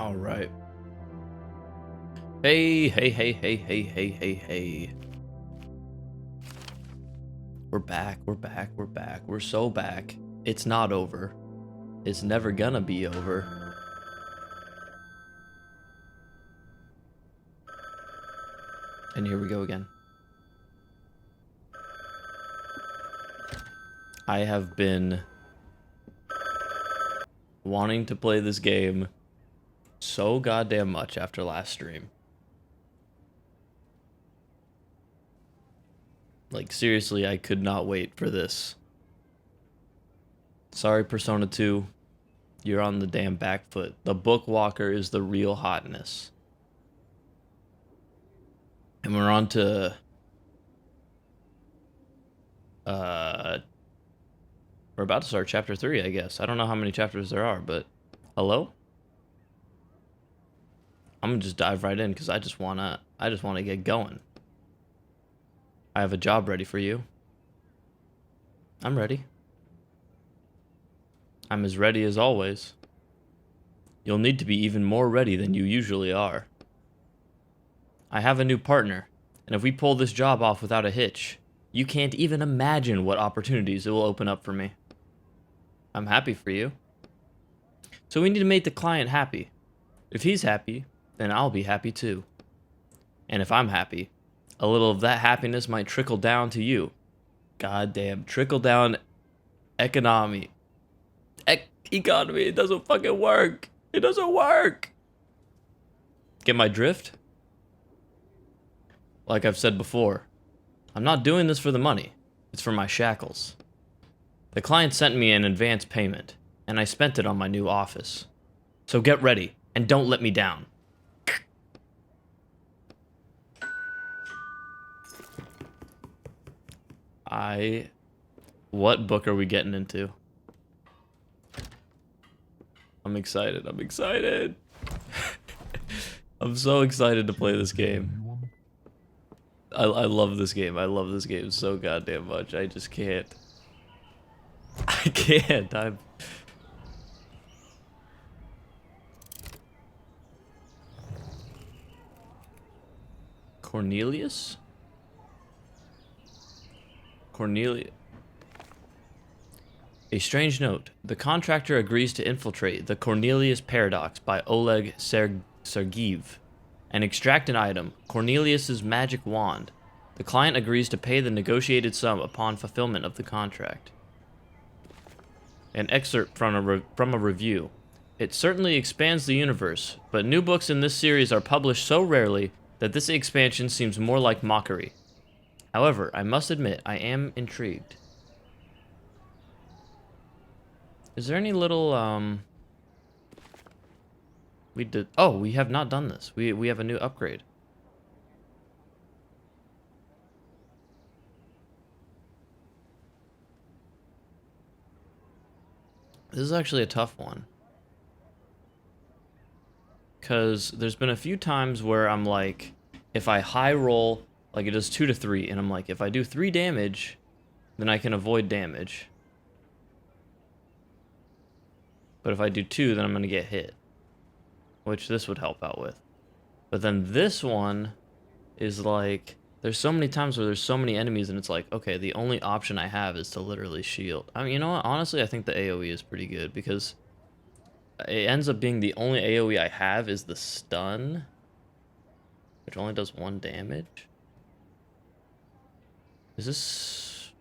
All right. Hey, hey, hey, hey, hey, hey, hey, hey. We're back, we're back, we're back. We're so back. It's not over. It's never gonna be over. And here we go again. I have been wanting to play this game so goddamn much after last stream. Like, seriously, I could not wait for this. Sorry, Persona 2. You're on the damn back foot. The Bookwalker is the real hotness. And we're on to... We're about to start chapter 3, I guess. I don't know how many chapters there are, but... Hello? I'm gonna just dive right in, because I just wanna get going. I have a job ready for you. I'm ready. I'm as ready as always. You'll need to be even more ready than you usually are. I have a new partner, and if we pull this job off without a hitch, you can't even imagine what opportunities it will open up for me. I'm happy for you. So we need to make the client happy. If he's happy, then I'll be happy too. And if I'm happy, a little of that happiness might trickle down to you. Goddamn, trickle down economy. Economy, it doesn't fucking work. It doesn't work. Get my drift? Like I've said before, I'm not doing this for the money. It's for my shackles. The client sent me an advance payment, and I spent it on my new office. So get ready, and don't let me down. What book are we getting into? I'm excited, I'm excited. I'm so excited to play this game. I love this game. I love this game so goddamn much. I just can't. I can't. I'm... Cornelius? Cornelia. A strange note. The contractor agrees to infiltrate the Cornelius Paradox by Oleg Sergeev and extract an item, Cornelius's magic wand. The client agrees to pay the negotiated sum upon fulfillment of the contract. An excerpt from a review. It certainly expands the universe, but new books in this series are published so rarely that this expansion seems more like mockery. However, I must admit, I am intrigued. Is there any little, we have not done this. We have a new upgrade. This is actually a tough one. Because there's been a few times where I'm like, if I high roll, like it does 2 to 3, and I'm like, if I do 3 damage, then I can avoid damage. But if I do 2, then I'm going to get hit. Which this would help out with. But then this one is like, there's so many times where there's so many enemies and it's like, okay, the only option I have is to literally shield. I mean, you know what? Honestly, I think the AoE is pretty good because it ends up being the only AoE I have is the stun, which only does 1 damage. Is this...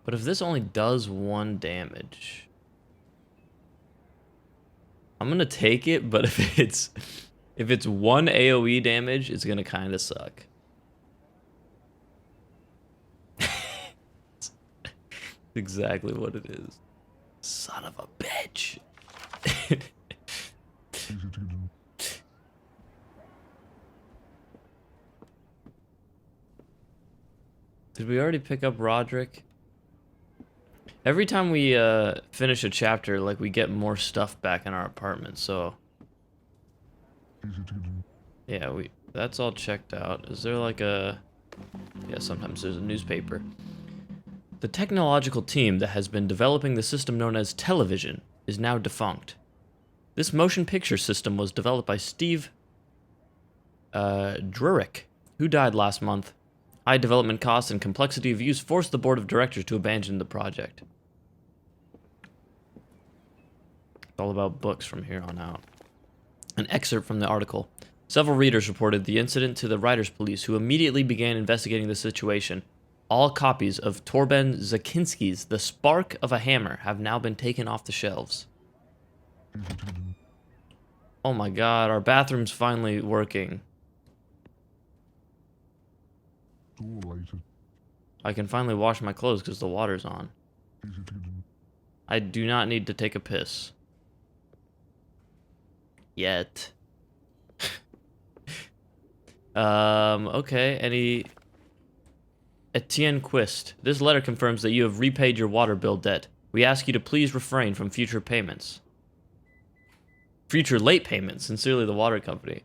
But if this only does 1 damage... I'm gonna take it, but if it's 1 AoE damage, it's gonna kind of suck. Exactly what it is. Son of a bitch. Did we already pick up Roderick? Every time we finish a chapter, like, we get more stuff back in our apartment, so... Yeah, that's all checked out. Is there like a... Yeah, sometimes there's a newspaper. The technological team that has been developing the system known as television is now defunct. This motion picture system was developed by Steve Drurick, who died last month. High development costs and complexity of use forced the board of directors to abandon the project. It's all about books from here on out. An excerpt from the article. Several readers reported the incident to the writers' police, who immediately began investigating the situation. All copies of Torben Zakinski's The Spark of a Hammer have now been taken off the shelves. Oh my god, our bathroom's finally working. I can finally wash my clothes because the water's on. I do not need to take a piss. Yet. Okay, Etienne Quist. This letter confirms that you have repaid your water bill debt. We ask you to please refrain from future payments. Future late payments. Sincerely, the water company.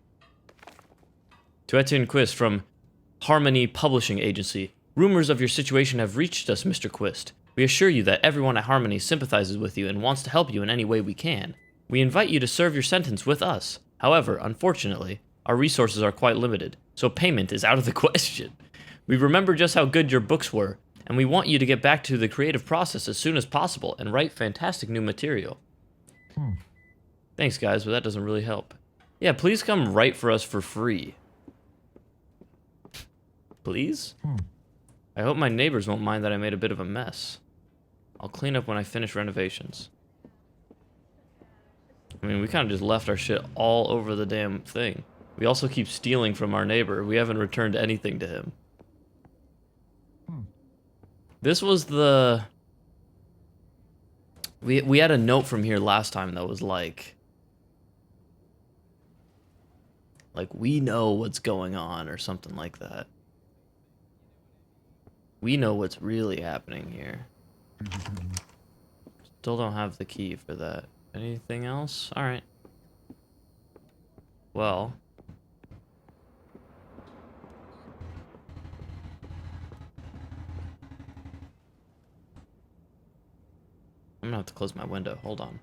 To Etienne Quist from Harmony Publishing Agency. Rumors of your situation have reached us, Mr. Quist. We assure you that everyone at Harmony sympathizes with you and wants to help you in any way we can. We invite you to serve your sentence with us. However, unfortunately, our resources are quite limited, so payment is out of the question. We remember just how good your books were, and we want you to get back to the creative process as soon as possible and write fantastic new material. Thanks, guys, but that doesn't really help. Yeah, please come write for us for free. Please? I hope my neighbors won't mind that I made a bit of a mess. I'll clean up when I finish renovations. I mean, we kind of just left our shit all over the damn thing. We also keep stealing from our neighbor. We haven't returned anything to him. This was the... We had a note from here last time that was like, we know what's going on or something like that. We know what's really happening here. Still don't have the key for that. Anything else? Alright. Well. I'm gonna have to close my window. Hold on.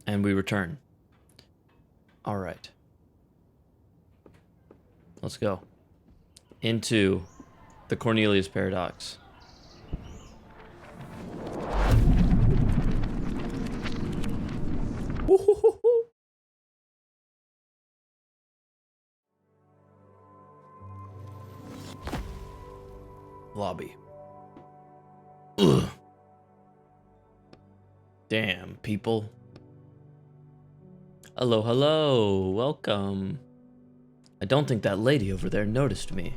And we return. Alright. Let's go. Into the Cornelius Paradox. Lobby. Ugh. Damn, people. Hello, hello, welcome. I don't think that lady over there noticed me.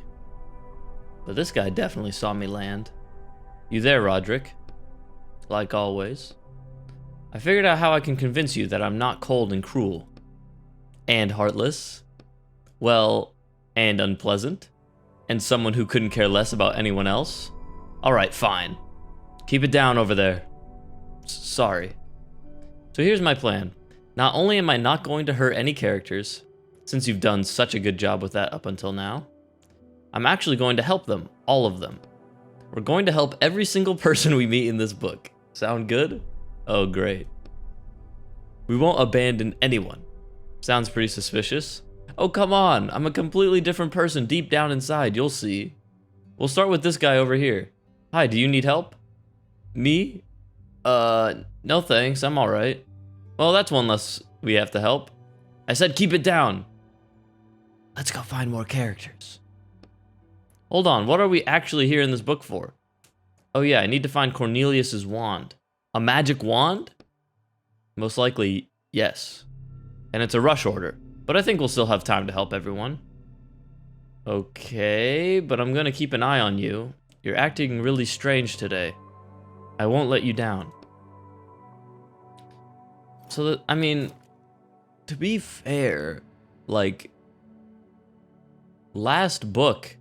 But this guy definitely saw me land. You there, Roderick? Like always. I figured out how I can convince you that I'm not cold and cruel. And heartless. Well, and unpleasant. And someone who couldn't care less about anyone else. Alright, fine. Keep it down over there. Sorry. So here's my plan. Not only am I not going to hurt any characters, since you've done such a good job with that up until now, I'm actually going to help them, all of them. We're going to help every single person we meet in this book. Sound good? Oh, great. We won't abandon anyone. Sounds pretty suspicious. Oh, come on. I'm a completely different person deep down inside. You'll see. We'll start with this guy over here. Hi, do you need help? Me? No thanks. I'm alright. Well, that's one less we have to help. I said keep it down. Let's go find more characters. Hold on, what are we actually here in this book for? Oh yeah, I need to find Cornelius's wand. A magic wand? Most likely, yes. And it's a rush order, but I think we'll still have time to help everyone. Okay, but I'm gonna keep an eye on you. You're acting really strange today. I won't let you down. So, I mean, to be fair, like, last book,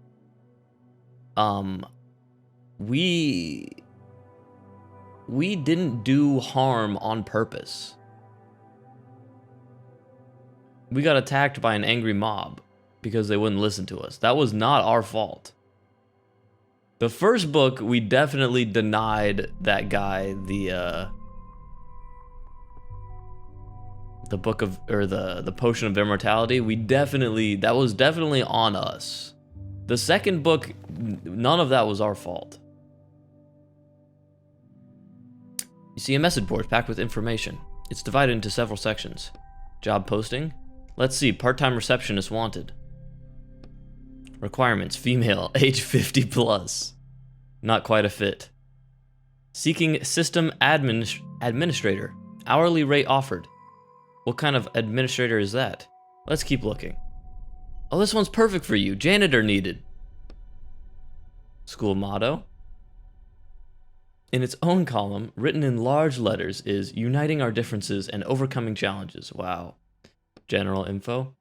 we didn't do harm on purpose. We got attacked by an angry mob because they wouldn't listen to us. That was not our fault. The first book, we definitely denied that guy the book of, or the potion of immortality. That was definitely on us. The second book, none of that was our fault. You see a message board packed with information. It's divided into several sections. Job posting. Let's see, part-time receptionist wanted. Requirements, female, age 50 plus. Not quite a fit. Seeking system administrator. Hourly rate offered. What kind of administrator is that? Let's keep looking. Oh, this one's perfect for you. Janitor needed. School motto. In its own column, written in large letters, is Uniting Our Differences and Overcoming Challenges. Wow. General info.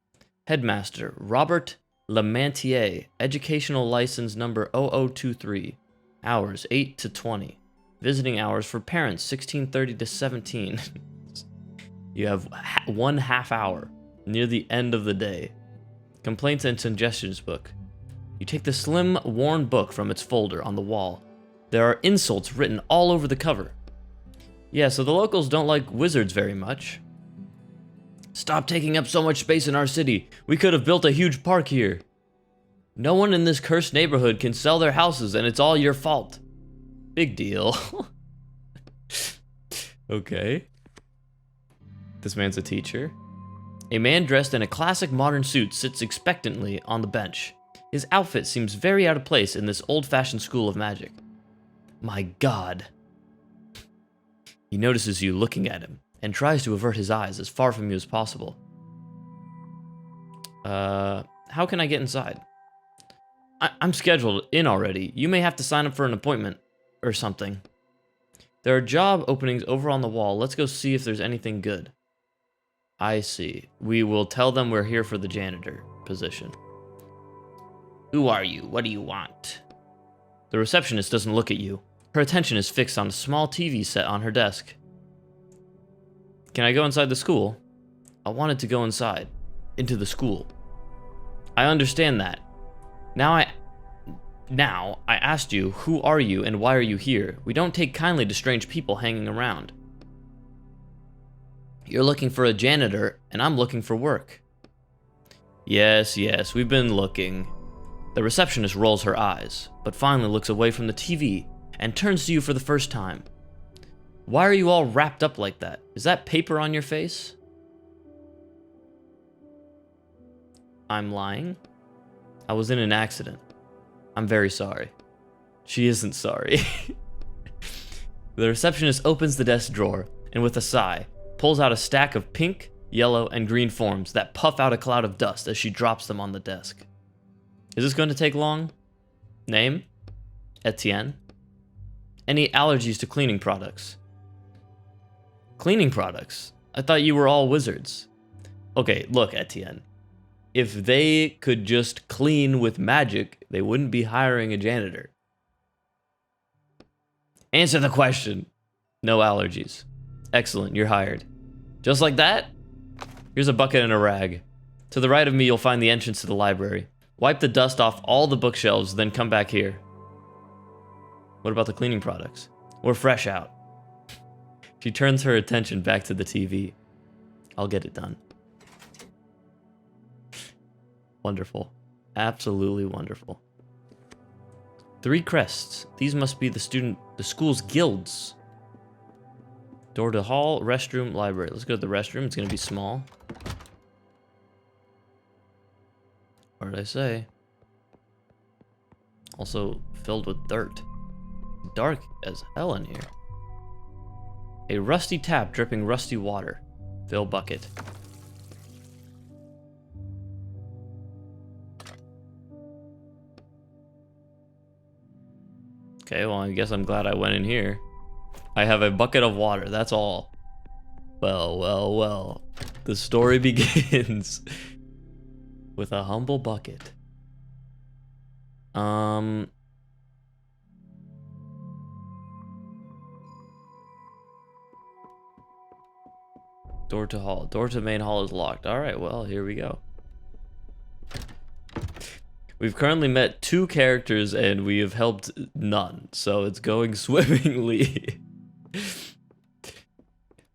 Headmaster, Robert Lamantier, Educational License number 0023. Hours, 8 to 20. Visiting hours for parents, 16:30 to 17. You have 1/2 hour, near the end of the day. Complaints and suggestions book. You take the slim, worn book from its folder on the wall. There are insults written all over the cover. Yeah, so the locals don't like wizards very much. Stop taking up so much space in our city. We could have built a huge park here. No one in this cursed neighborhood can sell their houses, and it's all your fault. Big deal. Okay. This man's a teacher. A man dressed in a classic modern suit sits expectantly on the bench. His outfit seems very out of place in this old-fashioned school of magic. My God. He notices you looking at him and tries to avert his eyes as far from you as possible. How can I get inside? I'm scheduled in already. You may have to sign up for an appointment or something. There are job openings over on the wall. Let's go see if there's anything good. I see. We will tell them we're here for the janitor position. Who are you? What do you want? The receptionist doesn't look at you. Her attention is fixed on a small TV set on her desk. Can I go inside the school? I wanted to go inside. Into the school. I understand that. Now I asked you, who are you and why are you here? We don't take kindly to strange people hanging around. You're looking for a janitor, and I'm looking for work. Yes, we've been looking. The receptionist rolls her eyes, but finally looks away from the TV and turns to you for the first time. Why are you all wrapped up like that? Is that paper on your face? I'm lying. I was in an accident. I'm very sorry. She isn't sorry. The receptionist opens the desk drawer and with a sigh, pulls out a stack of pink, yellow, and green forms that puff out a cloud of dust as she drops them on the desk. Is this going to take long? Name? Etienne. Any allergies to cleaning products? Cleaning products? I thought you were all wizards. Okay, look, Etienne. If they could just clean with magic, they wouldn't be hiring a janitor. Answer the question. No allergies. Excellent, you're hired. Just like that? Here's a bucket and a rag. To the right of me, you'll find the entrance to the library. Wipe the dust off all the bookshelves, then come back here. What about the cleaning products? We're fresh out. She turns her attention back to the TV. I'll get it done. Wonderful. Absolutely wonderful. 3 crests. These must be the school's guilds. Door to hall, restroom, library. Let's go to the restroom. It's going to be small. What did I say? Also filled with dirt. Dark as hell in here. A rusty tap dripping rusty water. Fill bucket. Okay, well, I guess I'm glad I went in here. I have a bucket of water, that's all. Well, well, well. The story begins with a humble bucket. Door to hall. Door to main hall is locked. Alright, well, here we go. We've currently met 2 characters and we have helped none, so it's going swimmingly.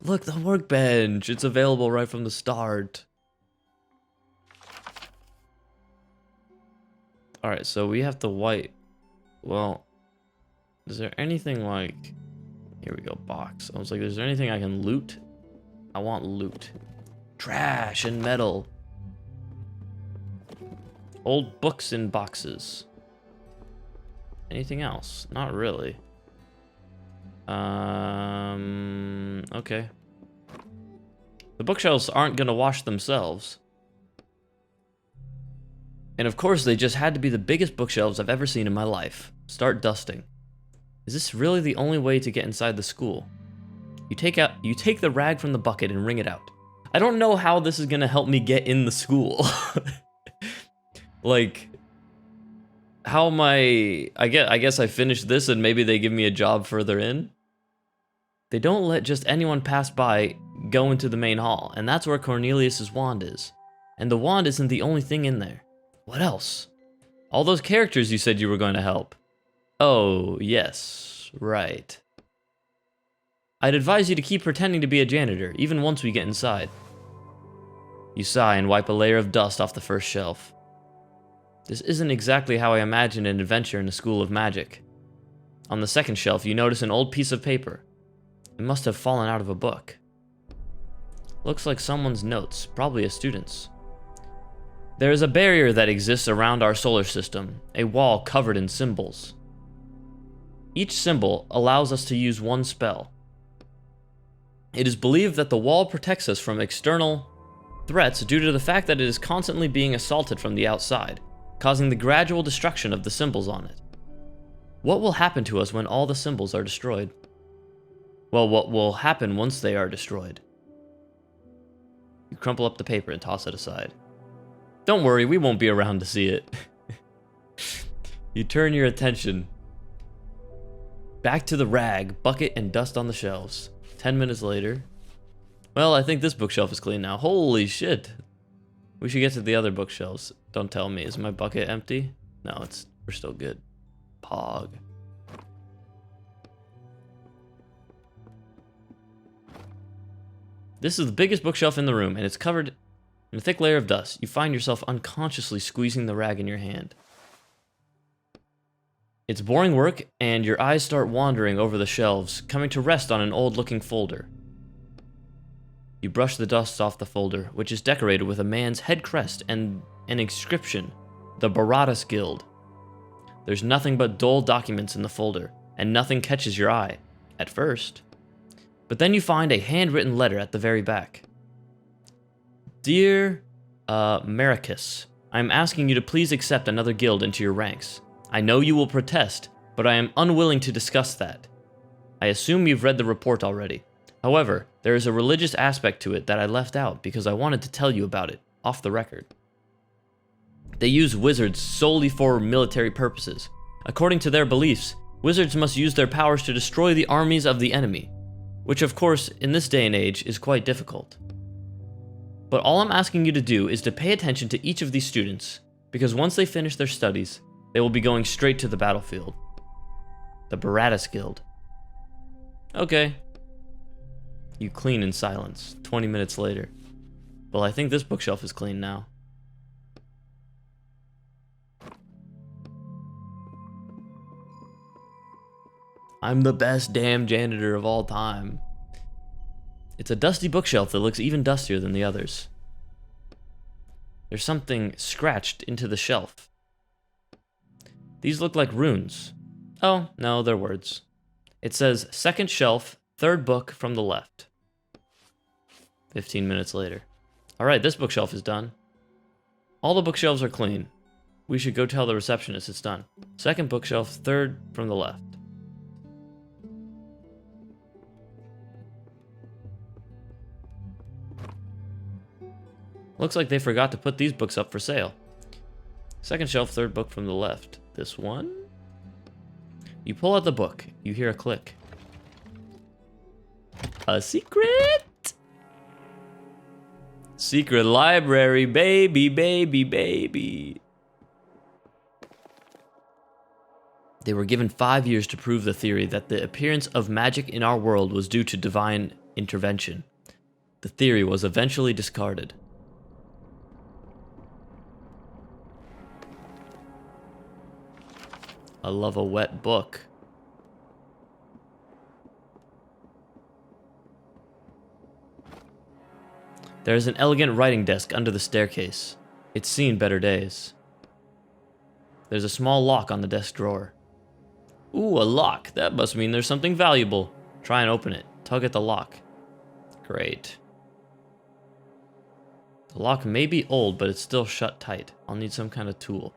Look, the workbench! It's available right from the start. Alright, so we have to wipe. Well, is there anything like... Here we go, box. I was like, is there anything I can loot? I want loot. Trash and metal. Old books in boxes. Anything else? Not really. Okay. The bookshelves aren't gonna wash themselves. And of course, they just had to be the biggest bookshelves I've ever seen in my life. Start dusting. Is this really the only way to get inside the school? You take the rag from the bucket and wring it out. I don't know how this is gonna help me get in the school. Like, how am I guess I finish this and maybe they give me a job further in? They don't let just anyone pass by go into the main hall, and that's where Cornelius's wand is. And the wand isn't the only thing in there. What else? All those characters you said you were going to help. Oh, yes, right. I'd advise you to keep pretending to be a janitor, even once we get inside. You sigh and wipe a layer of dust off the first shelf. This isn't exactly how I imagined an adventure in a school of magic. On the second shelf, you notice an old piece of paper. It must have fallen out of a book. Looks like someone's notes, probably a student's. There is a barrier that exists around our solar system, a wall covered in symbols. Each symbol allows us to use one spell. It is believed that the wall protects us from external threats due to the fact that it is constantly being assaulted from the outside, causing the gradual destruction of the symbols on it. What will happen to us when all the symbols are destroyed? Well, what will happen once they are destroyed? You crumple up the paper and toss it aside. Don't worry, we won't be around to see it. You turn your attention back to the rag, bucket, and dust on the shelves. 10 minutes later. Well, I think this bookshelf is clean now. Holy shit. We should get to the other bookshelves. Don't tell me. Is my bucket empty? No, we're still good. Pog. This is the biggest bookshelf in the room, and it's covered in a thick layer of dust. You find yourself unconsciously squeezing the rag in your hand. It's boring work, and your eyes start wandering over the shelves, coming to rest on an old-looking folder. You brush the dust off the folder, which is decorated with a man's head crest and an inscription, the Baratus Guild. There's nothing but dull documents in the folder, and nothing catches your eye, at first. But then you find a handwritten letter at the very back. Dear, Maricus, I am asking you to please accept another guild into your ranks. I know you will protest, but I am unwilling to discuss that. I assume you've read the report already. However, there is a religious aspect to it that I left out because I wanted to tell you about it, off the record. They use wizards solely for military purposes. According to their beliefs, wizards must use their powers to destroy the armies of the enemy, which of course, in this day and age, is quite difficult. But all I'm asking you to do is to pay attention to each of these students, because once they finish their studies, they will be going straight to the battlefield. The Baratus Guild. Okay. You clean in silence, 20 minutes later. Well, I think this bookshelf is clean now. I'm the best damn janitor of all time. It's a dusty bookshelf that looks even dustier than the others. There's something scratched into the shelf. These look like runes. Oh, no, they're words. It says, second shelf, third book from the left. 15 minutes later. Alright, this bookshelf is done. All the bookshelves are clean. We should go tell the receptionist it's done. Second bookshelf, third from the left. Looks like they forgot to put these books up for sale. Second shelf, third book from the left. This one? You pull out the book. You hear a click. A secret! Secret library, baby, baby, baby. They were given 5 years to prove the theory that the appearance of magic in our world was due to divine intervention. The theory was eventually discarded. I love a wet book. There is an elegant writing desk under the staircase. It's seen better days. There's a small lock on the desk drawer. Ooh, a lock. That must mean there's something valuable. Try and open it. Tug at the lock. Great. The lock may be old, but it's still shut tight. I'll need some kind of tool.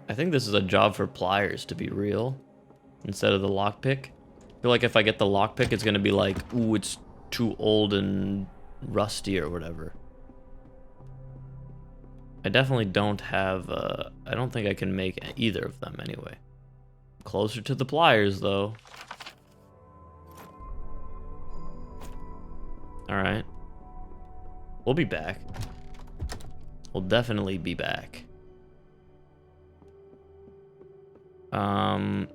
I think this is a job for pliers, to be real, instead of the lockpick. I feel like if I get the lockpick, it's going to be like, ooh, it's too old and rusty or whatever. I definitely don't have, I don't think I can make either of them anyway. Closer to the pliers, though. Alright. We'll be back. We'll definitely be back. I'm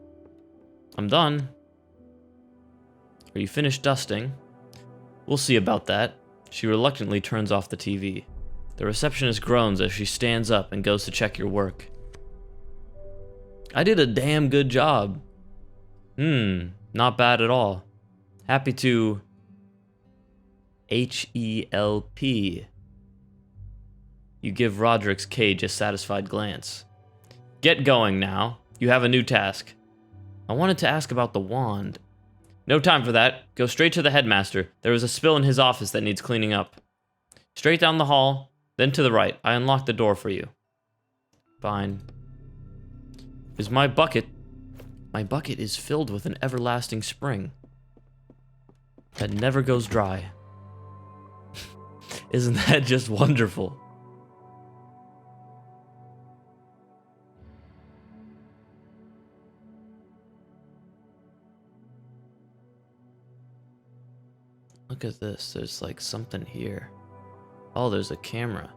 done. Are you finished dusting? We'll see about that. She reluctantly turns off the TV. The receptionist groans as she stands up and goes to check your work. I did a damn good job. Not bad at all. Happy to... H-E-L-P. You give Roderick's cage a satisfied glance. Get going now. You have a new task. I wanted to ask about the wand. No time for that. Go straight to the headmaster. There is a spill in his office that needs cleaning up. Straight down the hall, then to the right. I unlocked the door for you. Fine. Is my bucket... My bucket is filled with an everlasting spring that never goes dry. Isn't that just wonderful? Look at this, there's like something here. Oh, there's a camera.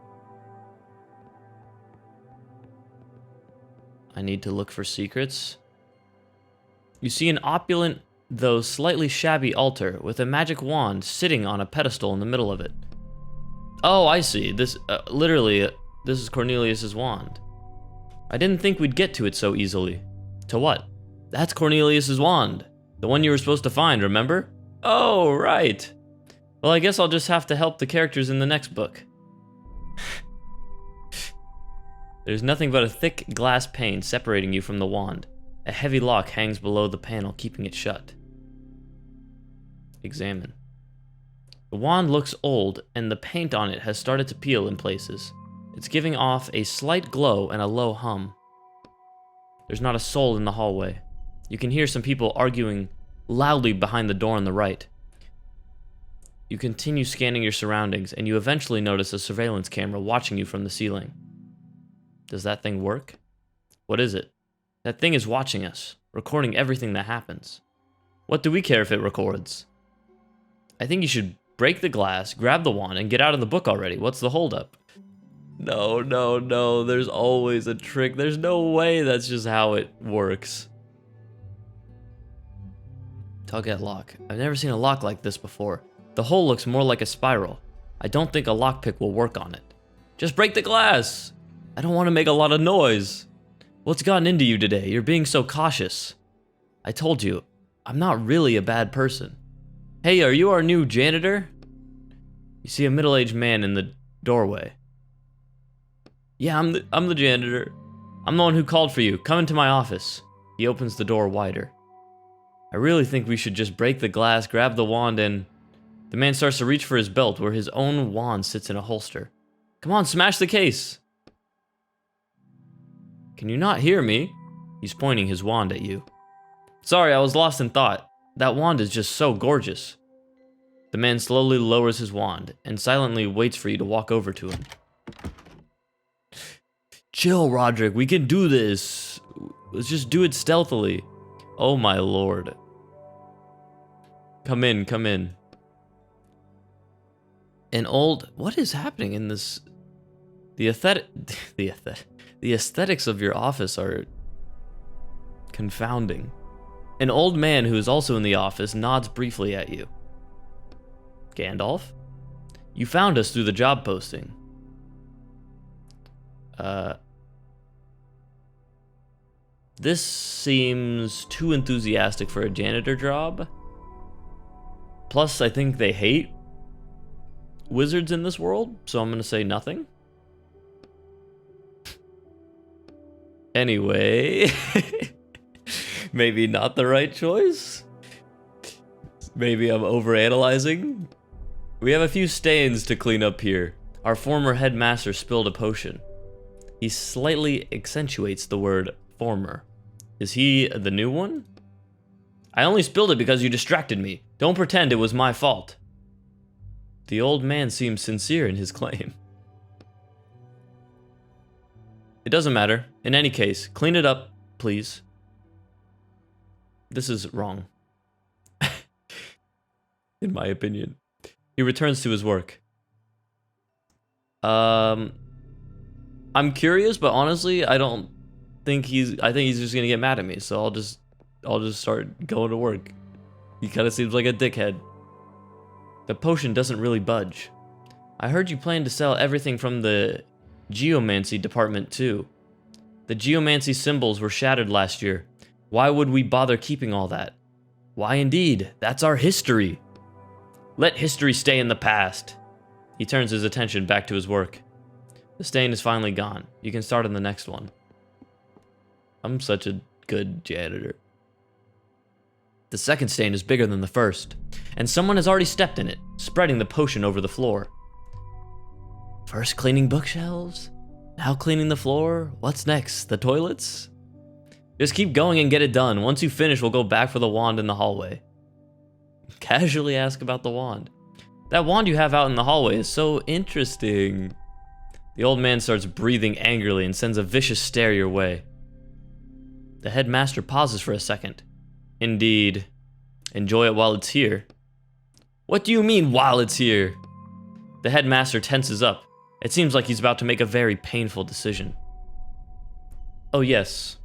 I need to look for secrets. You see an opulent, though slightly shabby altar with a magic wand sitting on a pedestal in the middle of it. Oh, I see. This, literally, this is Cornelius's wand. I didn't think we'd get to it so easily. To what? That's Cornelius's wand. The one you were supposed to find, remember? Oh, right. Well, I guess I'll just have to help the characters in the next book. There's nothing but a thick glass pane separating you from the wand. A heavy lock hangs below the panel, keeping it shut. Examine. The wand looks old, and the paint on it has started to peel in places. It's giving off a slight glow and a low hum. There's not a soul in the hallway. You can hear some people arguing loudly behind the door on the right. You continue scanning your surroundings, and you eventually notice a surveillance camera watching you from the ceiling. Does that thing work? What is it? That thing is watching us, recording everything that happens. What do we care if it records? I think you should break the glass, grab the wand, and get out of the book already. What's the holdup? No, no, no. There's always a trick. There's no way that's just how it works. Tug at lock. I've never seen a lock like this before. The hole looks more like a spiral. I don't think a lockpick will work on it. Just break the glass! I don't want to make a lot of noise. What's gotten into you today? You're being so cautious. I told you, I'm not really a bad person. Hey, are you our new janitor? You see a middle-aged man in the doorway. Yeah, I'm the janitor. I'm the one who called for you. Come into my office. He opens the door wider. I really think we should just break the glass, grab the wand, and... The man starts to reach for his belt where his own wand sits in a holster. Come on, smash the case! Can you not hear me? He's pointing his wand at you. Sorry, I was lost in thought. That wand is just so gorgeous. The man slowly lowers his wand and silently waits for you to walk over to him. Chill, Roderick. We can do this. Let's just do it stealthily. Oh my lord. Come in, come in. What is happening in this? The aesthetics of your office are confounding. An old man who is also in the office nods briefly at you. Gandalf? You found us through the job posting. This seems too enthusiastic for a janitor job. Plus, I think they hate wizards in this world, so I'm gonna say nothing. Anyway, maybe not the right choice. Maybe I'm overanalyzing. We have a few stains to clean up here. Our former headmaster spilled a potion. He slightly accentuates the word former. Is he the new one? I only spilled it because you distracted me. Don't pretend it was my fault. The old man seems sincere in his claim. It doesn't matter. In any case, clean it up, please. This is wrong. In my opinion. He returns to his work. I'm curious, but honestly, I think he's just gonna get mad at me, so I'll just start going to work. He kind of seems like a dickhead. The potion doesn't really budge. I heard you plan to sell everything from the geomancy department too. The geomancy symbols were shattered last year. Why would we bother keeping all that? Why indeed, that's our history. Let history stay in the past. He turns his attention back to his work. The stain is finally gone. You can start on the next one. I'm such a good janitor. The second stain is bigger than the first, and someone has already stepped in it, spreading the potion over the floor. First cleaning bookshelves, now cleaning the floor. What's next? The toilets? Just keep going and get it done. Once you finish, we'll go back for the wand in the hallway. Casually ask about the wand. That wand you have out in the hallway is so interesting. The old man starts breathing angrily and sends a vicious stare your way. The headmaster pauses for a second. Indeed. Enjoy it while it's here. What do you mean, while it's here? The headmaster tenses up. It seems like he's about to make a very painful decision. Oh yes.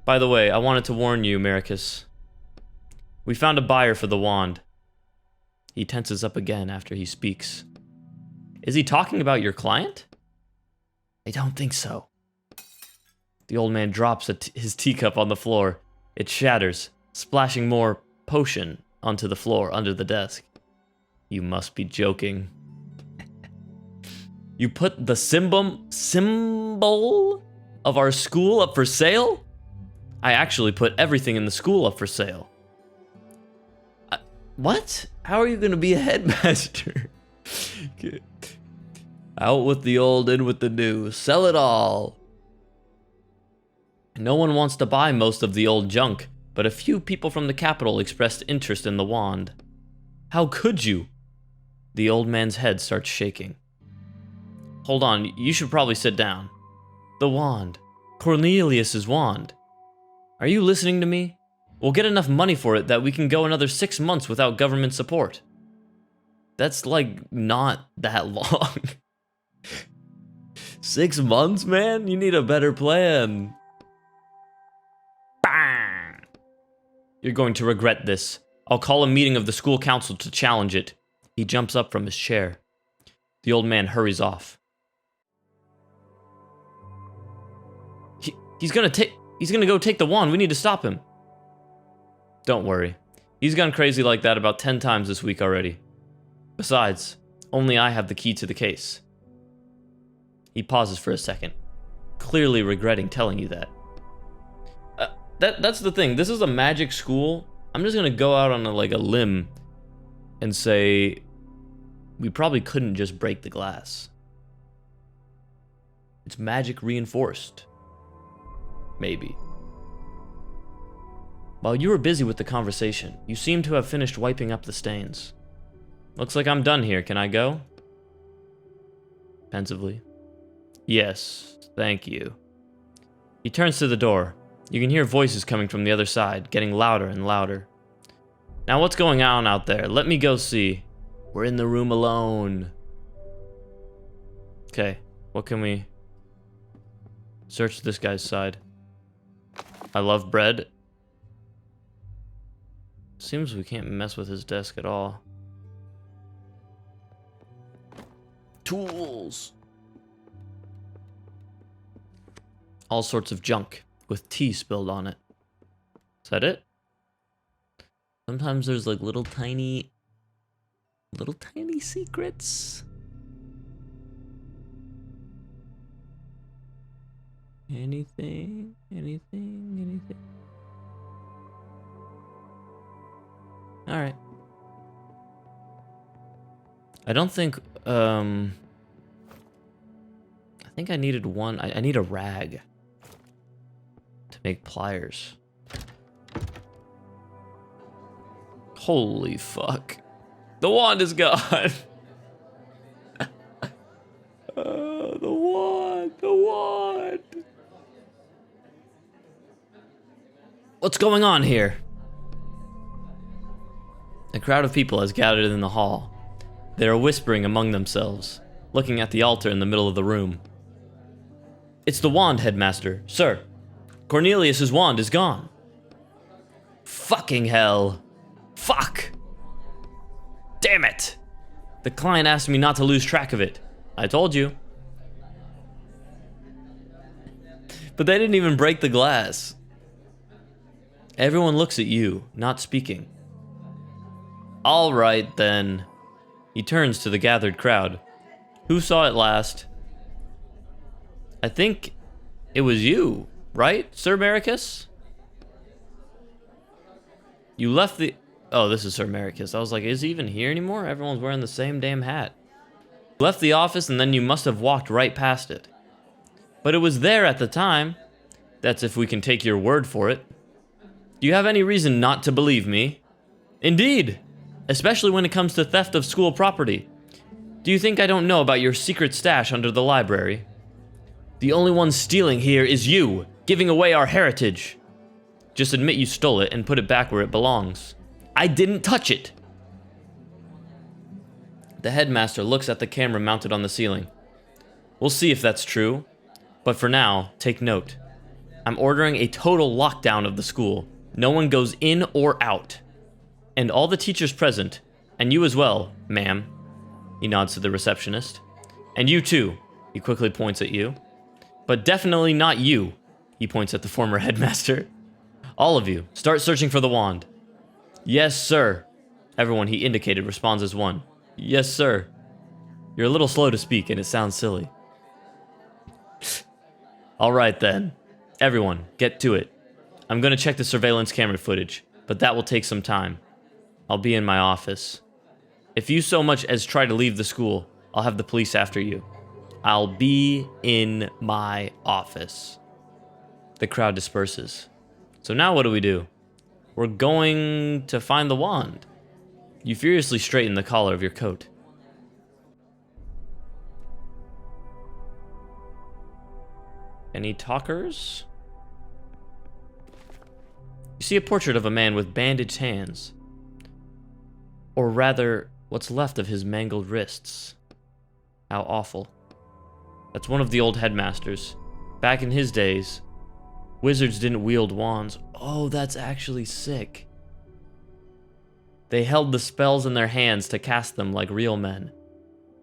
By the way, I wanted to warn you, Maricus. We found a buyer for the wand. He tenses up again after he speaks. Is he talking about your client? I don't think so. The old man drops his teacup on the floor. It shatters, splashing more potion onto the floor under the desk. You must be joking. You put the symbol of our school up for sale? I actually put everything in the school up for sale. What? How are you going to be a headmaster? Out with the old, in with the new. Sell it all. No one wants to buy most of the old junk, but a few people from the capital expressed interest in the wand. How could you? The old man's head starts shaking. Hold on, you should probably sit down. The wand. Cornelius's wand. Are you listening to me? We'll get enough money for it that we can go another 6 months without government support. That's like not that long. 6 months, man? You need a better plan. Bang! You're going to regret this. I'll call a meeting of the school council to challenge it. He jumps up from his chair. The old man hurries off. He's gonna go take the wand. We need to stop him. Don't worry. He's gone crazy like that about 10 times this week already. Besides, only I have the key to the case. He pauses for a second, clearly regretting telling you that. That's the thing. This is a magic school. I'm just gonna go out on a limb and say we probably couldn't just break the glass. It's magic reinforced. Maybe. While you were busy with the conversation, you seem to have finished wiping up the stains. Looks like I'm done here. Can I go? Pensively. Yes, thank you. He turns to the door. You can hear voices coming from the other side, getting louder and louder. Now what's going on out there? Let me go see. We're in the room alone. Okay, what can we... Search this guy's side. I love bread. Seems we can't mess with his desk at all. Tools! All sorts of junk with tea spilled on it. Is that it? Sometimes there's like little tiny secrets. Anything? Alright. I don't think, I think I needed one. I need a rag to make pliers. Holy fuck. The wand is gone. The wand. What's going on here? A crowd of people has gathered in the hall. They are whispering among themselves, looking at the altar in the middle of the room. It's the wand, headmaster. Sir, Cornelius's wand is gone. Fucking hell. Fuck! Damn it! The client asked me not to lose track of it. I told you. But they didn't even break the glass. Everyone looks at you, not speaking. All right, then. He turns to the gathered crowd. Who saw it last? I think it was you, right, Sir Maricus? You left the... Oh, this is Sir Maricus. I was like, is he even here anymore? Everyone's wearing the same damn hat. You left the office and then you must have walked right past it. But it was there at the time. That's if we can take your word for it. Do you have any reason not to believe me? Indeed. Especially when it comes to theft of school property. Do you think I don't know about your secret stash under the library? The only one stealing here is you, giving away our heritage. Just admit you stole it and put it back where it belongs. I didn't touch it. The headmaster looks at the camera mounted on the ceiling. We'll see if that's true, but for now, take note. I'm ordering a total lockdown of the school. No one goes in or out. And all the teachers present, and you as well, ma'am. He nods to the receptionist. And you too, he quickly points at you. But definitely not you, he points at the former headmaster. All of you, start searching for the wand. Yes, sir. Everyone he indicated responds as one. Yes, sir. You're a little slow to speak and it sounds silly. All right then. Everyone, get to it. I'm gonna check the surveillance camera footage, but that will take some time. I'll be in my office. If you so much as try to leave the school, I'll have the police after you. I'll be in my office. The crowd disperses. So now what do? We're going to find the wand. You furiously straighten the collar of your coat. Any talkers? You see a portrait of a man with bandaged hands. Or rather, what's left of his mangled wrists. How awful. That's one of the old headmasters. Back in his days, wizards didn't wield wands. Oh, that's actually sick. They held the spells in their hands to cast them like real men.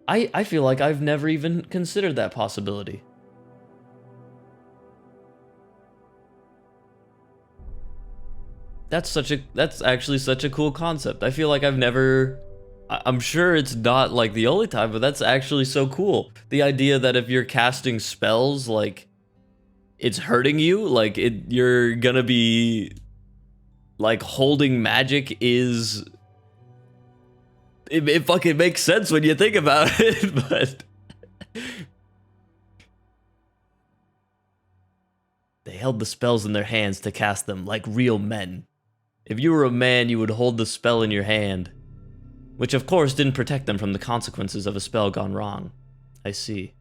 I feel like I've never even considered that possibility. That's actually such a cool concept. I feel like I'm sure it's not like the only time, but that's actually so cool. The idea that if you're casting spells, like, it's hurting you, like, you're gonna be, like, holding magic is... It fucking makes sense when you think about it, but... They held the spells in their hands to cast them like real men. If you were a man, you would hold the spell in your hand. which of course didn't protect them from the consequences of a spell gone wrong. I see.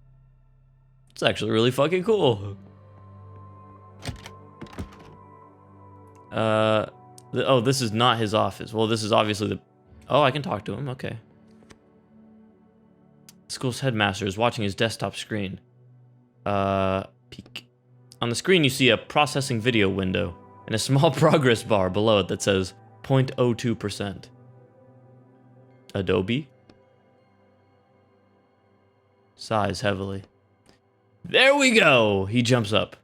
It's actually really fucking cool. Oh, this is not his office. Well, this is obviously the... Oh, I can talk to him, okay. The school's headmaster is watching his desktop screen. Peek. On the screen, you see a processing video window and a small progress bar below it that says 0.02%. Adobe? Sighs heavily. There we go! He jumps up.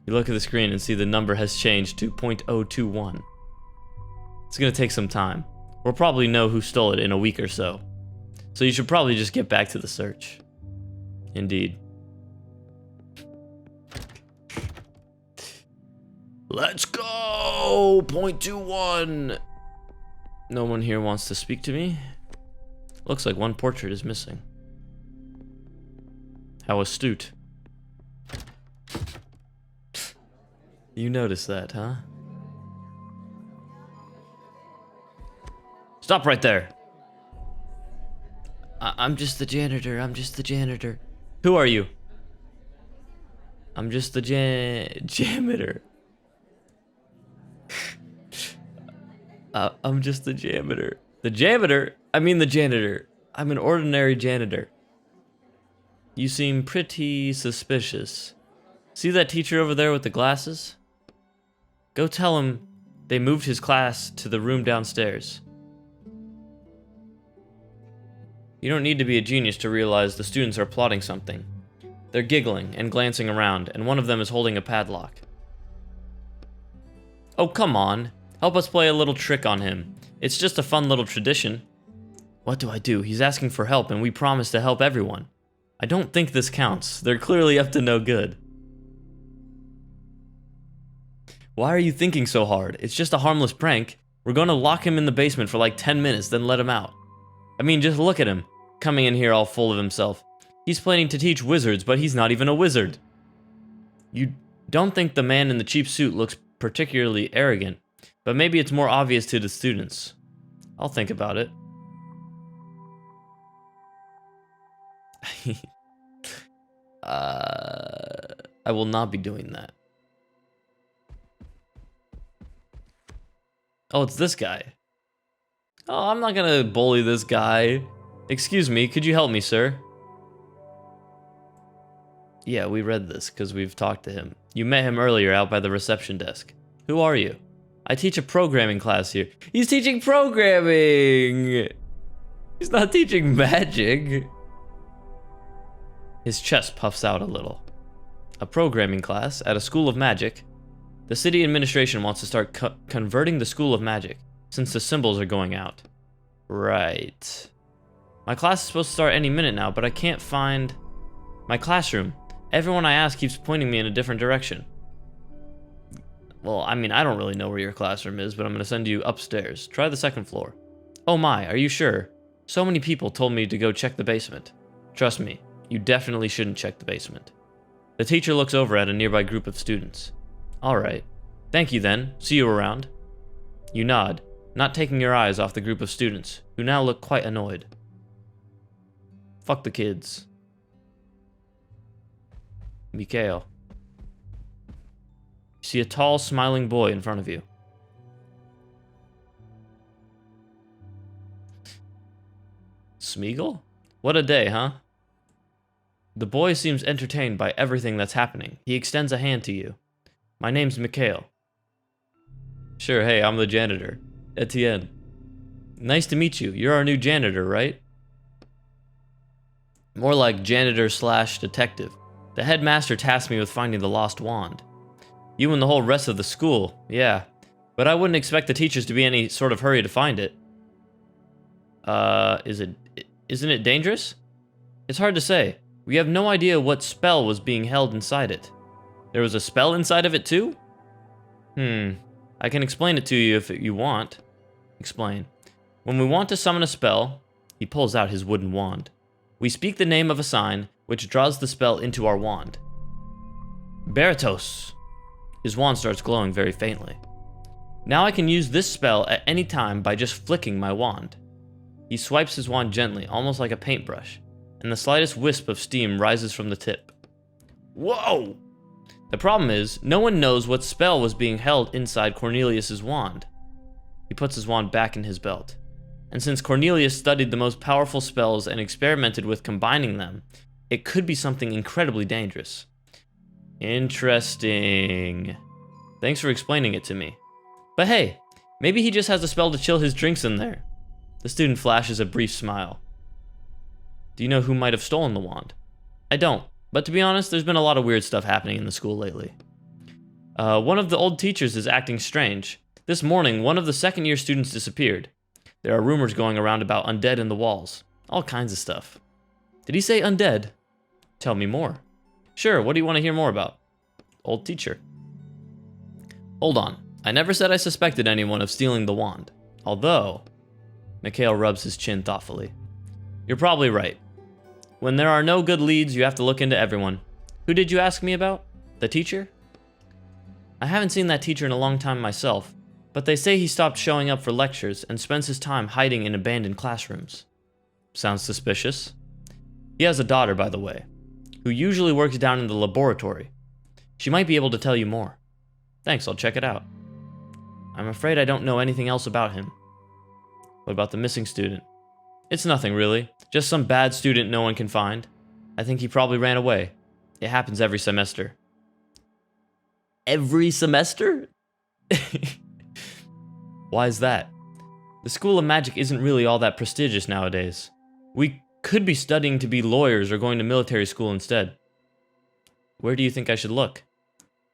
You look at the screen and see the number has changed to 0.021. It's gonna take some time. We'll probably know who stole it in a week or so. So you should probably just get back to the search. Indeed. Let's go! 0.21! No one here wants to speak to me. Looks like one portrait is missing. How astute. You noticed that, huh? Stop right there! I'm just the janitor, I'm just the janitor. Who are you? I'm just the janitor. I'm just the janitor. The janitor? I mean the janitor. I'm an ordinary janitor. You seem pretty suspicious. See that teacher over there with the glasses? Go tell him they moved his class to the room downstairs. You don't need to be a genius to realize the students are plotting something. They're giggling and glancing around, and one of them is holding a padlock. Oh, come on. Help us play a little trick on him. It's just a fun little tradition. What do I do? He's asking for help, and we promise to help everyone. I don't think this counts. They're clearly up to no good. Why are you thinking so hard? It's just a harmless prank. We're gonna lock him in the basement for like 10 minutes, then let him out. I mean, just look at him, coming in here all full of himself. He's planning to teach wizards, but he's not even a wizard. You don't think the man in the cheap suit looks particularly arrogant, but maybe it's more obvious to the students. I'll think about it. I will not be doing that. Oh, it's this guy. Oh, I'm not gonna bully this guy. Excuse me, could you help me, sir? Yeah, we read this because we've talked to him. You met him earlier out by the reception desk. Who are you? I teach a programming class here. He's teaching programming! He's not teaching magic. His chest puffs out a little. A programming class at a school of magic? The city administration wants to start converting the school of magic, since the symbols are going out. Right. My class is supposed to start any minute now, but I can't find my classroom. Everyone I ask keeps pointing me in a different direction. Well, I mean, I don't really know where your classroom is, but I'm gonna send you upstairs. Try the second floor. Oh my, are you sure? So many people told me to go check the basement. Trust me, you definitely shouldn't check the basement. The teacher looks over at a nearby group of students. Alright. Thank you then. See you around. You nod, not taking your eyes off the group of students, who now look quite annoyed. Fuck the kids. Mikhail. You see a tall, smiling boy in front of you. Smeagol? What a day, huh? The boy seems entertained by everything that's happening. He extends a hand to you. My name's Mikhail. Sure, hey, I'm the janitor. Etienne. Nice to meet you. You're our new janitor, right? More like janitor/detective. The headmaster tasked me with finding the lost wand. You and the whole rest of the school, yeah. But I wouldn't expect the teachers to be in any sort of hurry to find it. Isn't it dangerous? It's hard to say. We have no idea what spell was being held inside it. There was a spell inside of it too? I can explain it to you if you want. Explain. When we want to summon a spell, he pulls out his wooden wand. We speak the name of a sign, which draws the spell into our wand. Baratos. His wand starts glowing very faintly. Now I can use this spell at any time by just flicking my wand. He swipes his wand gently, almost like a paintbrush, and the slightest wisp of steam rises from the tip. Whoa! The problem is, no one knows what spell was being held inside Cornelius's wand. He puts his wand back in his belt. And since Cornelius studied the most powerful spells and experimented with combining them, it could be something incredibly dangerous. Interesting. Thanks for explaining it to me. But hey, maybe he just has a spell to chill his drinks in there. The student flashes a brief smile. Do you know who might have stolen the wand? I don't, but to be honest, there's been a lot of weird stuff happening in the school lately. One of the old teachers is acting strange. This morning, one of the second-year students disappeared. There are rumors going around about undead in the walls. All kinds of stuff. Did he say undead? Tell me more. Sure, what do you want to hear more about? Old teacher. Hold on. I never said I suspected anyone of stealing the wand. Although... Mikhail rubs his chin thoughtfully. You're probably right. When there are no good leads, you have to look into everyone. Who did you ask me about? The teacher? I haven't seen that teacher in a long time myself, but they say he stopped showing up for lectures and spends his time hiding in abandoned classrooms. Sounds suspicious. He has a daughter, by the way, who usually works down in the laboratory. She might be able to tell you more. Thanks, I'll check it out. I'm afraid I don't know anything else about him. What about the missing student? It's nothing really, just some bad student no one can find. I think he probably ran away. It happens every semester. Every semester? Why is that? The School of Magic isn't really all that prestigious nowadays. We could be studying to be lawyers or going to military school instead. Where do you think I should look?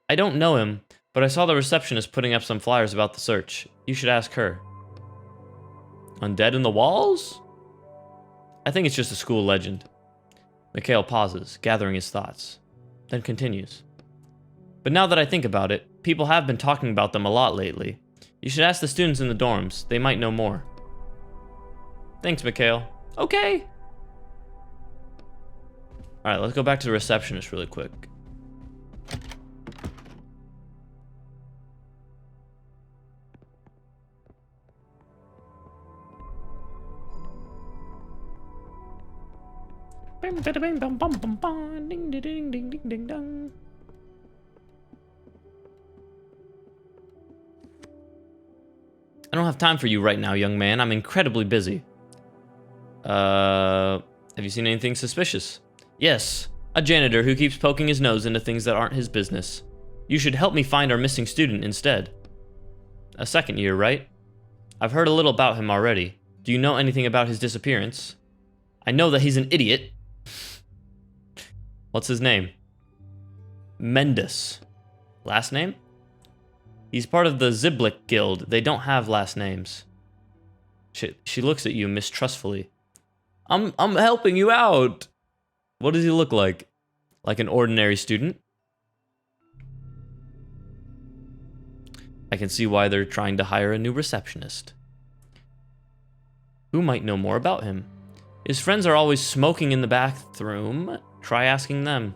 I don't know him, but I saw the receptionist putting up some flyers about the search. You should ask her. Undead in the walls? I think it's just a school legend. Mikhail pauses, gathering his thoughts, then continues. But now that I think about it, people have been talking about them a lot lately. You should ask the students in the dorms. They might know more. Thanks, Mikhail. Okay. Alright, let's go back to the receptionist really quick. Ding ding ding ding ding ding dong. I don't have time for you right now, young man. I'm incredibly busy. Have you seen anything suspicious? Yes, a janitor who keeps poking his nose into things that aren't his business. You should help me find our missing student instead. A second year, right? I've heard a little about him already. Do you know anything about his disappearance? I know that he's an idiot. What's his name? Mendes. Last name? He's part of the Ziblik Guild. They don't have last names. She looks at you mistrustfully. I'm helping you out. What does he look like? Like an ordinary student? I can see why they're trying to hire a new receptionist. Who might know more about him? His friends are always smoking in the bathroom. Try asking them.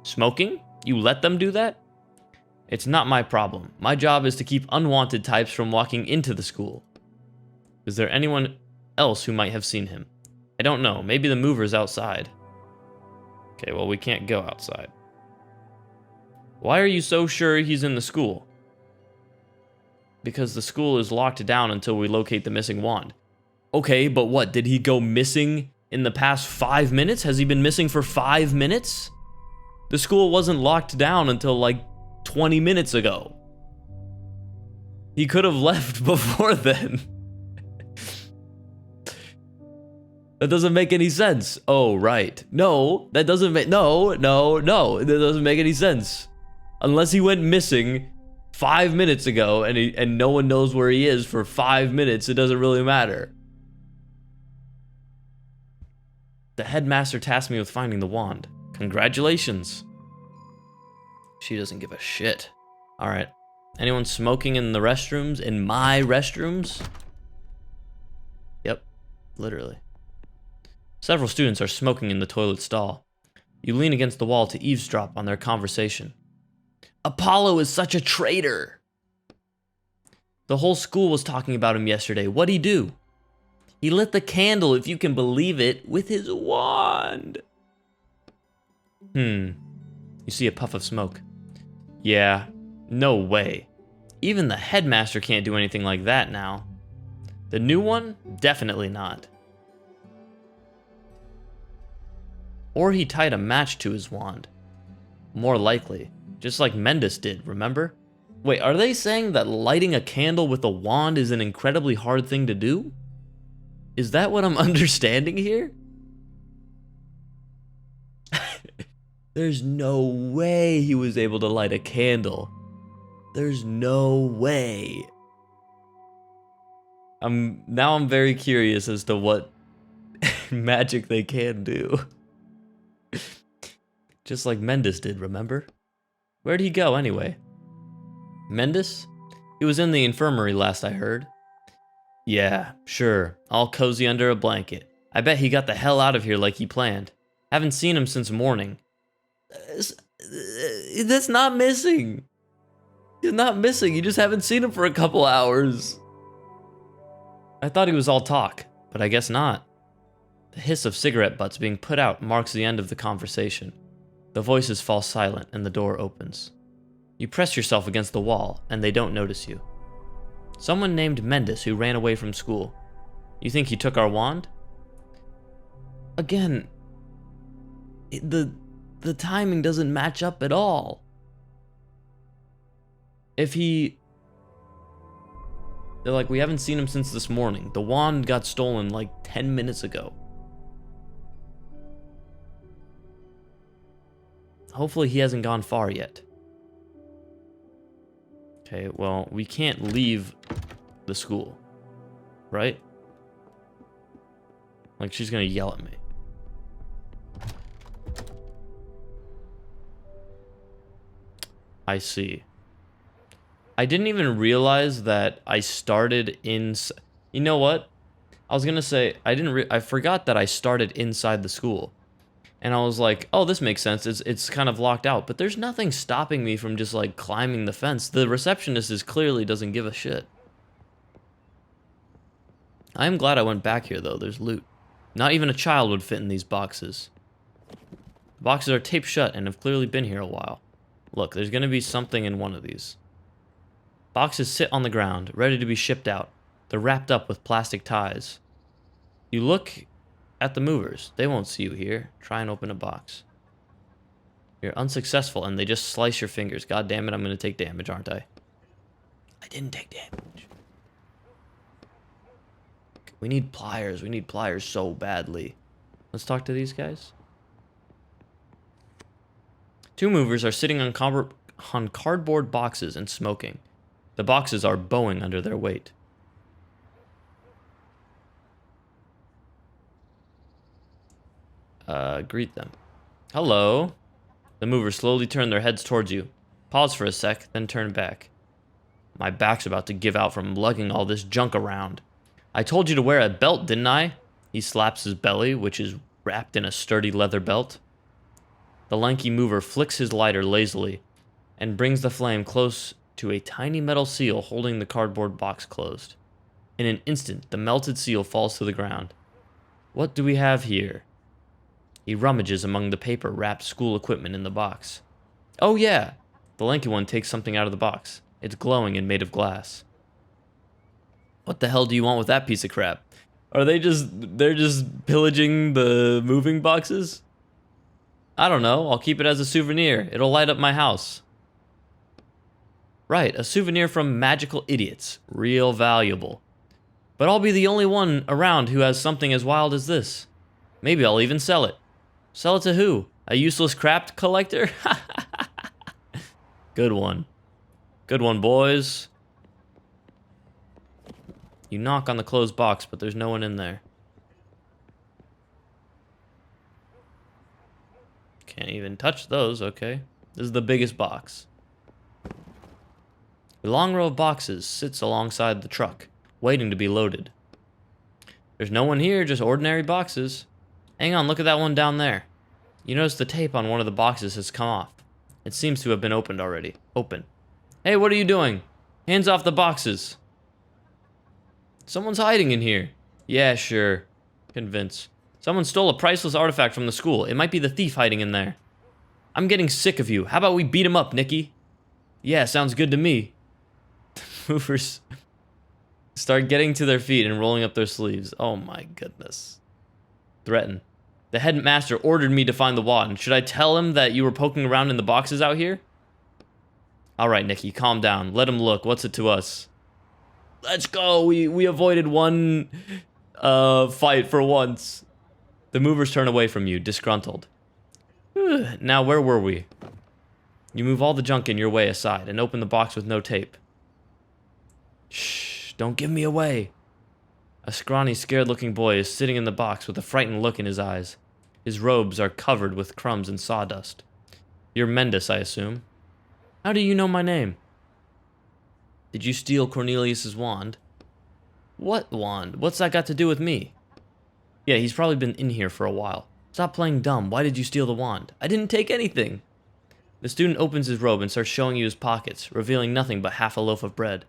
Smoking? You let them do that? It's not my problem. My job is to keep unwanted types from walking into the school. Is there anyone else who might have seen him? I don't know. Maybe the mover's outside. Okay, well, we can't go outside. Why are you so sure he's in the school? Because the school is locked down until we locate the missing wand. Okay, but what? Did he go missing in the past 5 minutes? Has he been missing for 5 minutes? The school wasn't locked down until like 20 minutes ago. He could have left before then. That doesn't make any sense. Oh, right. No, that doesn't make... No. That doesn't make any sense. Unless he went missing 5 minutes ago and no one knows where he is for 5 minutes, it doesn't really matter. The headmaster tasked me with finding the wand. Congratulations. She doesn't give a shit. Alright. Anyone smoking in the restrooms? In my restrooms? Yep. Literally. Several students are smoking in the toilet stall. You lean against the wall to eavesdrop on their conversation. Apollo is such a traitor! The whole school was talking about him yesterday. What'd he do? He lit the candle, if you can believe it, with his wand. You see a puff of smoke. Yeah, no way. Even the headmaster can't do anything like that now. The new one? Definitely not. Or he tied a match to his wand. More likely. Just like Mendes did, remember? Wait, are they saying that lighting a candle with a wand is an incredibly hard thing to do? Is that what I'm understanding here? There's no way he was able to light a candle. There's no way. Now I'm very curious as to what magic they can do. Just like Mendes did, remember? Where'd he go anyway? Mendes? He was in the infirmary last I heard. Yeah, sure. All cozy under a blanket. I bet he got the hell out of here like he planned. Haven't seen him since morning. That's not missing. He's not missing. You just haven't seen him for a couple hours. I thought he was all talk, but I guess not. The hiss of cigarette butts being put out marks the end of the conversation. The voices fall silent and the door opens. You press yourself against the wall and they don't notice you. Someone named Mendes who ran away from school. You think he took our wand? Again, the timing doesn't match up at all. If he... They're like, we haven't seen him since this morning. The wand got stolen like 10 minutes ago. Hopefully he hasn't gone far yet. Okay, well, we can't leave the school, right? Like, she's gonna yell at me. I see. I didn't even realize that I started in... You know what? I was gonna say, I forgot that I started inside the school. And I was like, oh, this makes sense. It's kind of locked out. But there's nothing stopping me from just, like, climbing the fence. The receptionist clearly doesn't give a shit. I am glad I went back here, though. There's loot. Not even a child would fit in these boxes. The boxes are taped shut and have clearly been here a while. Look, there's gonna be something in one of these. Boxes sit on the ground, ready to be shipped out. They're wrapped up with plastic ties. You look at the movers. They won't see you here. Try and open a box. You're unsuccessful and they just slice your fingers. God damn it, I'm gonna take damage, aren't I? I didn't take damage. We need pliers. We need pliers so badly. Let's talk to these guys. Two movers are sitting on cardboard boxes and smoking. The boxes are bowing under their weight. Greet them. Hello. The movers slowly turn their heads towards you. Pause for a sec, then turn back. My back's about to give out from lugging all this junk around. I told you to wear a belt, didn't I? He slaps his belly, which is wrapped in a sturdy leather belt. The lanky mover flicks his lighter lazily and brings the flame close to a tiny metal seal holding the cardboard box closed. In an instant, the melted seal falls to the ground. What do we have here? He rummages among the paper-wrapped school equipment in the box. Oh yeah! The lanky one takes something out of the box. It's glowing and made of glass. What the hell do you want with that piece of crap? They're just pillaging the moving boxes? I don't know, I'll keep it as a souvenir. It'll light up my house. Right, a souvenir from Magical Idiots. Real valuable. But I'll be the only one around who has something as wild as this. Maybe I'll even sell it. Sell it to who? A useless crap collector? Good one. Good one, boys. You knock on the closed box, but there's no one in there. Can't even touch those, okay. This is the biggest box. A long row of boxes sits alongside the truck, waiting to be loaded. There's no one here, just ordinary boxes. Hang on, look at that one down there. You notice the tape on one of the boxes has come off. It seems to have been opened already. Open. Hey, what are you doing? Hands off the boxes. Someone's hiding in here. Yeah, sure. Convince. Someone stole a priceless artifact from the school. It might be the thief hiding in there. I'm getting sick of you. How about we beat him up, Nikki? Yeah, sounds good to me. Movers start getting to their feet and rolling up their sleeves. Oh my goodness. Threaten. The headmaster ordered me to find the wand. Should I tell him that you were poking around in the boxes out here? Alright, Nikki, calm down. Let him look. What's it to us? Let's go. We avoided one fight for once. The movers turn away from you, disgruntled. Now, where were we? You move all the junk in your way aside and open the box with no tape. Shh, don't give me away. A scrawny, scared-looking boy is sitting in the box with a frightened look in his eyes. His robes are covered with crumbs and sawdust. You're Mendus, I assume. How do you know my name? Did you steal Cornelius's wand? What wand? What's that got to do with me? Yeah, he's probably been in here for a while. Stop playing dumb. Why did you steal the wand? I didn't take anything. The student opens his robe and starts showing you his pockets, revealing nothing but half a loaf of bread.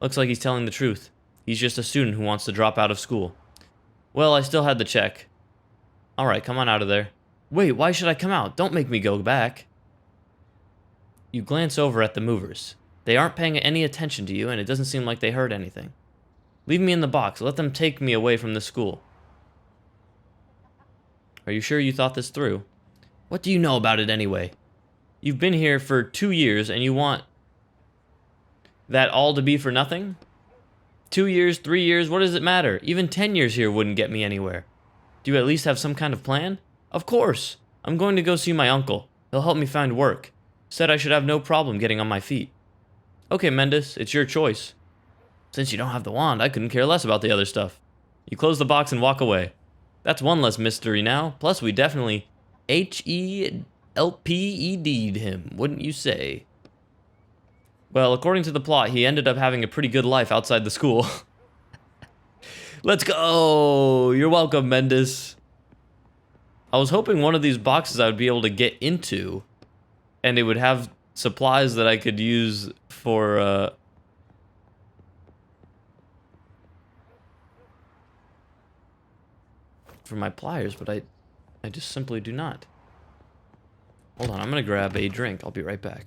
Looks like he's telling the truth. He's just a student who wants to drop out of school. Well, I still had the check. Alright, come on out of there. Wait, why should I come out? Don't make me go back. You glance over at the movers. They aren't paying any attention to you, and it doesn't seem like they heard anything. Leave me in the box. Let them take me away from the school. Are you sure you thought this through? What do you know about it anyway? You've been here for 2 years, and you want that all to be for nothing? 2 years, 3 years, what does it matter? Even 10 years here wouldn't get me anywhere. Do you at least have some kind of plan? Of course. I'm going to go see my uncle. He'll help me find work. Said I should have no problem getting on my feet. Okay, Mendus, it's your choice. Since you don't have the wand, I couldn't care less about the other stuff. You close the box and walk away. That's one less mystery now. Plus, we definitely HELPED'd him, wouldn't you say? Well, according to the plot, he ended up having a pretty good life outside the school. Let's go! You're welcome, Mendus. I was hoping one of these boxes I would be able to get into, and it would have supplies that I could use for my pliers, but I just simply do not. Hold on, I'm gonna grab a drink. I'll be right back.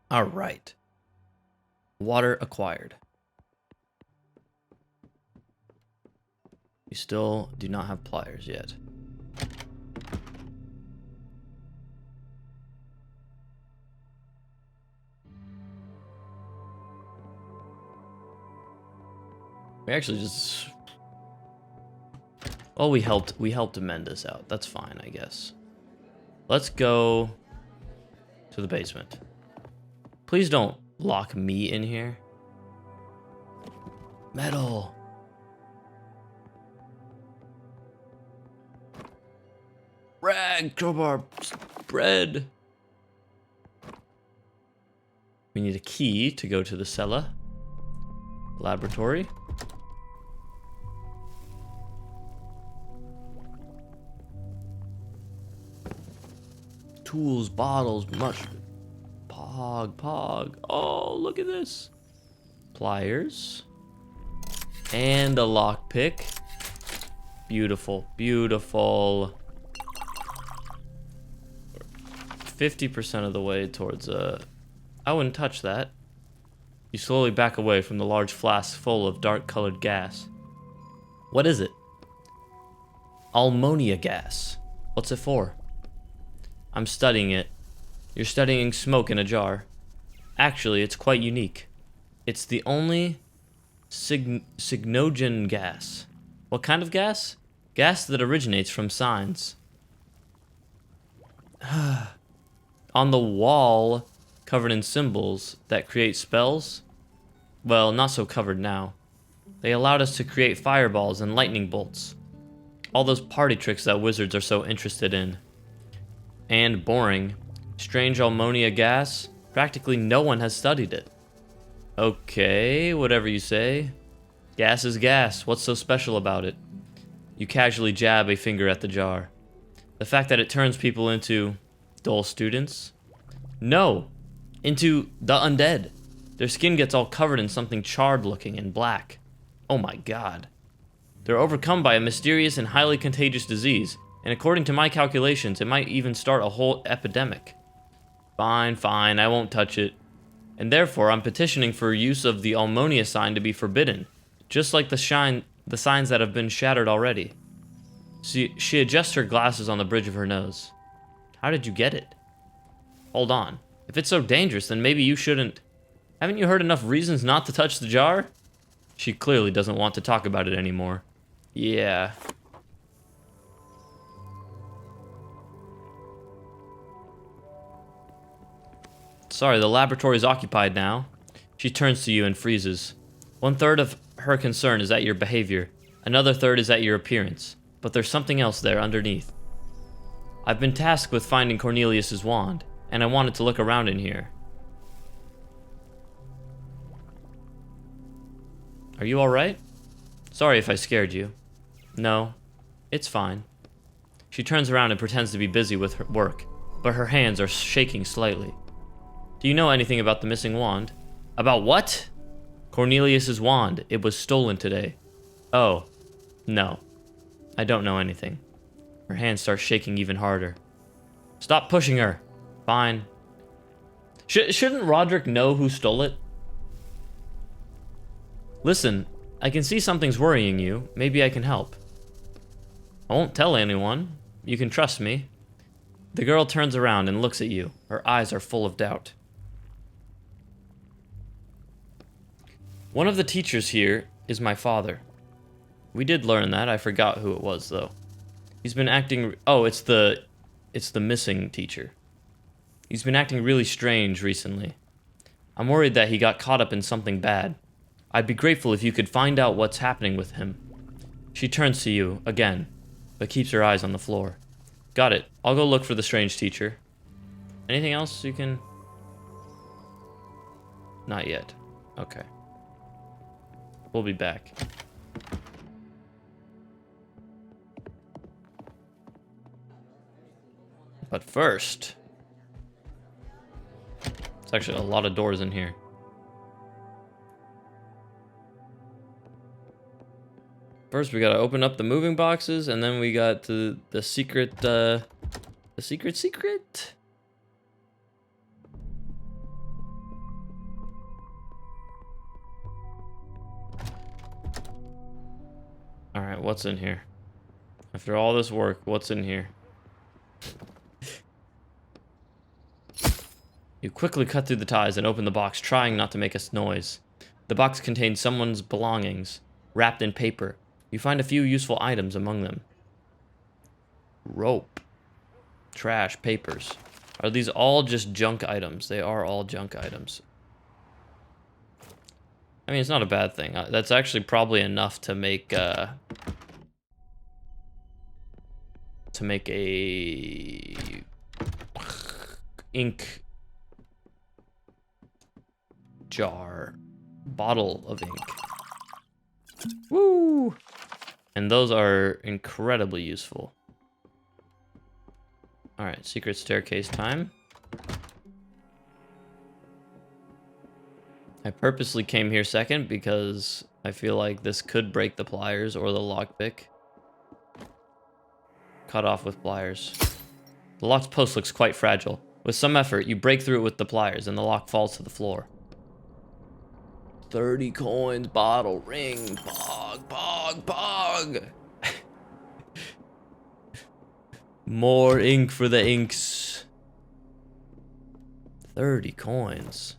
All right. Water acquired. We still do not have pliers yet. We actually just... Well, we helped amend this out. That's fine, I guess. Let's go to the basement. Please don't lock me in here. Metal. Rag, crowbar, bread. We need a key to go to the cellar. Laboratory. Tools, bottles, Pog. Oh, look at this. Pliers. And a lockpick. Beautiful. 50% of the way towards I wouldn't touch that. You slowly back away from the large flask full of dark-colored gas. What is it? Ammonia gas. What's it for? I'm studying it. You're studying smoke in a jar. Actually, it's quite unique. It's the only signogen gas. What kind of gas? Gas that originates from signs. On the wall, covered in symbols that create spells. Well, not so covered now. They allowed us to create fireballs and lightning bolts. All those party tricks that wizards are so interested in. And boring. Strange ammonia gas. Practically no one has studied it. Okay, whatever you say. Gas is gas. What's so special about it? You casually jab a finger at the jar. The fact that it turns people into dull students? No, into the undead. Their skin gets all covered in something charred looking and black. Oh my god. They're overcome by a mysterious and highly contagious disease, and according to my calculations, it might even start a whole epidemic. Fine, I won't touch it. And therefore, I'm petitioning for use of the ammonia sign to be forbidden, just like the signs that have been shattered already. She adjusts her glasses on the bridge of her nose. How did you get it? Hold on. If it's so dangerous, then maybe you shouldn't... Haven't you heard enough reasons not to touch the jar? She clearly doesn't want to talk about it anymore. Yeah. Sorry, the laboratory's occupied now. She turns to you and freezes. 1/3 of her concern is at your behavior. Another third is at your appearance. But there's something else there underneath. I've been tasked with finding Cornelius's wand, and I wanted to look around in here. Are you alright? Sorry if I scared you. No, it's fine. She turns around and pretends to be busy with her work, but her hands are shaking slightly. Do you know anything about the missing wand? About what? Cornelius's wand. It was stolen today. Oh, no. I don't know anything. Her hand starts shaking even harder. Stop pushing her. Fine. Shouldn't Roderick know who stole it? Listen, I can see something's worrying you. Maybe I can help. I won't tell anyone. You can trust me. The girl turns around and looks at you. Her eyes are full of doubt. One of the teachers here is my father. We did learn that. I forgot who it was, though. He's been acting... Oh, it's the missing teacher. He's been acting really strange recently. I'm worried that he got caught up in something bad. I'd be grateful if you could find out what's happening with him. She turns to you, again, but keeps her eyes on the floor. Got it. I'll go look for the strange teacher. Anything else you can... Not yet. Okay. We'll be back. But first... There's actually a lot of doors in here. First, we gotta open up the moving boxes, and then we got the secret, the secret. Alright, what's in here? After all this work, what's in here? You quickly cut through the ties and open the box, trying not to make a noise. The box contains someone's belongings, wrapped in paper. You find a few useful items among them. Rope. Trash. Papers. Are these all just junk items? They are all junk items. I mean, it's not a bad thing. That's actually probably enough to make a ink jar. Bottle of ink. Woo! And those are incredibly useful. Alright, secret staircase time. I purposely came here second because I feel like this could break the pliers or the lockpick. Cut off with pliers. The lock's post looks quite fragile. With some effort, you break through it with the pliers and the lock falls to the floor. 30 coins, bottle, ring, pog. More ink for the inks. 30 coins.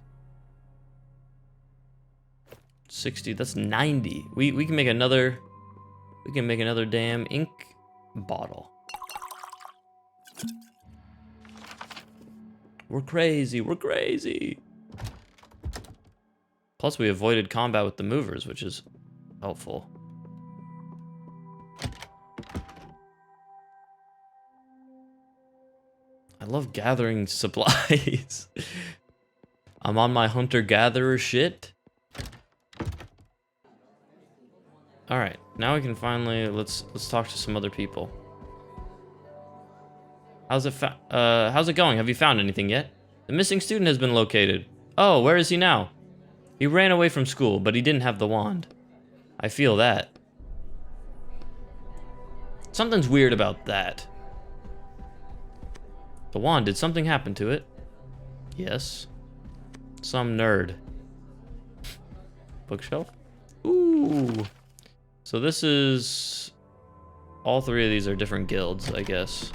60, that's 90. We can make another damn ink bottle. We're crazy. Plus, we avoided combat with the movers, which is helpful. I love gathering supplies. I'm on my hunter-gatherer shit. Alright, now we can finally... Let's talk to some other people. How's it going? Have you found anything yet? The missing student has been located. Oh, where is he now? He ran away from school, but he didn't have the wand. I feel that. Something's weird about that. The wand, did something happen to it? Yes. Some nerd. Bookshelf? Ooh. So this is... All three of these are different guilds, I guess.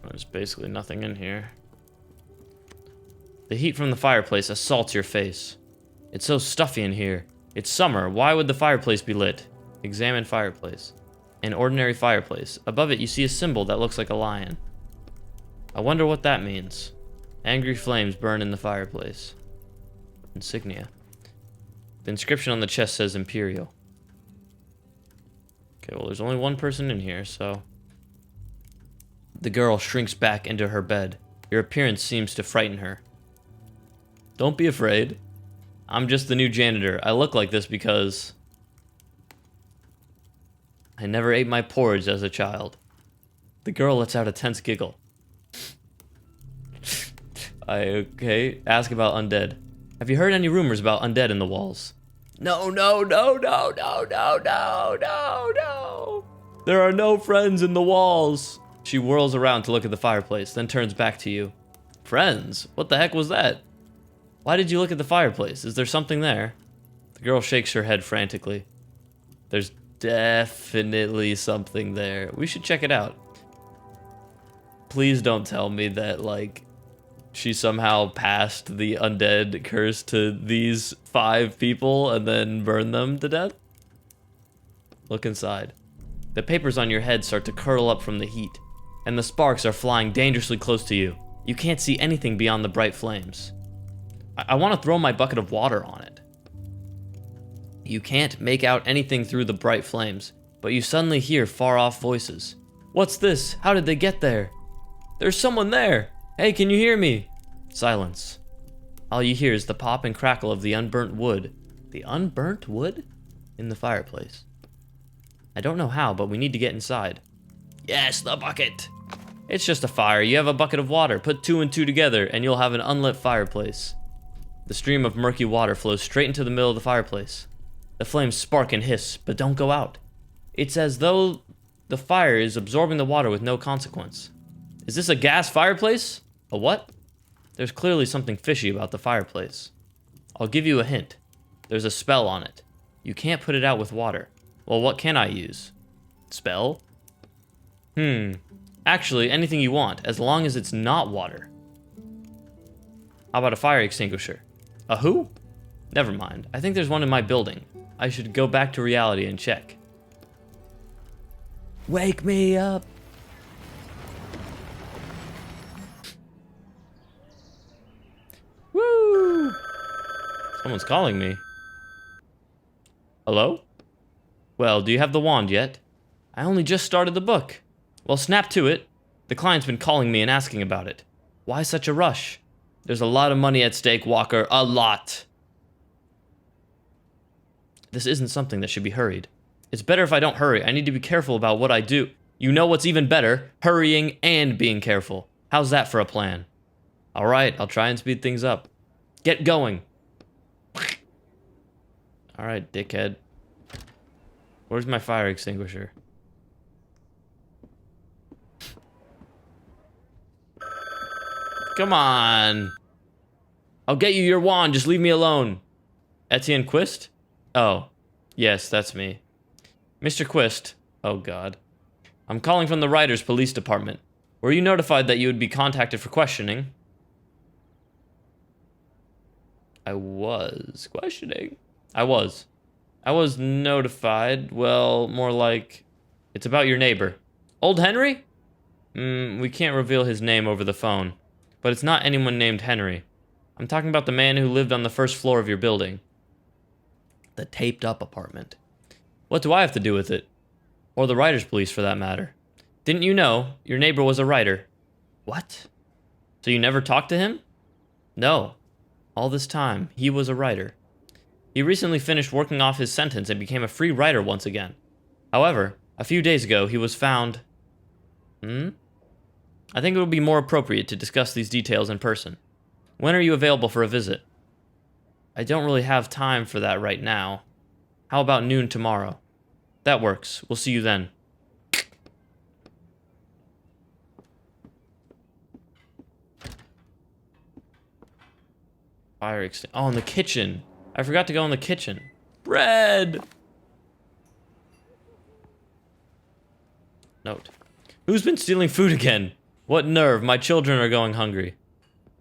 There's basically nothing in here. The heat from the fireplace assaults your face. It's so stuffy in here. It's summer. Why would the fireplace be lit? Examine fireplace. An ordinary fireplace. Above it, you see a symbol that looks like a lion. I wonder what that means. Angry flames burn in the fireplace. Insignia. The inscription on the chest says Imperial. Okay, well, there's only one person in here, so... The girl shrinks back into her bed. Your appearance seems to frighten her. Don't be afraid. I'm just the new janitor. I look like this because... I never ate my porridge as a child. The girl lets out a tense giggle. Okay. Ask about undead. Have you heard any rumors about undead in the walls? No. There are no friends in the walls. She whirls around to look at the fireplace, then turns back to you. Friends? What the heck was that? Why did you look at the fireplace? Is there something there? The girl shakes her head frantically. There's definitely something there. We should check it out. Please don't tell me that, like, she somehow passed the undead curse to these 5 people and then burned them to death? Look inside. The papers on your head start to curl up from the heat, and the sparks are flying dangerously close to you. You can't see anything beyond the bright flames. I want to throw my bucket of water on it. You can't make out anything through the bright flames, but you suddenly hear far-off voices. What's this? How did they get there? There's someone there! Hey, can you hear me? Silence. All you hear is the pop and crackle of the unburnt wood. The unburnt wood? In the fireplace. I don't know how, but we need to get inside. Yes, the bucket! It's just a fire. You have a bucket of water. Put 2 and 2 together, and you'll have an unlit fireplace. The stream of murky water flows straight into the middle of the fireplace. The flames spark and hiss, but don't go out. It's as though the fire is absorbing the water with no consequence. Is this a gas fireplace? A what? There's clearly something fishy about the fireplace. I'll give you a hint. There's a spell on it. You can't put it out with water. Well, what can I use? Spell? Actually, anything you want, as long as it's not water. How about a fire extinguisher? A who? Never mind. I think there's one in my building. I should go back to reality and check. Wake me up! Woo! Someone's calling me. Hello? Well, do you have the wand yet? I only just started the book. Well, snap to it. The client's been calling me and asking about it. Why such a rush? There's a lot of money at stake, Walker. A lot. This isn't something that should be hurried. It's better if I don't hurry. I need to be careful about what I do. You know what's even better? Hurrying and being careful. How's that for a plan? Alright, I'll try and speed things up. Get going. Alright, dickhead. Where's my fire extinguisher? Come on. I'll get you your wand, just leave me alone. Etienne Quist? Oh, yes, that's me. Mr. Quist. Oh god. I'm calling from the Writers Police Department. Were you notified that you would be contacted for questioning? I was questioning. I was notified. Well, more like, it's about your neighbor. Old Henry? We can't reveal his name over the phone. But it's not anyone named Henry. I'm talking about the man who lived on the first floor of your building. The taped up apartment. What do I have to do with it? Or the writers' police, for that matter. Didn't you know your neighbor was a writer? What? So you never talked to him? No. All this time, he was a writer. He recently finished working off his sentence and became a free writer once again. However, a few days ago, he was found... I think it would be more appropriate to discuss these details in person. When are you available for a visit? I don't really have time for that right now. How about noon tomorrow? That works. We'll see you then. Fire extinguisher. Oh, in the kitchen. I forgot to go in the kitchen. Bread! Note. Who's been stealing food again? What nerve? My children are going hungry.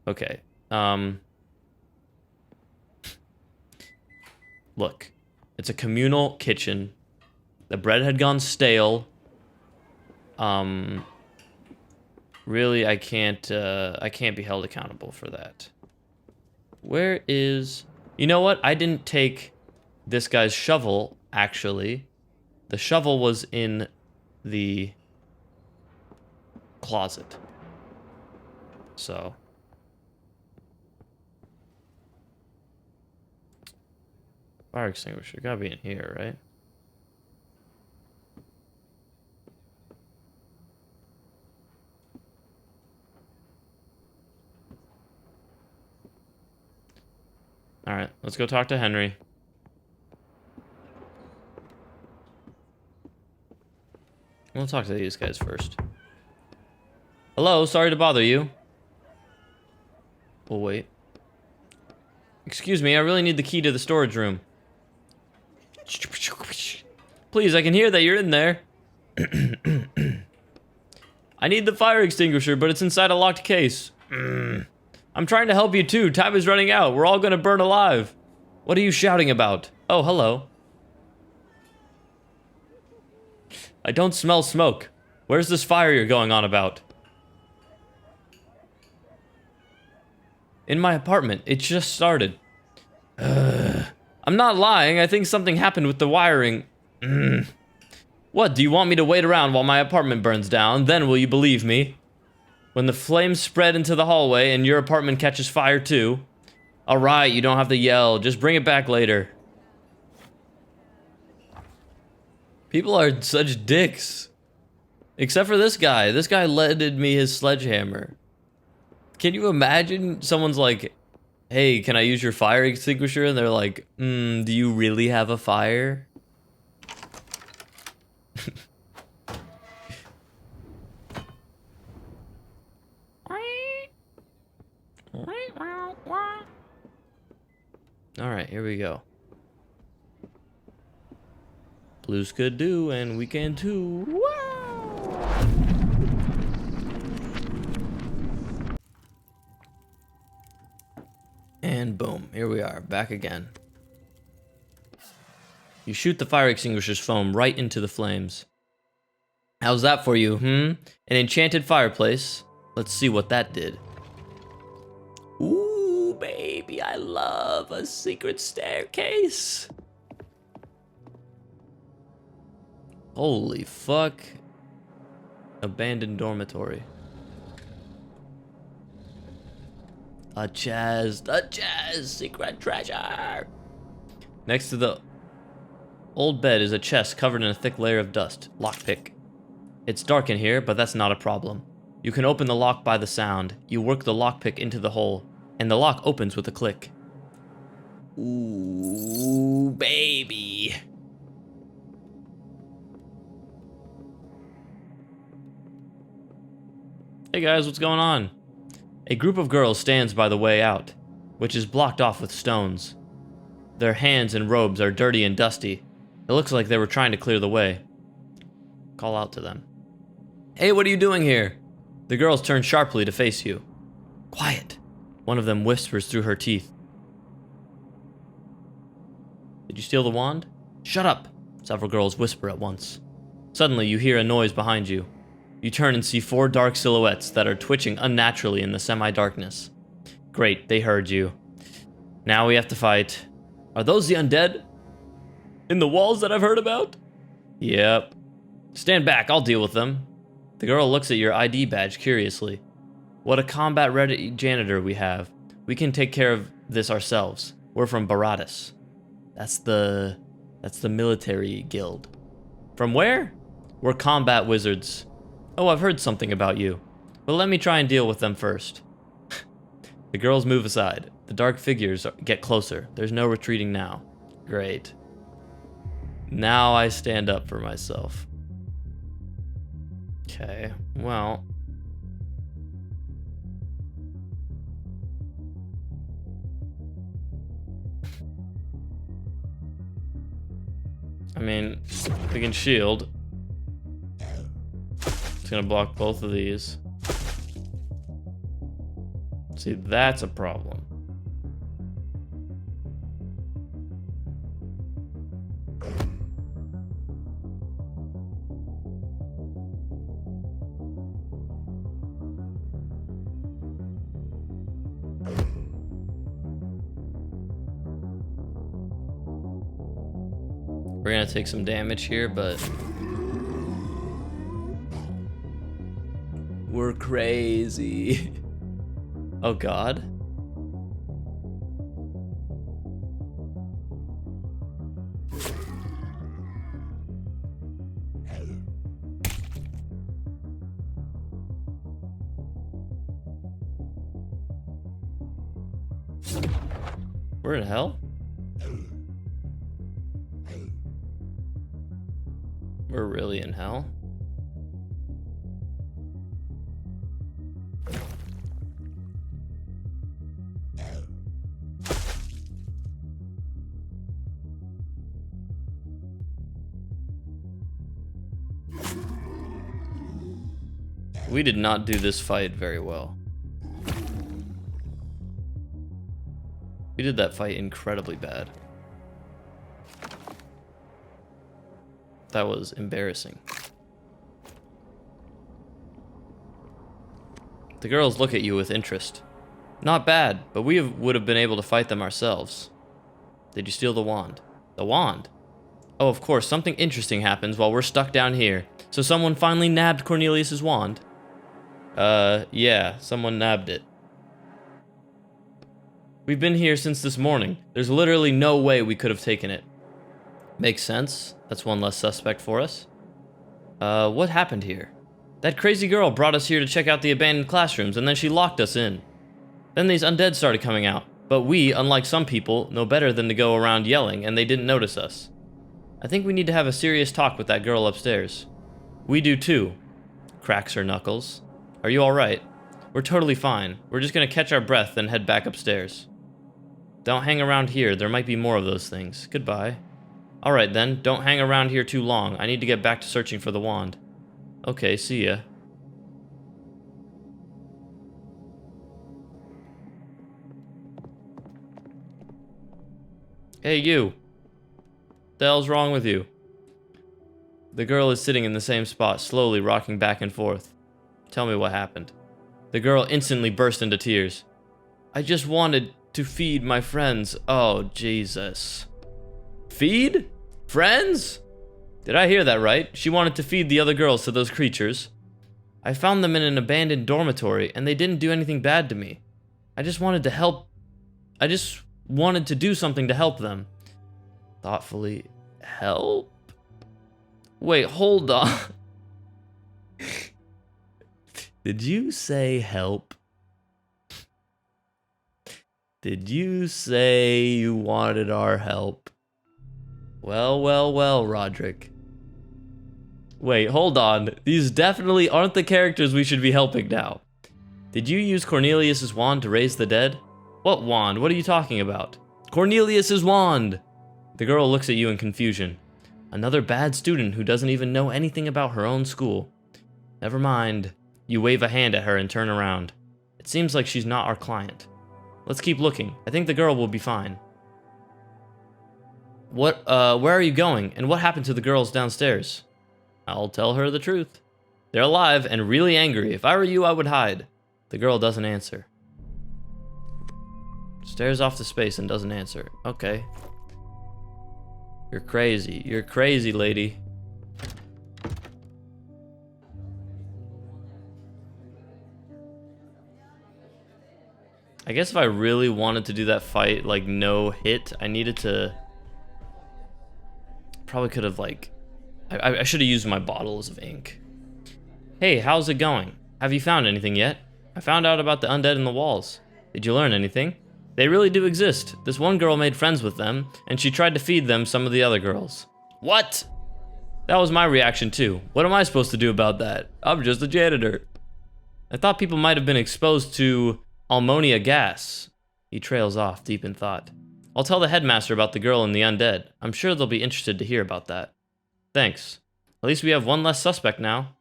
Okay. Look. It's a communal kitchen. The bread had gone stale. Really, I can't be held accountable for that. Where is... You know what? I didn't take this guy's shovel, actually. The shovel was in the closet. So... Fire extinguisher. Gotta be in here, right? Alright, let's go talk to Henry. We'll talk to these guys first. Hello, sorry to bother you. We'll wait. Excuse me, I really need the key to the storage room. Please, I can hear that you're in there. I need the fire extinguisher, but it's inside a locked case. I'm trying to help you too. Time is running out. We're all gonna burn alive. What are you shouting about? Oh, hello. I don't smell smoke. Where's this fire you're going on about? In my apartment. It just started. I'm not lying. I think something happened with the wiring. What, do you want me to wait around while my apartment burns down? Then will you believe me? When the flames spread into the hallway and your apartment catches fire too. Alright, you don't have to yell. Just bring it back later. People are such dicks. Except for this guy. This guy lended me his sledgehammer. Can you imagine someone's like, hey, can I use your fire extinguisher? And they're like, do you really have a fire? Alright, here we go. Clues could do, and we can too. Wow! And boom, here we are, back again. You shoot the fire extinguisher's foam right into the flames. How's that for you, An enchanted fireplace. Let's see what that did. Ooh, baby, I love a secret staircase. Holy fuck. Abandoned dormitory. A chest, secret treasure. Next to the old bed is a chest covered in a thick layer of dust. Lockpick. It's dark in here, but that's not a problem. You can open the lock by the sound. You work the lockpick into the hole, and the lock opens with a click. Ooh, baby. Hey guys, what's going on? A group of girls stands by the way out, which is blocked off with stones. Their hands and robes are dirty and dusty. It looks like they were trying to clear the way. Call out to them. Hey, what are you doing here? The girls turn sharply to face you. Quiet, one of them whispers through her teeth. Did you steal the wand? Shut up, several girls whisper at once. Suddenly, you hear a noise behind you. You turn and see 4 dark silhouettes that are twitching unnaturally in the semi-darkness. Great, they heard you. Now we have to fight. Are those the undead? In the walls that I've heard about? Yep. Stand back, I'll deal with them. The girl looks at your ID badge curiously. What a combat-ready janitor we have. We can take care of this ourselves. We're from Baratus. That's the military guild. From where? We're combat wizards. Oh, I've heard something about you. But let me try and deal with them first. The girls move aside. The dark figures get closer. There's no retreating now. Great. Now I stand up for myself. Okay, well. I mean, we can shield. It's gonna block both of these. See, that's a problem. We're gonna take some damage here, but we're crazy. Oh God. We're in hell? We're really in hell? We did not do this fight very well. We did that fight incredibly bad. That was embarrassing. The girls look at you with interest. Not bad, but we would have been able to fight them ourselves. Did you steal the wand? The wand? Oh, of course, something interesting happens while we're stuck down here. So someone finally nabbed Cornelius's wand? Yeah, someone nabbed it. We've been here since this morning. There's literally no way we could have taken it. Makes sense. That's one less suspect for us. What happened here? That crazy girl brought us here to check out the abandoned classrooms, and then she locked us in. Then these undead started coming out, but we, unlike some people, know better than to go around yelling, and they didn't notice us. I think we need to have a serious talk with that girl upstairs. We do too. Cracks her knuckles. Are you alright? We're totally fine. We're just gonna catch our breath and head back upstairs. Don't hang around here, there might be more of those things. Goodbye. Alright then, don't hang around here too long. I need to get back to searching for the wand. Okay, see ya. Hey, you. The hell's wrong with you? The girl is sitting in the same spot, slowly rocking back and forth. Tell me what happened. The girl instantly burst into tears. I just wanted to feed my friends. Oh, Jesus. Feed? Friends? Did I hear that right? She wanted to feed the other girls to those creatures. I found them in an abandoned dormitory, and they didn't do anything bad to me. I just wanted to help. I just wanted to do something to help them. Thoughtfully, help? Wait, hold on. Did you say help? Did you say you wanted our help? Well, well, well, Roderick. Wait, hold on. These definitely aren't the characters we should be helping now. Did you use Cornelius's wand to raise the dead? What wand? What are you talking about? Cornelius's wand! The girl looks at you in confusion. Another bad student who doesn't even know anything about her own school. Never mind. You wave a hand at her and turn around. It seems like she's not our client. Let's keep looking. I think the girl will be fine. Where are you going? And what happened to the girls downstairs? I'll tell her the truth. They're alive and really angry. If I were you, I would hide. The girl doesn't answer. Stares off to space and doesn't answer. Okay. You're crazy. You're crazy, lady. I guess if I really wanted to do that fight, like, no hit, I needed to... Probably could have, like... I should have used my bottles of ink. Hey, how's it going? Have you found anything yet? I found out about the undead in the walls. Did you learn anything? They really do exist. This one girl made friends with them, and she tried to feed them some of the other girls. What? That was my reaction too. What am I supposed to do about that? I'm just a janitor. I thought people might have been exposed to ammonia gas. He trails off, deep in thought. I'll tell the headmaster about the girl and the undead. I'm sure they'll be interested to hear about that. Thanks. At least we have one less suspect now.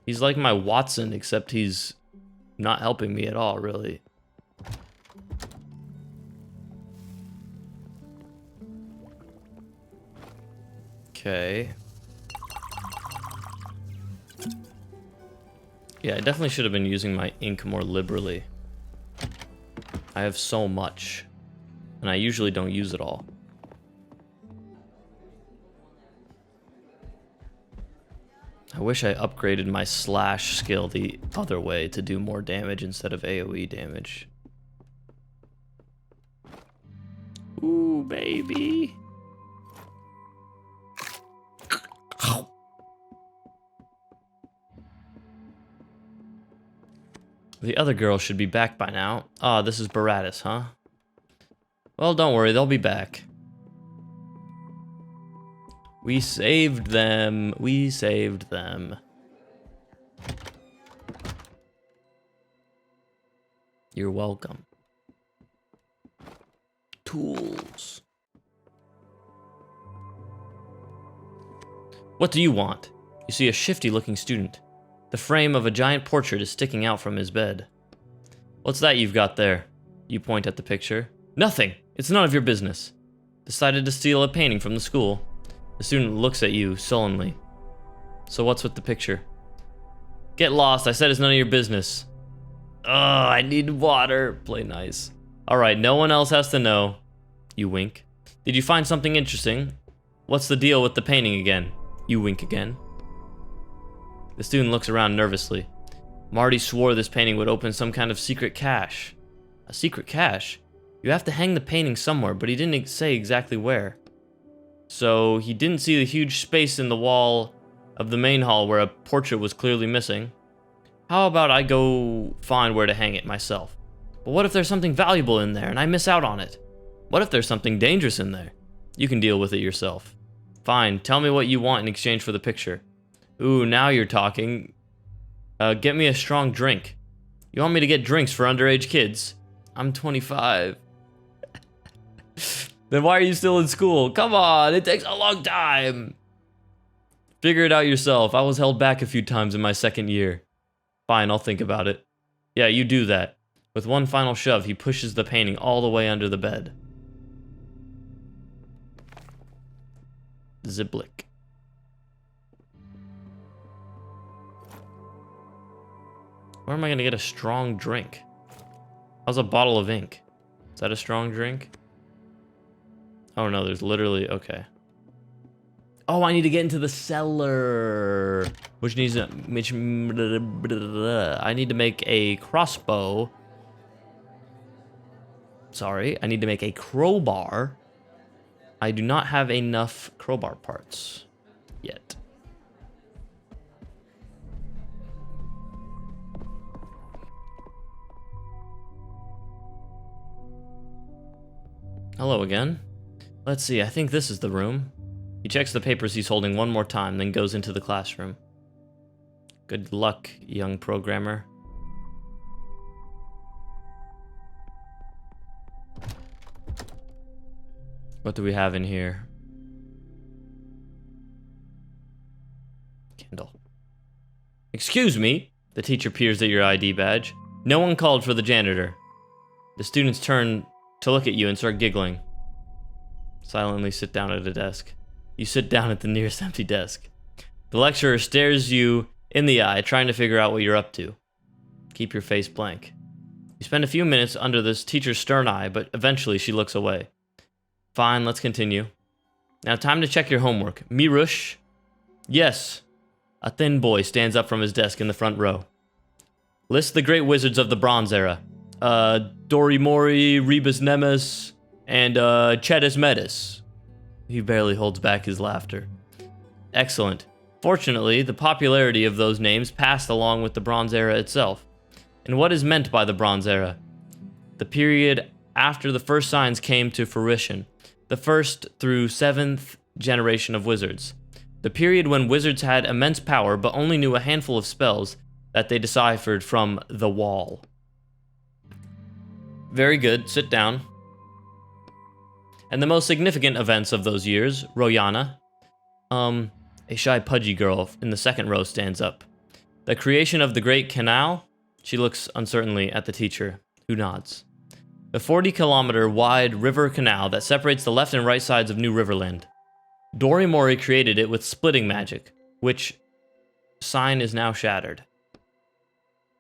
He's like my Watson, except he's not helping me at all, really. Okay. Yeah, I definitely should have been using my ink more liberally. I have so much, and I usually don't use it all. I wish I upgraded my slash skill the other way to do more damage instead of AoE damage. Ooh, baby. The other girl should be back by now. Ah, this is Baratus, huh? Well, don't worry, they'll be back. We saved them. We saved them. You're welcome. Tools. What do you want? You see a shifty-looking student. The frame of a giant portrait is sticking out from his bed. What's that you've got there? You point at the picture. Nothing. It's none of your business. Decided to steal a painting from the school. The student looks at you sullenly. So what's with the picture? Get lost. I said it's none of your business. Ugh, I need water. Play nice. Alright, no one else has to know. You wink. Did you find something interesting? What's the deal with the painting again? You wink again. The student looks around nervously. Marty swore this painting would open some kind of secret cache. A secret cache? You have to hang the painting somewhere, but he didn't say exactly where. So he didn't see the huge space in the wall of the main hall where a portrait was clearly missing. How about I go find where to hang it myself? But what if there's something valuable in there and I miss out on it? What if there's something dangerous in there? You can deal with it yourself. Fine, tell me what you want in exchange for the picture. Ooh, now you're talking. Get me a strong drink. You want me to get drinks for underage kids? I'm 25. Then why are you still in school? Come on, it takes a long time. Figure it out yourself. I was held back a few times in my second year. Fine, I'll think about it. Yeah, you do that. With one final shove, he pushes the painting all the way under the bed. Ziblick. Where am I gonna get a strong drink? How's a bottle of ink? Is that a strong drink? Oh no, there's literally, okay. Oh, I need to get into the cellar. Which needs a, I need to make a crossbow. Sorry, I need to make a crowbar. I do not have enough crowbar parts yet. Hello again. Let's see, I think this is the room. He checks the papers he's holding one more time, then goes into the classroom. Good luck, young programmer. What do we have in here? Candle. Excuse me? The teacher peers at your ID badge. No one called for the janitor. The students turn to look at you and start giggling. Silently sit down at a desk. You sit down at the nearest empty desk. The lecturer stares you in the eye, trying to figure out what you're up to. Keep your face blank. You spend a few minutes under this teacher's stern eye, but eventually she looks away. Fine, let's continue. Now, time to check your homework. Mirush? Yes. A thin boy stands up from his desk in the front row. List the great wizards of the Bronze Era. Dorimori, Rebus Nemes, and Chetus Metis. He barely holds back his laughter. Excellent. Fortunately, the popularity of those names passed along with the Bronze Era itself. And what is meant by the Bronze Era? The period after the first signs came to fruition. The first through 7th generation of wizards. The period when wizards had immense power but only knew a handful of spells that they deciphered from the wall. Very good, sit down. And the most significant events of those years, Royana. A shy pudgy girl in the second row stands up. The creation of the Great Canal. She looks uncertainly at the teacher, who nods. The 40-kilometer wide river canal that separates the left and right sides of New Riverland. Dorimori created it with splitting magic, which sign is now shattered.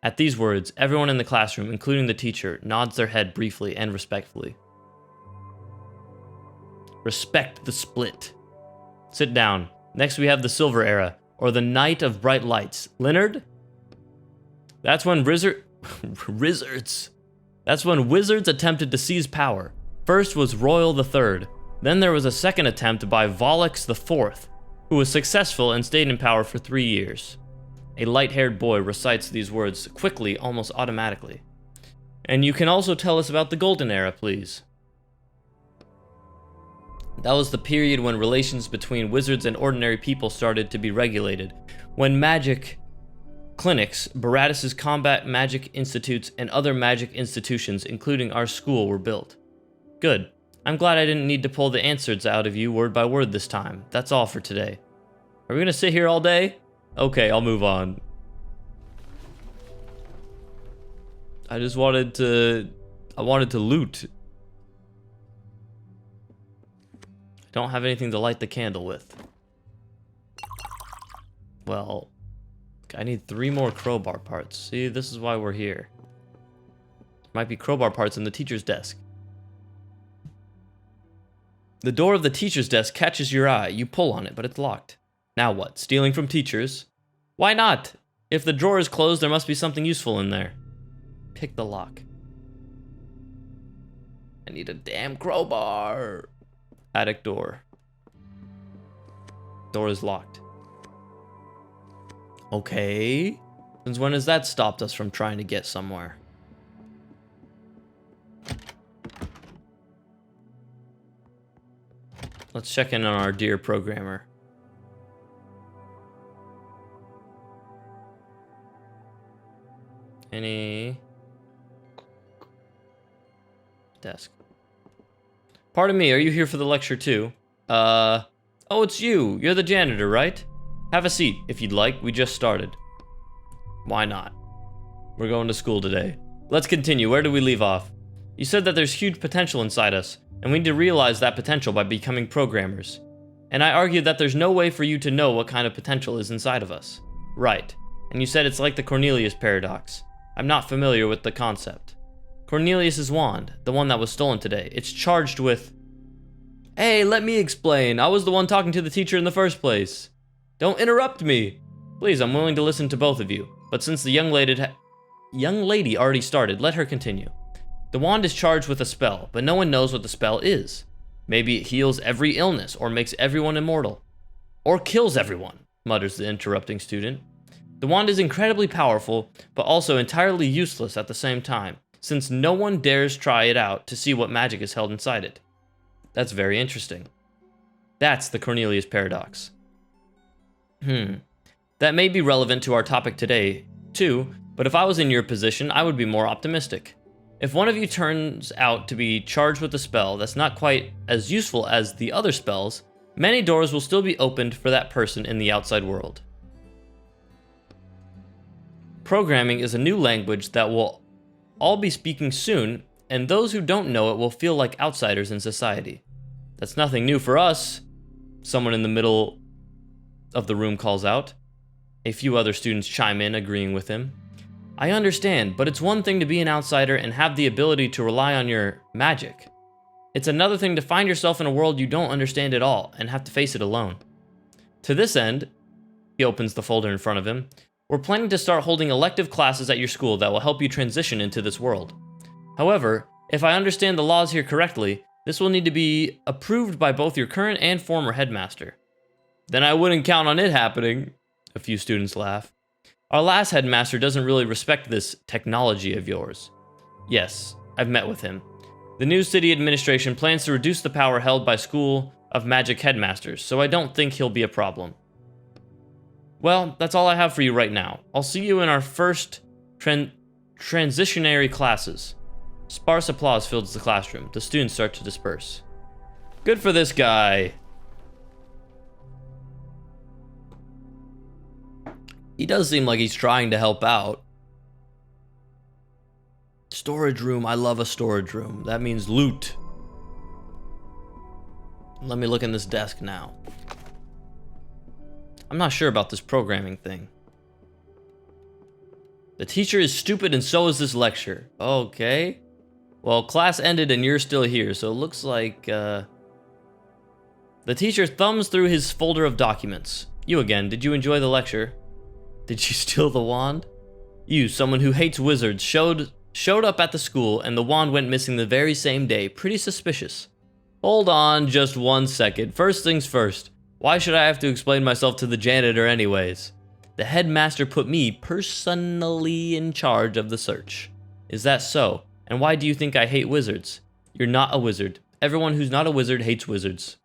At these words, everyone in the classroom, including the teacher, nods their head briefly and respectfully. Respect the split. Sit down. Next we have the Silver Era, or the Night of Bright Lights. Leonard? That's when That's when wizards attempted to seize power. First was Royal III. Then there was a second attempt by Volux IV, who was successful and stayed in power for 3 years. A light-haired boy recites these words quickly, almost automatically. And you can also tell us about the Golden Era, please. That was the period when relations between wizards and ordinary people started to be regulated. When magic clinics, Baratus' combat magic institutes, and other magic institutions, including our school, were built. Good. I'm glad I didn't need to pull the answers out of you word by word this time. That's all for today. Are we gonna sit here all day? Okay, I'll move on. I wanted to loot. I don't have anything to light the candle with. Well, I need 3 more crowbar parts. See, this is why we're here. Might be crowbar parts in the teacher's desk. The door of the teacher's desk catches your eye. You pull on it, but it's locked. Now what? Stealing from teachers? Why not? If the drawer is closed, there must be something useful in there. Pick the lock. I need a damn crowbar. Attic door. Door is locked. Okay. Since when has that stopped us from trying to get somewhere? Let's check in on our dear programmer. Any desk. Pardon me, are you here for the lecture too? Oh, it's you. You're the janitor, right? Have a seat, if you'd like. We just started. Why not? We're going to school today. Let's continue. Where do we leave off? You said that there's huge potential inside us, and we need to realize that potential by becoming programmers. And I argued that there's no way for you to know what kind of potential is inside of us. Right. And you said it's like the Cornelius paradox. I'm not familiar with the concept. Cornelius's wand, the one that was stolen today, it's charged with... Hey, let me explain. I was the one talking to the teacher in the first place. Don't interrupt me. Please, I'm willing to listen to both of you. But since the young lady already started, let her continue. The wand is charged with a spell, but no one knows what the spell is. Maybe it heals every illness, or makes everyone immortal. Or kills everyone, mutters the interrupting student. The wand is incredibly powerful, but also entirely useless at the same time, since no one dares try it out to see what magic is held inside it. That's very interesting. That's the Cornelius paradox. That may be relevant to our topic today, too, but if I was in your position, I would be more optimistic. If one of you turns out to be charged with a spell that's not quite as useful as the other spells, many doors will still be opened for that person in the outside world. Programming is a new language that we'll all be speaking soon, and those who don't know it will feel like outsiders in society. That's nothing new for us, someone in the middle of the room calls out. A few other students chime in, agreeing with him. I understand, but it's one thing to be an outsider and have the ability to rely on your magic. It's another thing to find yourself in a world you don't understand at all and have to face it alone. To this end, he opens the folder in front of him, we're planning to start holding elective classes at your school that will help you transition into this world. However, if I understand the laws here correctly, this will need to be approved by both your current and former headmaster. Then I wouldn't count on it happening. A few students laugh. Our last headmaster doesn't really respect this technology of yours. Yes, I've met with him. The new city administration plans to reduce the power held by School of Magic headmasters, so I don't think he'll be a problem. Well, that's all I have for you right now. I'll see you in our first transitionary classes. Sparse applause fills the classroom. The students start to disperse. Good for this guy. He does seem like he's trying to help out. Storage room. I love a storage room. That means loot. Let me look in this desk now. I'm not sure about this programming thing. The teacher is stupid and so is this lecture. Okay. Well, class ended and you're still here, so it looks like, The teacher thumbs through his folder of documents. You again, did you enjoy the lecture? Did you steal the wand? You, someone who hates wizards, showed up at the school and the wand went missing the very same day. Pretty suspicious. Hold on just 1 second. First things first. Why should I have to explain myself to the janitor anyways? The headmaster put me personally in charge of the search. Is that so? And why do you think I hate wizards? You're not a wizard. Everyone who's not a wizard hates wizards.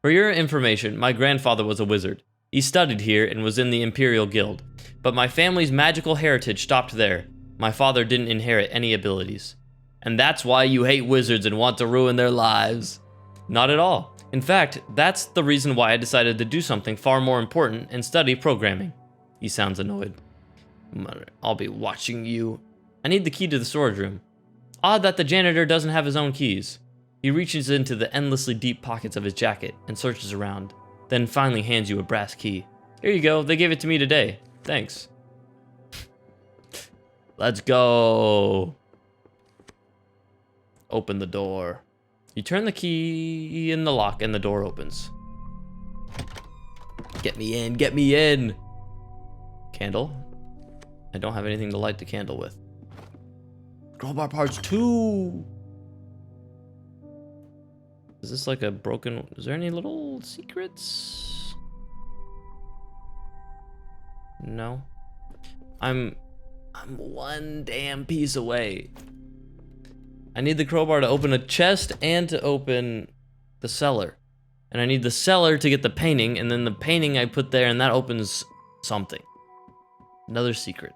For your information, my grandfather was a wizard. He studied here and was in the Imperial Guild. But my family's magical heritage stopped there. My father didn't inherit any abilities. And that's why you hate wizards and want to ruin their lives. Not at all. In fact, that's the reason why I decided to do something far more important and study programming. He sounds annoyed. I'll be watching you. I need the key to the storage room. Odd that the janitor doesn't have his own keys. He reaches into the endlessly deep pockets of his jacket and searches around, then finally hands you a brass key. Here you go, they gave it to me today. Thanks. Let's go. Open the door. You turn the key in the lock and the door opens. Get me in, get me in. Candle. I don't have anything to light the candle with. Crowbar parts 2. Is this like a broken... Is there any little secrets? No. I'm one damn piece away. I need the crowbar to open a chest and to open the cellar. And I need the cellar to get the painting, and then the painting I put there, and that opens something. Another secret.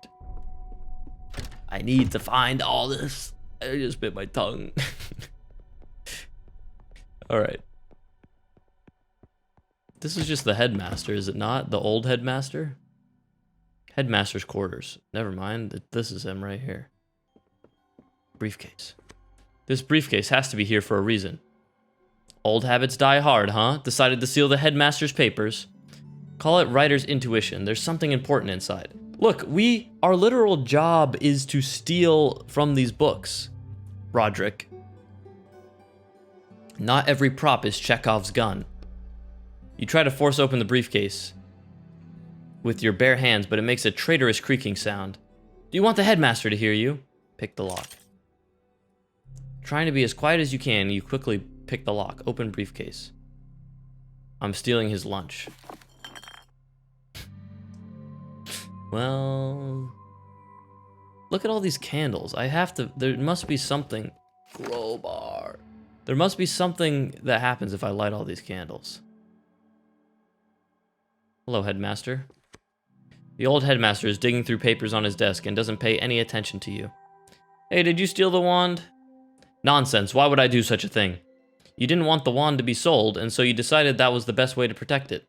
I need to find all this. I just bit my tongue. Alright. This is just the headmaster, is it not? The old headmaster? Headmaster's quarters. Never mind. This is him right here. Briefcase. This briefcase has to be here for a reason. Old habits die hard, huh? Decided to steal the headmaster's papers. Call it writer's intuition. There's something important inside. Look, our literal job is to steal from these books, Roderick. Not every prop is Chekhov's gun. You try to force open the briefcase with your bare hands, but it makes a traitorous creaking sound. Do you want the headmaster to hear you? Pick the lock. Trying to be as quiet as you can, you quickly pick the lock. Open briefcase. I'm stealing his lunch. Well, look at all these candles. There must be something. Crowbar. There must be something that happens if I light all these candles. Hello, headmaster. The old headmaster is digging through papers on his desk and doesn't pay any attention to you. Hey, did you steal the wand? Nonsense, why would I do such a thing? You didn't want the wand to be sold, and so you decided that was the best way to protect it.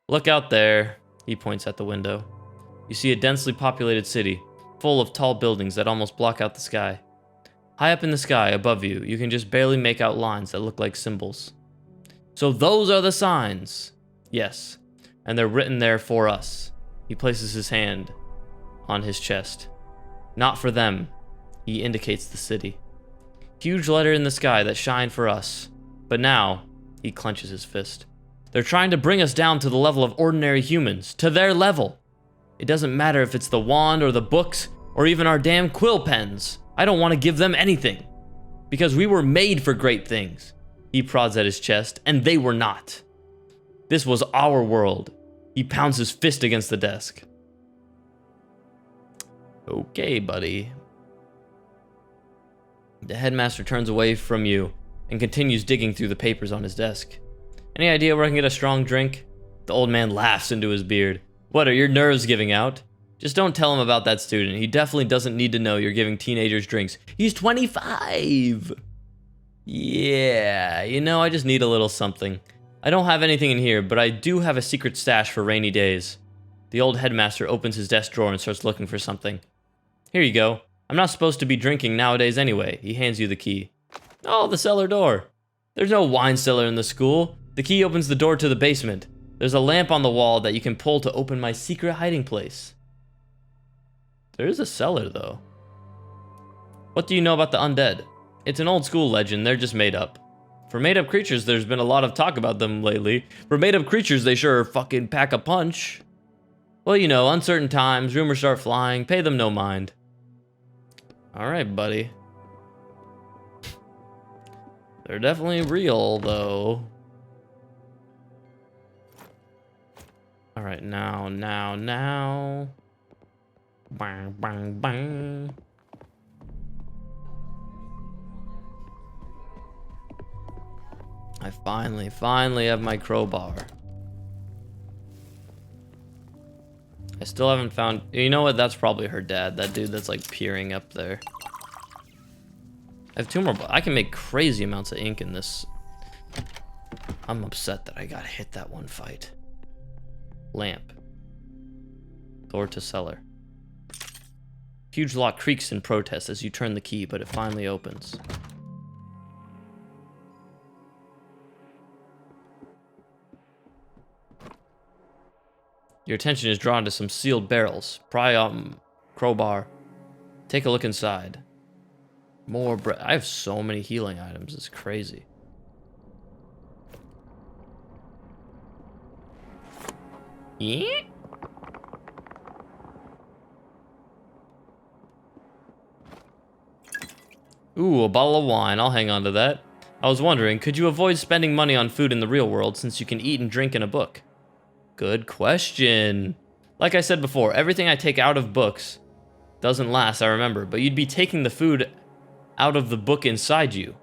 Look out there, he points at the window. You see a densely populated city, full of tall buildings that almost block out the sky. High up in the sky, above you, you can just barely make out lines that look like symbols. So those are the signs. Yes, and they're written there for us. He places his hand on his chest. Not for them. He indicates the city. Huge letter in the sky that shine for us. But now, he clenches his fist. They're trying to bring us down to the level of ordinary humans. To their level. It doesn't matter if it's the wand or the books or even our damn quill pens. I don't want to give them anything. Because we were made for great things. He prods at his chest, and they were not. This was our world. He pounds his fist against the desk. Okay, buddy. The headmaster turns away from you and continues digging through the papers on his desk. Any idea where I can get a strong drink? The old man laughs into his beard. What, are your nerves giving out? Just don't tell him about that student. He definitely doesn't need to know you're giving teenagers drinks. He's 25! Yeah, I just need a little something. I don't have anything in here, but I do have a secret stash for rainy days. The old headmaster opens his desk drawer and starts looking for something. Here you go. I'm not supposed to be drinking nowadays anyway. He hands you the key. Oh, the cellar door. There's no wine cellar in the school. The key opens the door to the basement. There's a lamp on the wall that you can pull to open my secret hiding place. There is a cellar, though. What do you know about the undead? It's an old school legend. They're just made up. For made-up creatures, there's been a lot of talk about them lately. For made-up creatures, they sure fucking pack a punch. Well, uncertain times, rumors start flying. Pay them no mind. Alright, buddy. They're definitely real, though. Alright, now. Bang, bang, bang. I finally have my crowbar. I still haven't found... You know what? That's probably her dad. That dude that's like peering up there. I have 2 more... I can make crazy amounts of ink in this. I'm upset that I got hit that one fight. Lamp. Door to cellar. Huge lock creaks in protest as you turn the key, but it finally opens. Your attention is drawn to some sealed barrels. Pry on crowbar. Take a look inside. More I have so many healing items. It's crazy. Yeah? Ooh, a bottle of wine. I'll hang on to that. I was wondering, could you avoid spending money on food in the real world since you can eat and drink in a book? Good question. Like I said before, everything I take out of books doesn't last, I remember, but you'd be taking the food out of the book inside you.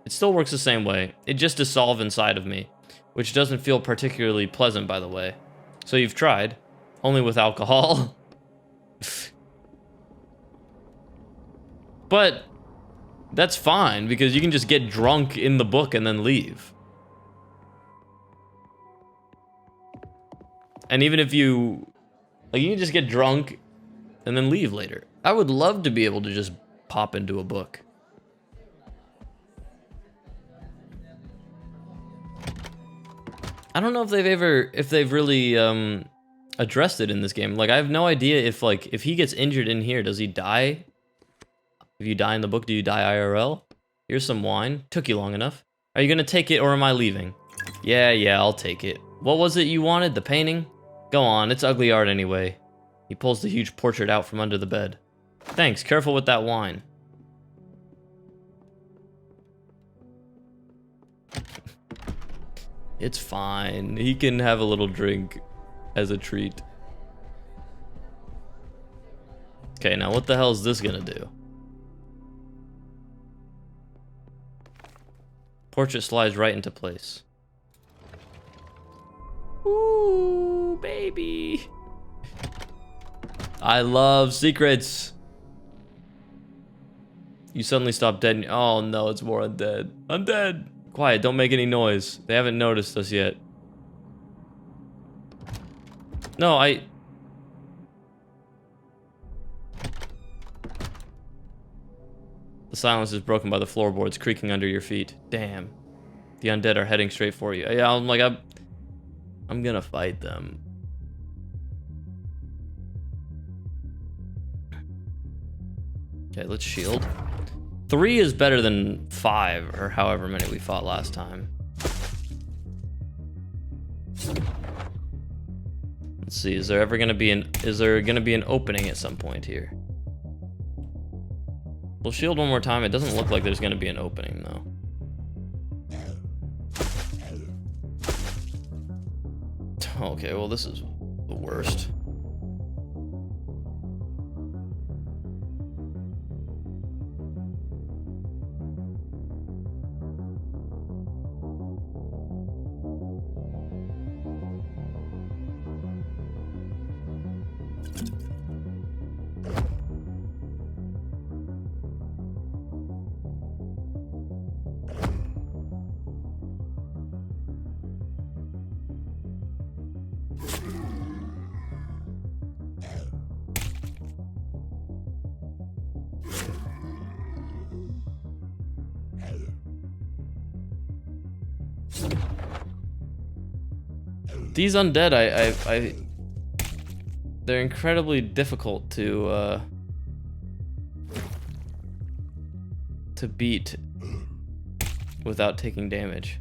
It still works the same way. It just dissolves inside of me, which doesn't feel particularly pleasant, by the way. So you've tried, only with alcohol. But That's fine, because you can just get drunk in the book and then leave. And even if you... Like, you can just get drunk and then leave later. I would love to be able to just pop into a book. I don't know if they've really addressed it in this game. Like, I have no idea if he gets injured in here, does he die? If you die in the book, do you die IRL? Here's some wine. Took you long enough. Are you gonna take it or am I leaving? Yeah, I'll take it. What was it you wanted? The painting? Go on, it's ugly art anyway. He pulls the huge portrait out from under the bed. Thanks, careful with that wine. It's fine. He can have a little drink as a treat. Okay, now what the hell is this gonna do? Portrait slides right into place. Ooh, baby. I love secrets. You suddenly stop dead. Oh no, it's more undead. Undead. Quiet, don't make any noise. They haven't noticed us yet. No, The silence is broken by the floorboards creaking under your feet. Damn. The undead are heading straight for you. Yeah, I'm gonna fight them. Okay, let's shield. 3 is better than 5, or however many we fought last time. Let's see, is there gonna be an opening at some point here? We'll shield one more time. It doesn't look like there's gonna be an opening though. Okay, well this is the worst. These undead, they're incredibly difficult to beat without taking damage.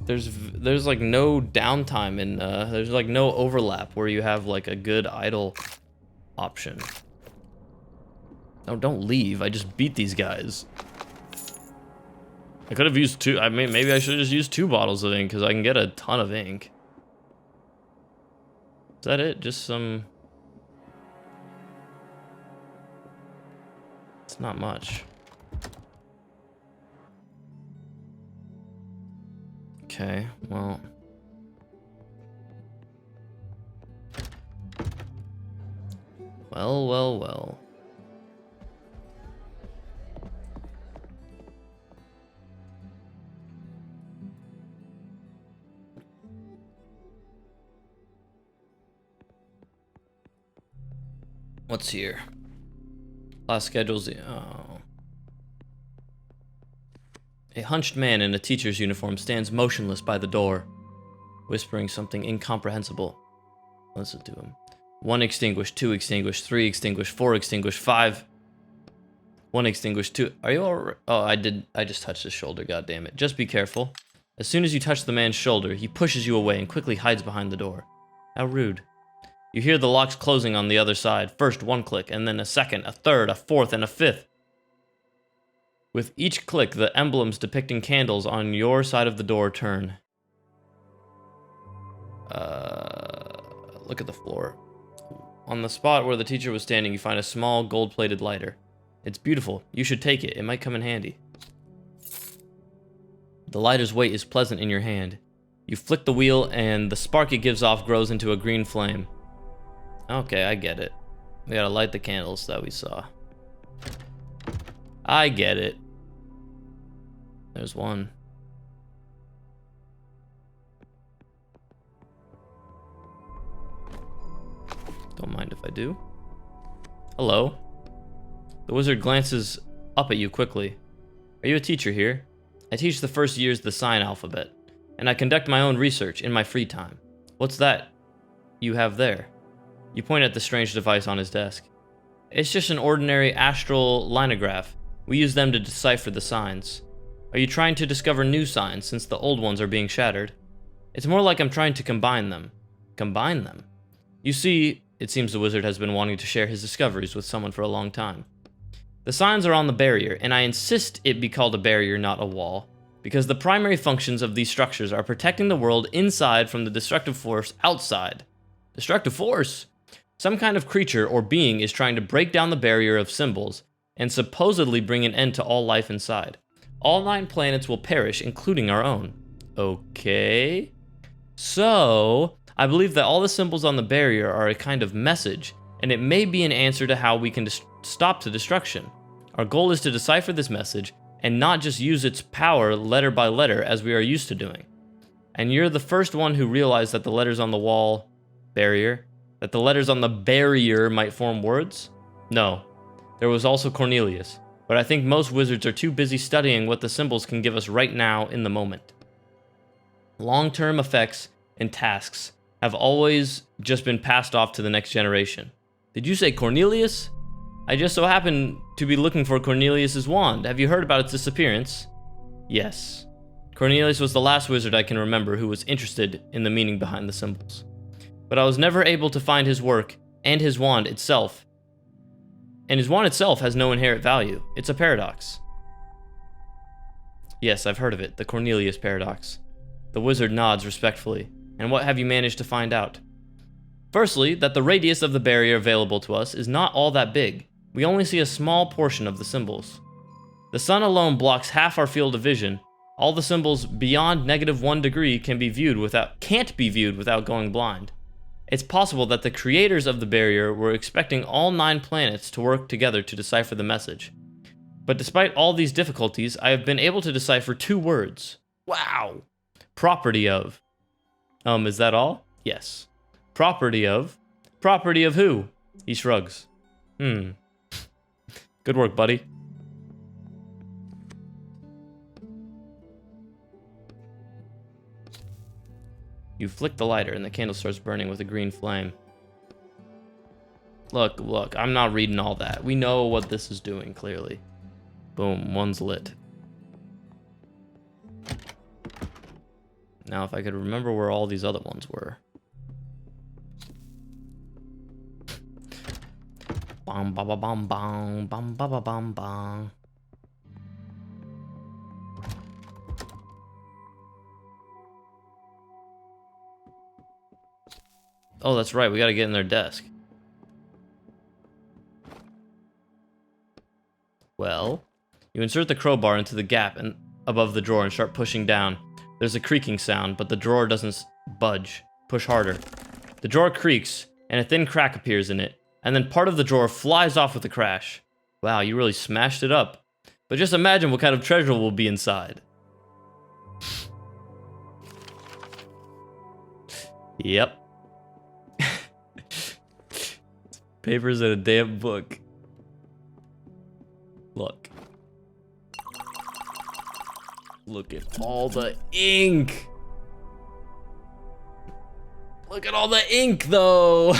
There's like no downtime in there's like no overlap where you have like a good idle option. No, don't leave. I just beat these guys. I could have used 2. I mean, maybe I should have just used 2 bottles of ink because I can get a ton of ink. Is that it? Just some... It's not much. Okay, well... Well. What's here? Last schedule's... Oh. A hunched man in a teacher's uniform stands motionless by the door, whispering something incomprehensible. Listen to him. 1 extinguished, 2 extinguished, 3 extinguished, 4 extinguished, 5. 1 extinguished, 2. Are you alright? Oh, I just touched his shoulder, god damn it. Just be careful. As soon as you touch the man's shoulder, he pushes you away and quickly hides behind the door. How rude. You hear the locks closing on the other side. First 1 click, and then a second, a third, a fourth, and a 5th. With each click, the emblems depicting candles on your side of the door turn. Look at the floor. On the spot where the teacher was standing, you find a small gold-plated lighter. It's beautiful. You should take it. It might come in handy. The lighter's weight is pleasant in your hand. You flick the wheel and the spark it gives off grows into a green flame. Okay, I get it. We gotta light the candles that we saw. I get it. There's one. Don't mind if I do. Hello. The wizard glances up at you quickly. Are you a teacher here? I teach the first years of the sign alphabet, and I conduct my own research in my free time. What's that you have there? You point at the strange device on his desk. It's just an ordinary astral linograph. We use them to decipher the signs. Are you trying to discover new signs since the old ones are being shattered? It's more like I'm trying to combine them. Combine them? You see, it seems the wizard has been wanting to share his discoveries with someone for a long time. The signs are on the barrier, and I insist it be called a barrier, not a wall, because the primary functions of these structures are protecting the world inside from the destructive force outside. Destructive force? Some kind of creature or being is trying to break down the barrier of symbols and supposedly bring an end to all life inside. All 9 planets will perish, including our own. Okay. So, I believe that all the symbols on the barrier are a kind of message, and it may be an answer to how we can stop the destruction. Our goal is to decipher this message and not just use its power letter by letter as we are used to doing. And you're the first one who realized that the letters on the wall barrier, that the letters on the barrier might form words? No. There was also Cornelius, but I think most wizards are too busy studying what the symbols can give us right now in the moment. Long-term effects and tasks have always just been passed off to the next generation. Did you say Cornelius? I just so happen to be looking for Cornelius's wand. Have you heard about its disappearance? Yes. Cornelius was the last wizard I can remember who was interested in the meaning behind the symbols. But I was never able to find his work and his wand itself. And his wand itself has no inherent value. It's a paradox. Yes, I've heard of it, the Cornelius paradox. The wizard nods respectfully. And what have you managed to find out? Firstly, that the radius of the barrier available to us is not all that big. We only see a small portion of the symbols. The sun alone blocks half our field of vision. All the symbols beyond -1 degree can't be viewed without going blind. It's possible that the creators of the barrier were expecting all 9 planets to work together to decipher the message. But despite all these difficulties, I have been able to decipher 2 words. Wow! Property of. Is that all? Yes. Property of? Property of who? He shrugs. Good work, buddy. You flick the lighter and the candle starts burning with a green flame. Look, I'm not reading all that. We know what this is doing, clearly. Boom, one's lit. Now, if I could remember where all these other ones were. Bam ba ba bam bam bam ba ba bam bam. Oh, that's right. We gotta get in their desk. Well, you insert the crowbar into the gap and above the drawer and start pushing down. There's a creaking sound, but the drawer doesn't budge. Push harder. The drawer creaks, and a thin crack appears in it, and then part of the drawer flies off with a crash. Wow, you really smashed it up. But just imagine what kind of treasure will be inside. Yep. Papers in a damn book. Look. Look at all the ink. Look at all the ink, though.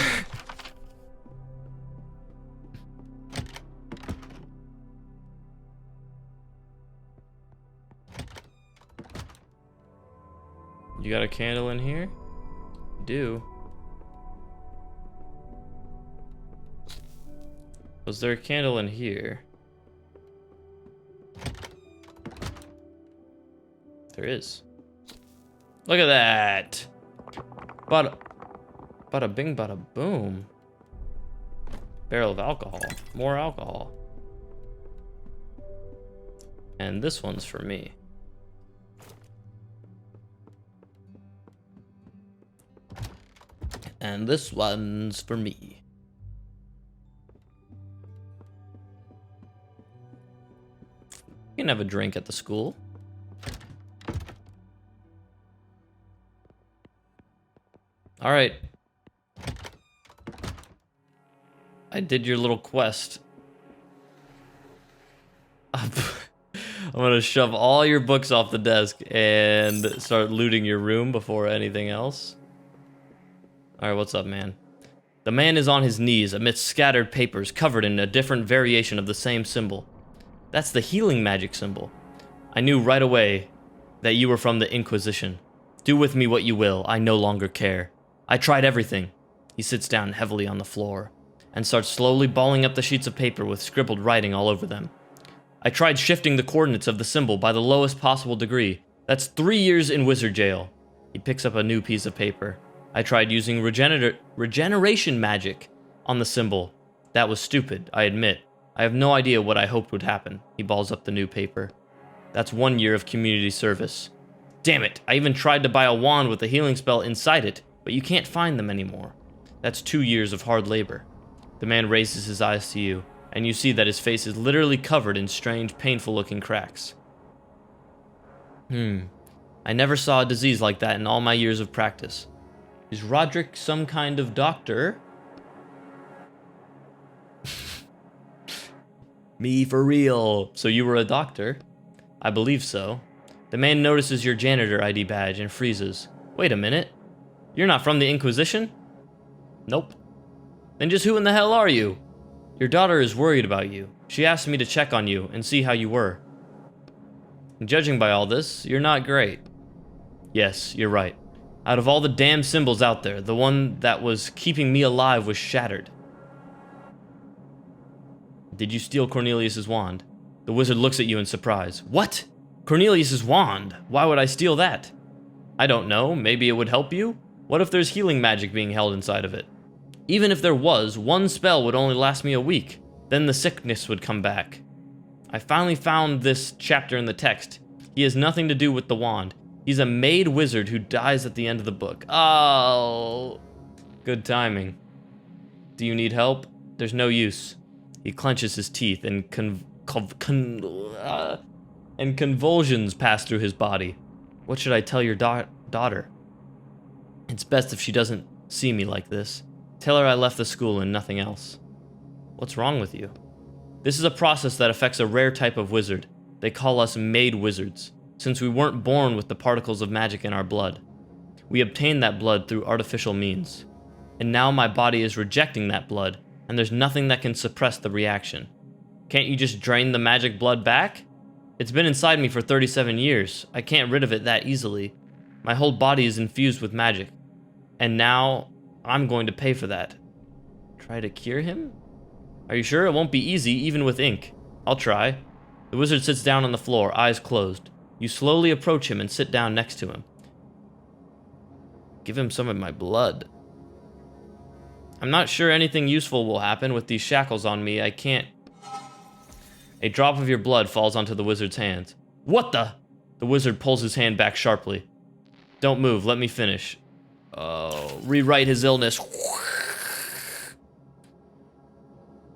You got a candle in here? You do. Was there a candle in here? There is. Look at that! Bada bing, bada boom. Barrel of alcohol. More alcohol. And this one's for me. And this one's for me. You can have a drink at the school. All right. I did your little quest. I'm gonna shove all your books off the desk and start looting your room before anything else. Alright, what's up, man? The man is on his knees amidst scattered papers covered in a different variation of the same symbol. That's the healing magic symbol. I knew right away that you were from the Inquisition. Do with me what you will, I no longer care. I tried everything. He sits down heavily on the floor and starts slowly balling up the sheets of paper with scribbled writing all over them. I tried shifting the coordinates of the symbol by the lowest possible degree. That's 3 years in wizard jail. He picks up a new piece of paper. I tried using regeneration magic on the symbol. That was stupid, I admit. I have no idea what I hoped would happen. He balls up the new paper. That's 1 year of community service. Damn it, I even tried to buy a wand with a healing spell inside it, but you can't find them anymore. That's 2 years of hard labor. The man raises his eyes to you, and you see that his face is literally covered in strange, painful-looking cracks. I never saw a disease like that in all my years of practice. Is Roderick some kind of doctor? Me for real. So you were a doctor? I believe so. The man notices your janitor ID badge and freezes. Wait a minute. You're not from the Inquisition? Nope. Then just who in the hell are you? Your daughter is worried about you. She asked me to check on you and see how you were. And judging by all this, you're not great. Yes, you're right. Out of all the damn symbols out there, the one that was keeping me alive was shattered. Did you steal Cornelius's wand? The wizard looks at you in surprise. What? Cornelius's wand? Why would I steal that? I don't know, maybe it would help you? What if there's healing magic being held inside of it? Even if there was, one spell would only last me a week. Then the sickness would come back. I finally found this chapter in the text. He has nothing to do with the wand. He's a made wizard who dies at the end of the book. Oh, good timing. Do you need help? There's no use. He clenches his teeth and convulsions pass through his body. What should I tell your daughter? It's best if she doesn't see me like this. Tell her I left the school and nothing else. What's wrong with you? This is a process that affects a rare type of wizard. They call us made wizards, since we weren't born with the particles of magic in our blood. We obtained that blood through artificial means. And now my body is rejecting that blood, and there's nothing that can suppress the reaction. Can't you just drain the magic blood back? It's been inside me for 37 years. I can't get rid of it that easily. My whole body is infused with magic. And now, I'm going to pay for that. Try to cure him? Are you sure? It won't be easy, even with ink. I'll try. The wizard sits down on the floor, eyes closed. You slowly approach him and sit down next to him. Give him some of my blood. I'm not sure anything useful will happen with these shackles on me. I can't... A drop of your blood falls onto the wizard's hands. What the? The wizard pulls his hand back sharply. Don't move, let me finish. Rewrite his illness.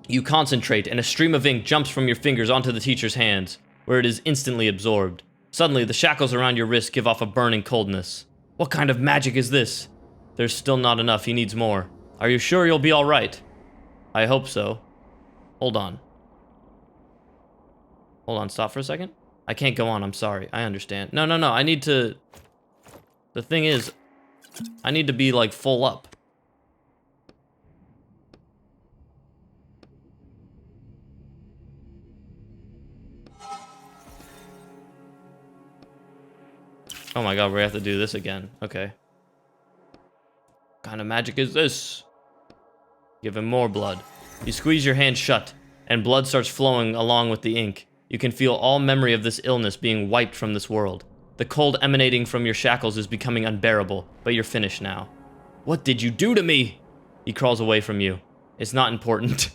You concentrate, and a stream of ink jumps from your fingers onto the teacher's hands, where it is instantly absorbed. Suddenly, the shackles around your wrist give off a burning coldness. What kind of magic is this? There's still not enough, he needs more. Are you sure you'll be alright? I hope so. Hold on. Hold on, stop for a second. I can't go on, I'm sorry. I understand. No, I need to... The thing is, I need to be, like, full up. Oh my god, we have to do this again. Okay. What kind of magic is this? Give him more blood. You squeeze your hand shut, and blood starts flowing along with the ink. You can feel all memory of this illness being wiped from this world. The cold emanating from your shackles is becoming unbearable, but you're finished now. What did you do to me? He crawls away from you. It's not important.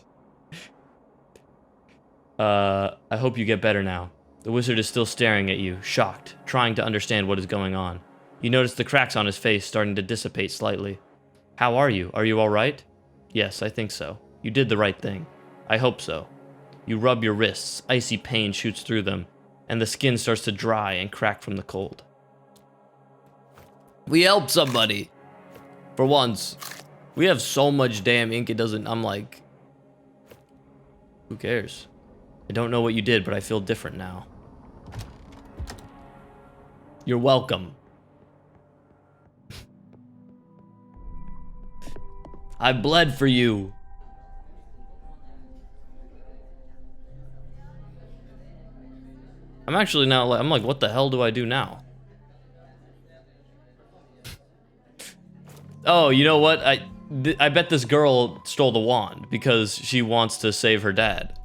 I hope you get better now. The wizard is still staring at you, shocked, trying to understand what is going on. You notice the cracks on his face starting to dissipate slightly. How are you? Are you alright? Yes, I think so. You did the right thing. I hope so. You rub your wrists, icy pain shoots through them, and the skin starts to dry and crack from the cold. We helped somebody! For once. We have so much damn ink, it doesn't... I'm like... Who cares? I don't know what you did, but I feel different now. You're welcome. I bled for you. I'm actually now like, I'm like, what the hell do I do now? Oh, you know what? I bet this girl stole the wand because she wants to save her dad.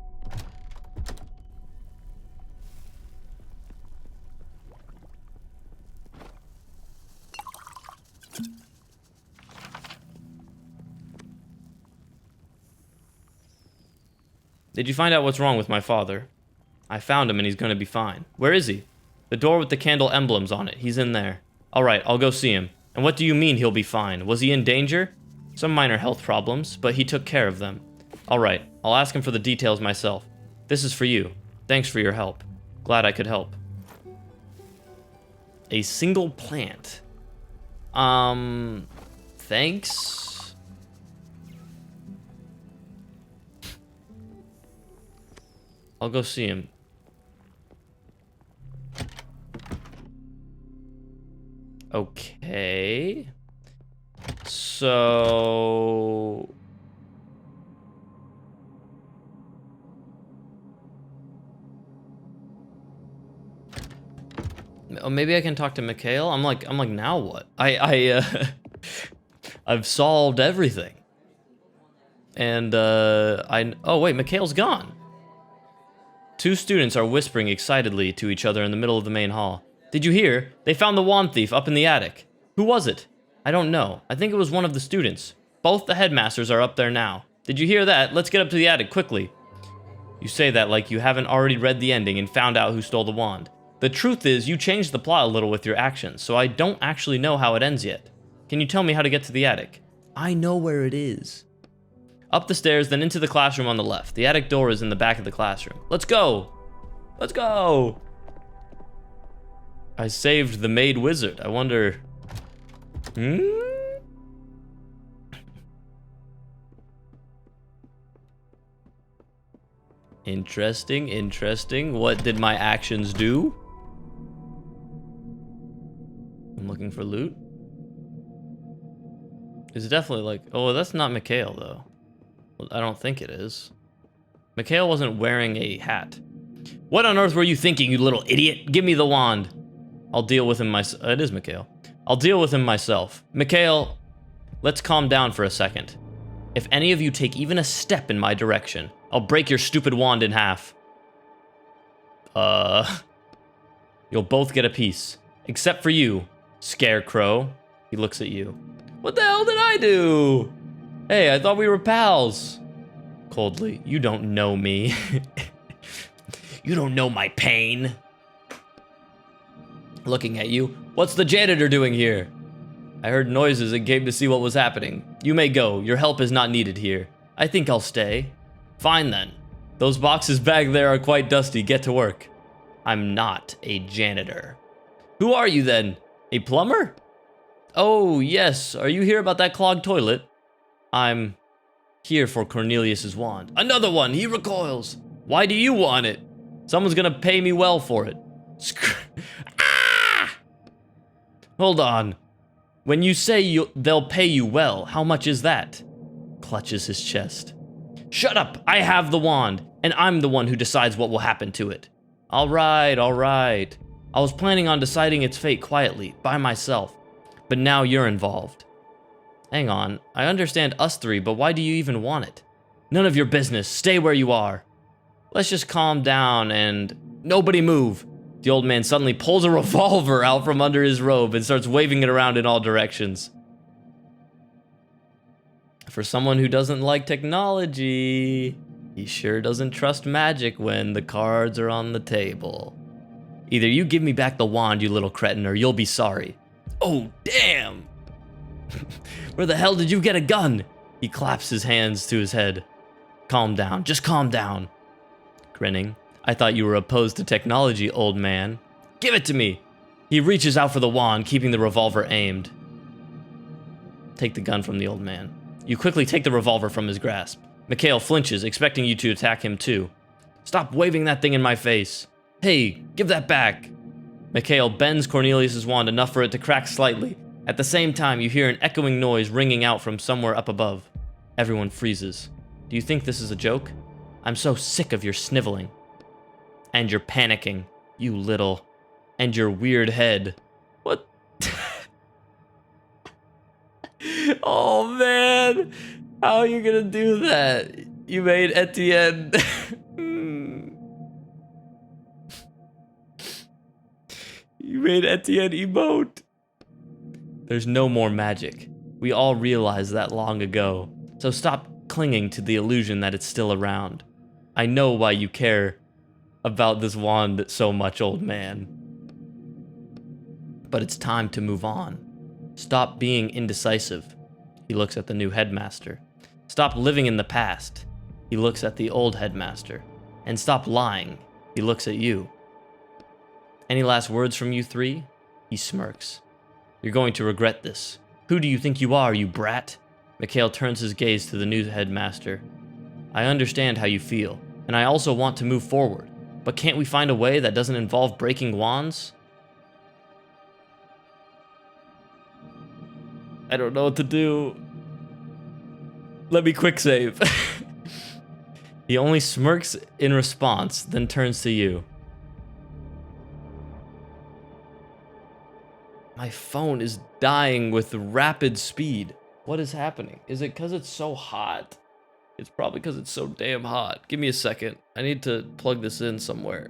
Did you find out what's wrong with my father? I found him and he's gonna be fine. Where is he? The door with the candle emblems on it. He's in there. Alright, I'll go see him. And what do you mean he'll be fine? Was he in danger? Some minor health problems, but he took care of them. Alright, I'll ask him for the details myself. This is for you. Thanks for your help. Glad I could help. A single plant. Thanks? I'll go see him. Okay. So... Oh, maybe I can talk to Mikhail? I'm like, now what? I've solved everything. And, oh wait, Mikhail's gone. Two students are whispering excitedly to each other in the middle of the main hall. Did you hear? They found the wand thief up in the attic. Who was it? I don't know. I think it was one of the students. Both the headmasters are up there now. Did you hear that? Let's get up to the attic, quickly. You say that like you haven't already read the ending and found out who stole the wand. The truth is, you changed the plot a little with your actions, so I don't actually know how it ends yet. Can you tell me how to get to the attic? I know where it is. Up the stairs, then into the classroom on the left. The attic door is in the back of the classroom. Let's go! Let's go! I saved the maid wizard. I wonder... Interesting, interesting. What did my actions do? I'm looking for loot. It's definitely like... Oh, that's not Mikhail, though. Well, I don't think it is. Mikhail wasn't wearing a hat. What on earth were you thinking, you little idiot? Give me the wand. I'll deal with him myself. It is Mikhail. I'll deal with him myself. Mikhail, let's calm down for a second. If any of you take even a step in my direction, I'll break your stupid wand in half. You'll both get a piece. Except for you, Scarecrow. He looks at you. What the hell did I do? Hey, I thought we were pals. Coldly, you don't know me. You don't know my pain. Looking at you, what's the janitor doing here? I heard noises and came to see what was happening. You may go, your help is not needed here. I think I'll stay. Fine then. Those boxes back there are quite dusty, get to work. I'm not a janitor. Who are you then? A plumber? Oh, yes, are you here about that clogged toilet? I'm here for Cornelius's wand. Another one, he recoils. Why do you want it? Someone's gonna pay me well for it. Ah! Hold on. When you say they'll pay you well, how much is that? Clutches his chest. Shut up! I have the wand, and I'm the one who decides what will happen to it. All right, all right. I was planning on deciding its fate quietly, by myself. But now you're involved. Hang on, I understand us three, but why do you even want it? None of your business, stay where you are. Let's just calm down and... Nobody move! The old man suddenly pulls a revolver out from under his robe and starts waving it around in all directions. For someone who doesn't like technology, he sure doesn't trust magic when the cards are on the table. Either you give me back the wand, you little cretin, or you'll be sorry. Oh, damn! Where the hell did you get a gun? He claps his hands to his head. Calm down, just calm down. Grinning. I thought you were opposed to technology, old man. Give it to me! He reaches out for the wand, keeping the revolver aimed. Take the gun from the old man. You quickly take the revolver from his grasp. Mikhail flinches, expecting you to attack him too. Stop waving that thing in my face. Hey, give that back. Mikhail bends Cornelius's wand enough for it to crack slightly. At the same time, you hear an echoing noise ringing out from somewhere up above. Everyone freezes. Do you think this is a joke? I'm so sick of your sniveling. And your panicking, you little... And your weird head. What? Oh man! How are you gonna do that? You made Etienne... You made Etienne emote. There's no more magic. We all realized that long ago. So stop clinging to the illusion that it's still around. I know why you care about this wand so much, old man. But it's time to move on. Stop being indecisive. He looks at the new headmaster. Stop living in the past. He looks at the old headmaster. And stop lying. He looks at you. Any last words from you three? He smirks. You're going to regret this. Who do you think you are, you brat? Mikhail turns his gaze to the new headmaster. I understand how you feel, and I also want to move forward. But can't we find a way that doesn't involve breaking wands? I don't know what to do. Let me quick save. He only smirks in response, then turns to you. My phone is dying with rapid speed. What is happening? Is it because it's so hot? It's probably because it's so damn hot. Give me a second. I need to plug this in somewhere.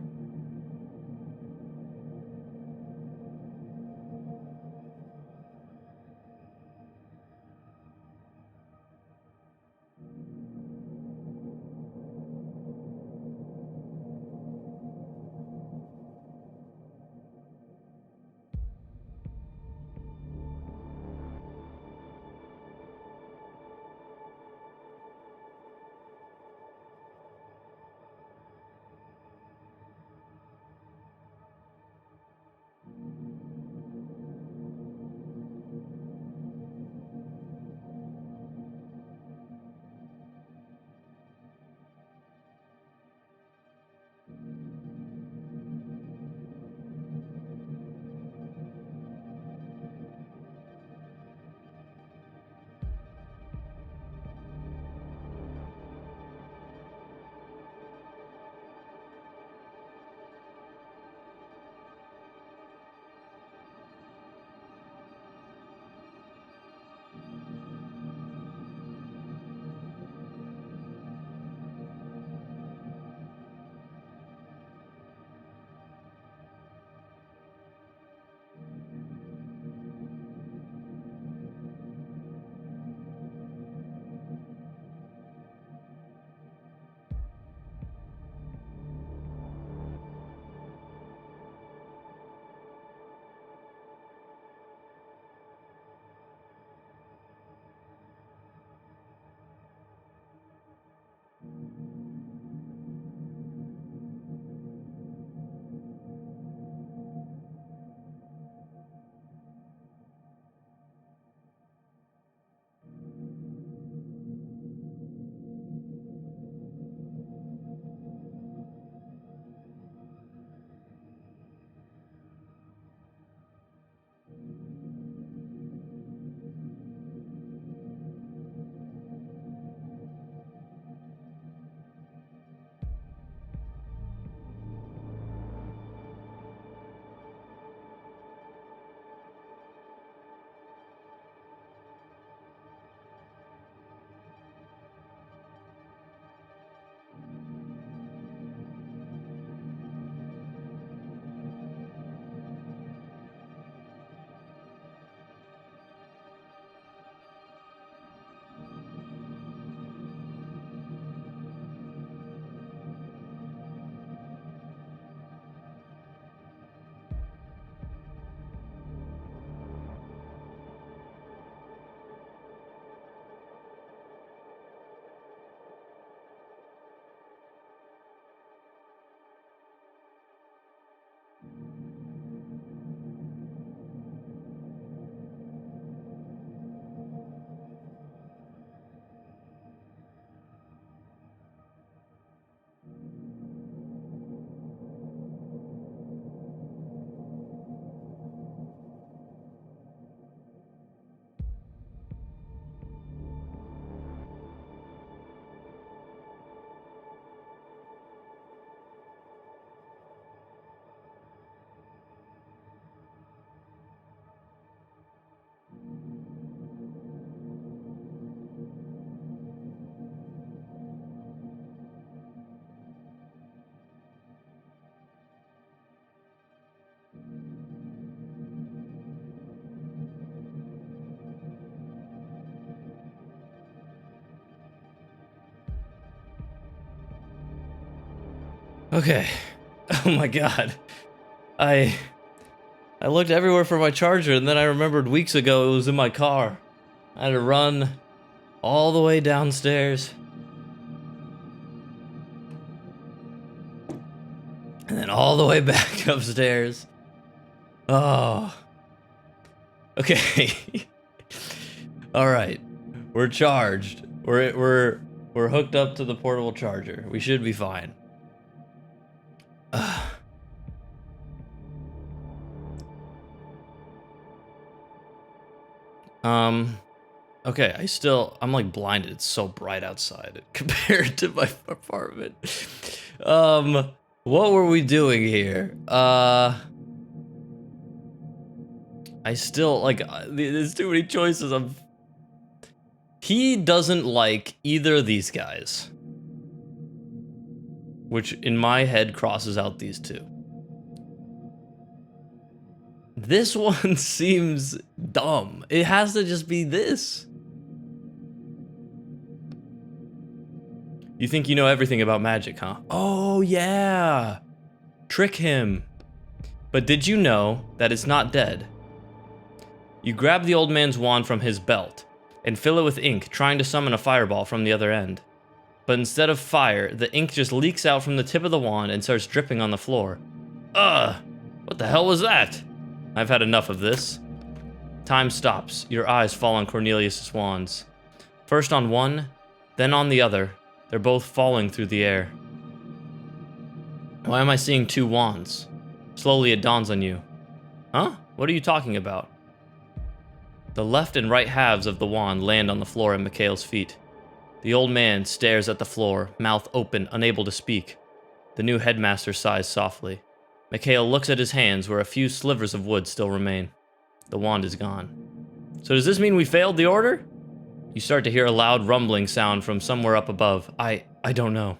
Okay. Oh my god. I looked everywhere for my charger, and then I remembered weeks ago it was in my car. I had to run all the way downstairs. And then all the way back upstairs. Oh. Okay. All right. We're charged. We're hooked up to the portable charger. We should be fine. Okay, I'm like blinded. It's so bright outside compared to my apartment. What were we doing here? I still, like, there's too many choices. He doesn't like either of these guys. Which, in my head, crosses out these two. This one seems dumb. It has to just be this. You think you know everything about magic, huh? Oh, yeah. Trick him. But did you know that it's not dead? You grab the old man's wand from his belt and fill it with ink, trying to summon a fireball from the other end. But instead of fire, the ink just leaks out from the tip of the wand and starts dripping on the floor. Ugh! What the hell was that? I've had enough of this. Time stops. Your eyes fall on Cornelius's wands. First on one, then on the other. They're both falling through the air. Why am I seeing two wands? Slowly it dawns on you. Huh? What are you talking about? The left and right halves of the wand land on the floor at Mikhail's feet. The old man stares at the floor, mouth open, unable to speak. The new headmaster sighs softly. Mikhail looks at his hands where a few slivers of wood still remain. The wand is gone. So does this mean we failed the order? You start to hear a loud rumbling sound from somewhere up above. I don't know.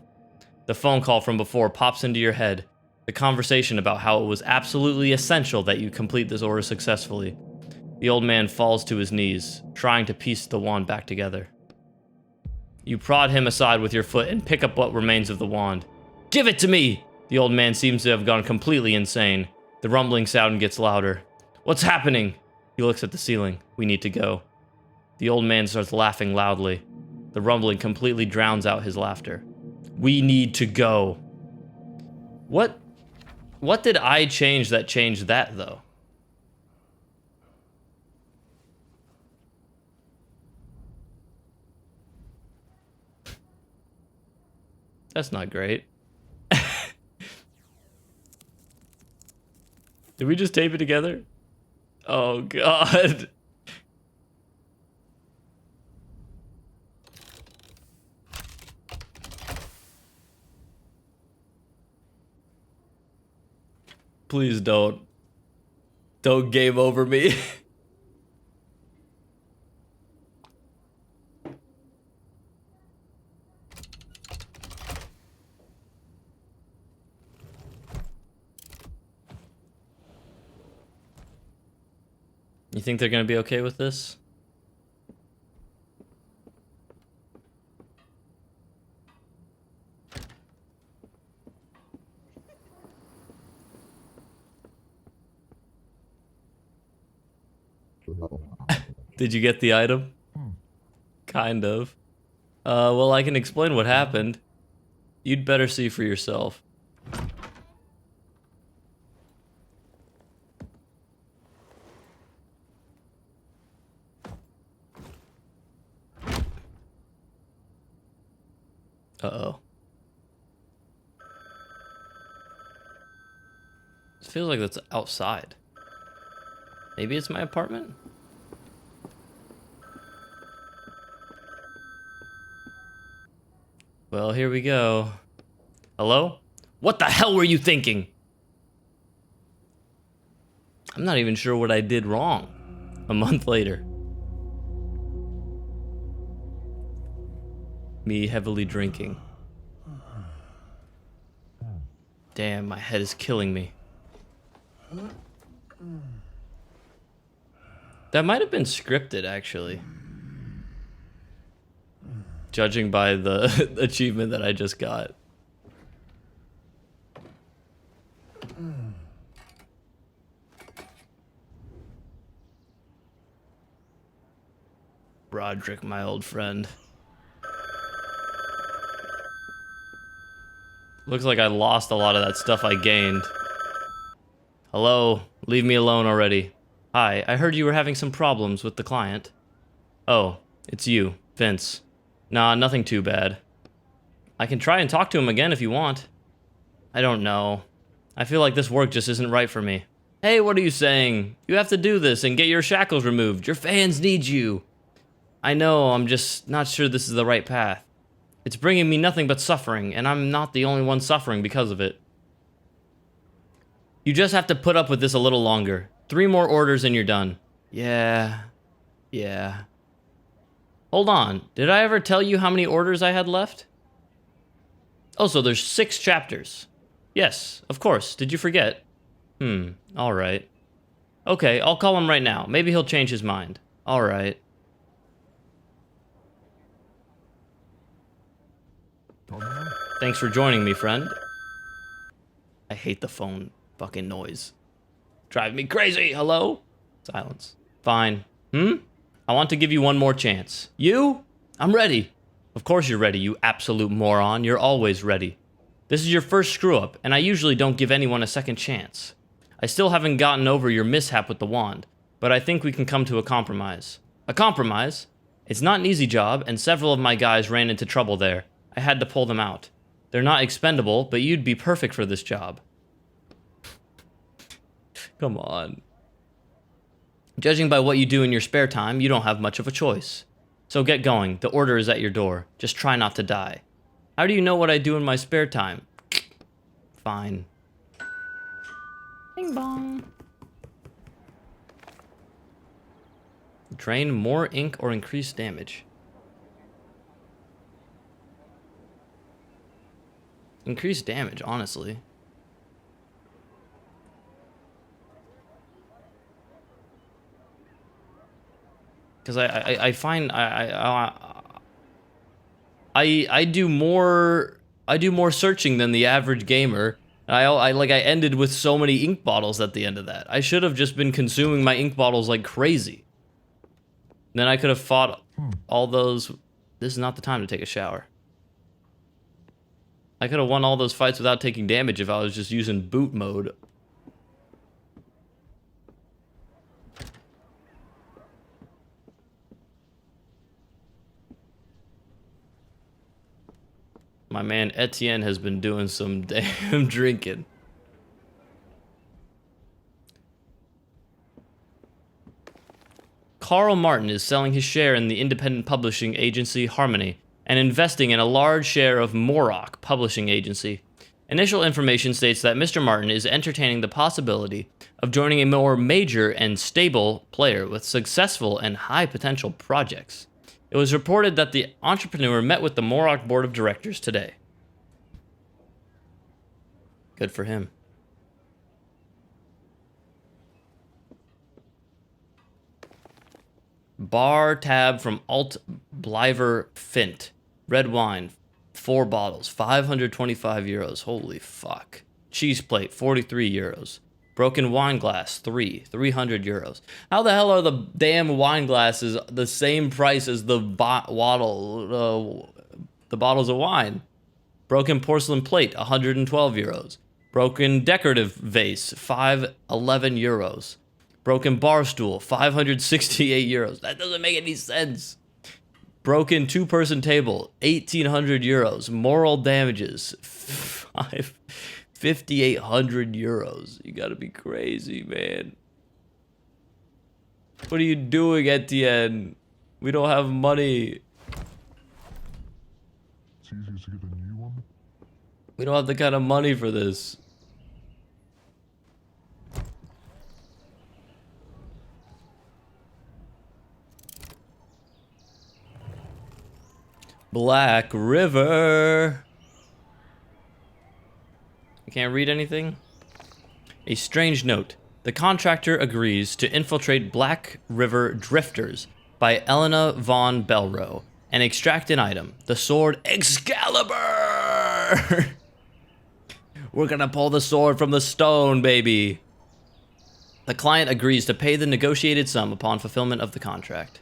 The phone call from before pops into your head. The conversation about how it was absolutely essential that you complete this order successfully. The old man falls to his knees, trying to piece the wand back together. You prod him aside with your foot and pick up what remains of the wand. Give it to me! The old man seems to have gone completely insane. The rumbling sound gets louder. What's happening? He looks at the ceiling. We need to go. The old man starts laughing loudly. The rumbling completely drowns out his laughter. We need to go. What did I change that changed that, though? That's not great. Did we just tape it together? Oh, God. Please don't. Don't game over me. You think they're gonna be okay with this? Did you get the item? Kind of. Well, I can explain what happened. You'd better see for yourself. Uh-oh. It feels like that's outside. Maybe it's my apartment? Well, here we go. Hello? What the hell were you thinking? I'm not even sure what I did wrong. A month later. Me heavily drinking. Damn, my head is killing me. That might have been scripted, actually. Judging by the achievement that I just got. Roderick, my old friend. Looks like I lost a lot of that stuff I gained. Hello? Leave me alone already. Hi, I heard you were having some problems with the client. Oh, it's you, Vince. Nah, nothing too bad. I can try and talk to him again if you want. I don't know. I feel like this work just isn't right for me. Hey, what are you saying? You have to do this and get your shackles removed. Your fans need you. I know, I'm just not sure this is the right path. It's bringing me nothing but suffering, and I'm not the only one suffering because of it. You just have to put up with this a little longer. 3 more orders and you're done. Yeah. Hold on, did I ever tell you how many orders I had left? Oh, so there's 6 chapters. Yes, of course, did you forget? Alright. Okay, I'll call him right now. Maybe he'll change his mind. Alright. Thanks for joining me, friend. I hate the phone fucking noise. Drive me crazy. Hello? Silence. Fine. I want to give you one more chance. You? I'm ready. Of course you're ready, you absolute moron. You're always ready. This is your first screw-up, and I usually don't give anyone a second chance. I still haven't gotten over your mishap with the wand, but I think we can come to a compromise. A compromise? It's not an easy job, and several of my guys ran into trouble there. I had to pull them out. They're not expendable, but you'd be perfect for this job. Come on. Judging by what you do in your spare time, you don't have much of a choice. So get going. The order is at your door. Just try not to die. How do you know what I do in my spare time? Fine. Bing bong. Drain more ink or increase damage. Increase damage, honestly. Because I find I do more searching than the average gamer. I ended with so many ink bottles at the end of that. I should have just been consuming my ink bottles like crazy. Then I could have fought all those. This is not the time to take a shower. I could have won all those fights without taking damage if I was just using boot mode. My man Etienne has been doing some damn drinking. Carl Martin is selling his share in the independent publishing agency Harmony and investing in a large share of Morok Publishing Agency. Initial information states that Mr. Martin is entertaining the possibility of joining a more major and stable player with successful and high potential projects. It was reported that the entrepreneur met with the Morok board of directors today. Good for him. Bar tab from Alt Bliver Fint. Red wine, 4 bottles, 525 euros. Holy fuck. Cheese plate, 43 euros. Broken wine glass, 300 euros. How the hell are the damn wine glasses the same price as the bottles of wine? Broken porcelain plate, 112 euros. Broken decorative vase, 511 euros. Broken bar stool, 568 euros. That doesn't make any sense. Broken 2-person table, 1,800 euros. Moral damages, 5,800 euros. You gotta be crazy, man. What are you doing, Etienne? We don't have money. It's easier to get a new one. We don't have the kind of money for this. Black River. I can't read anything. A strange note. The contractor agrees to infiltrate Black River drifters by Elena von Belro and extract an item, the sword Excalibur. We're gonna pull the sword from the stone, baby. The client agrees to pay the negotiated sum upon fulfillment of the contract.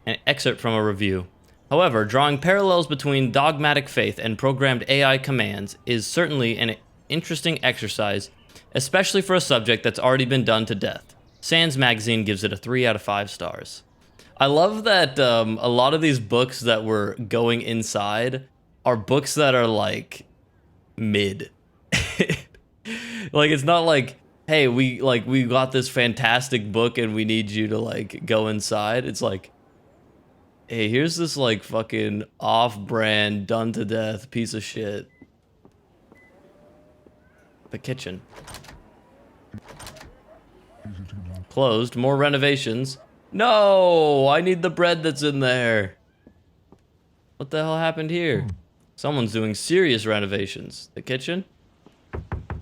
An excerpt from a review. However, drawing parallels between dogmatic faith and programmed AI commands is certainly an interesting exercise, especially for a subject that's already been done to death. Sands Magazine gives it a 3 out of 5 stars. I love that a lot of these books that we're going inside are books that are like mid. Like, it's not like, hey, we got this fantastic book and we need you to like go inside. It's like, hey, here's this like fucking off-brand, done to death piece of shit. The kitchen. Closed. More renovations. No, I need the bread that's in there. What the hell happened here? Someone's doing serious renovations. The kitchen?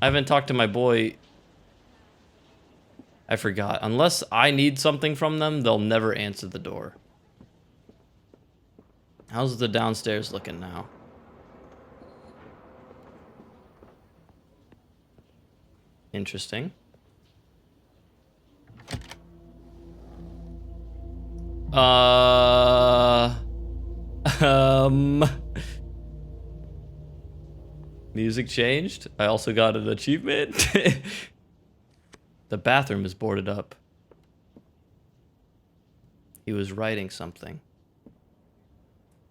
I haven't talked to my boy. I forgot. Unless I need something from them, they'll never answer the door. How's the downstairs looking now? Interesting. Music changed. I also got an achievement. The bathroom is boarded up. He was writing something.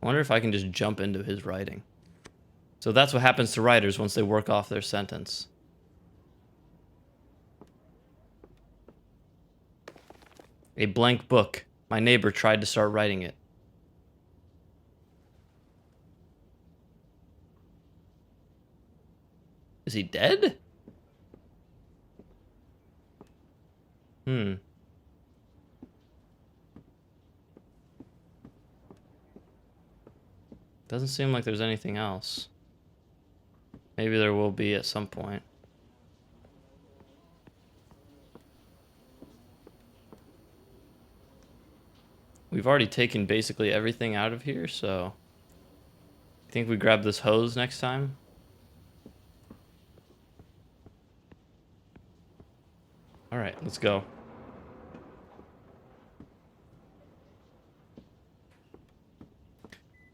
I wonder if I can just jump into his writing. So that's what happens to writers once they work off their sentence. A blank book. My neighbor tried to start writing it. Is he dead? Doesn't seem like there's anything else. Maybe there will be at some point. We've already taken basically everything out of here, so I think we grab this hose next time. All right, let's go.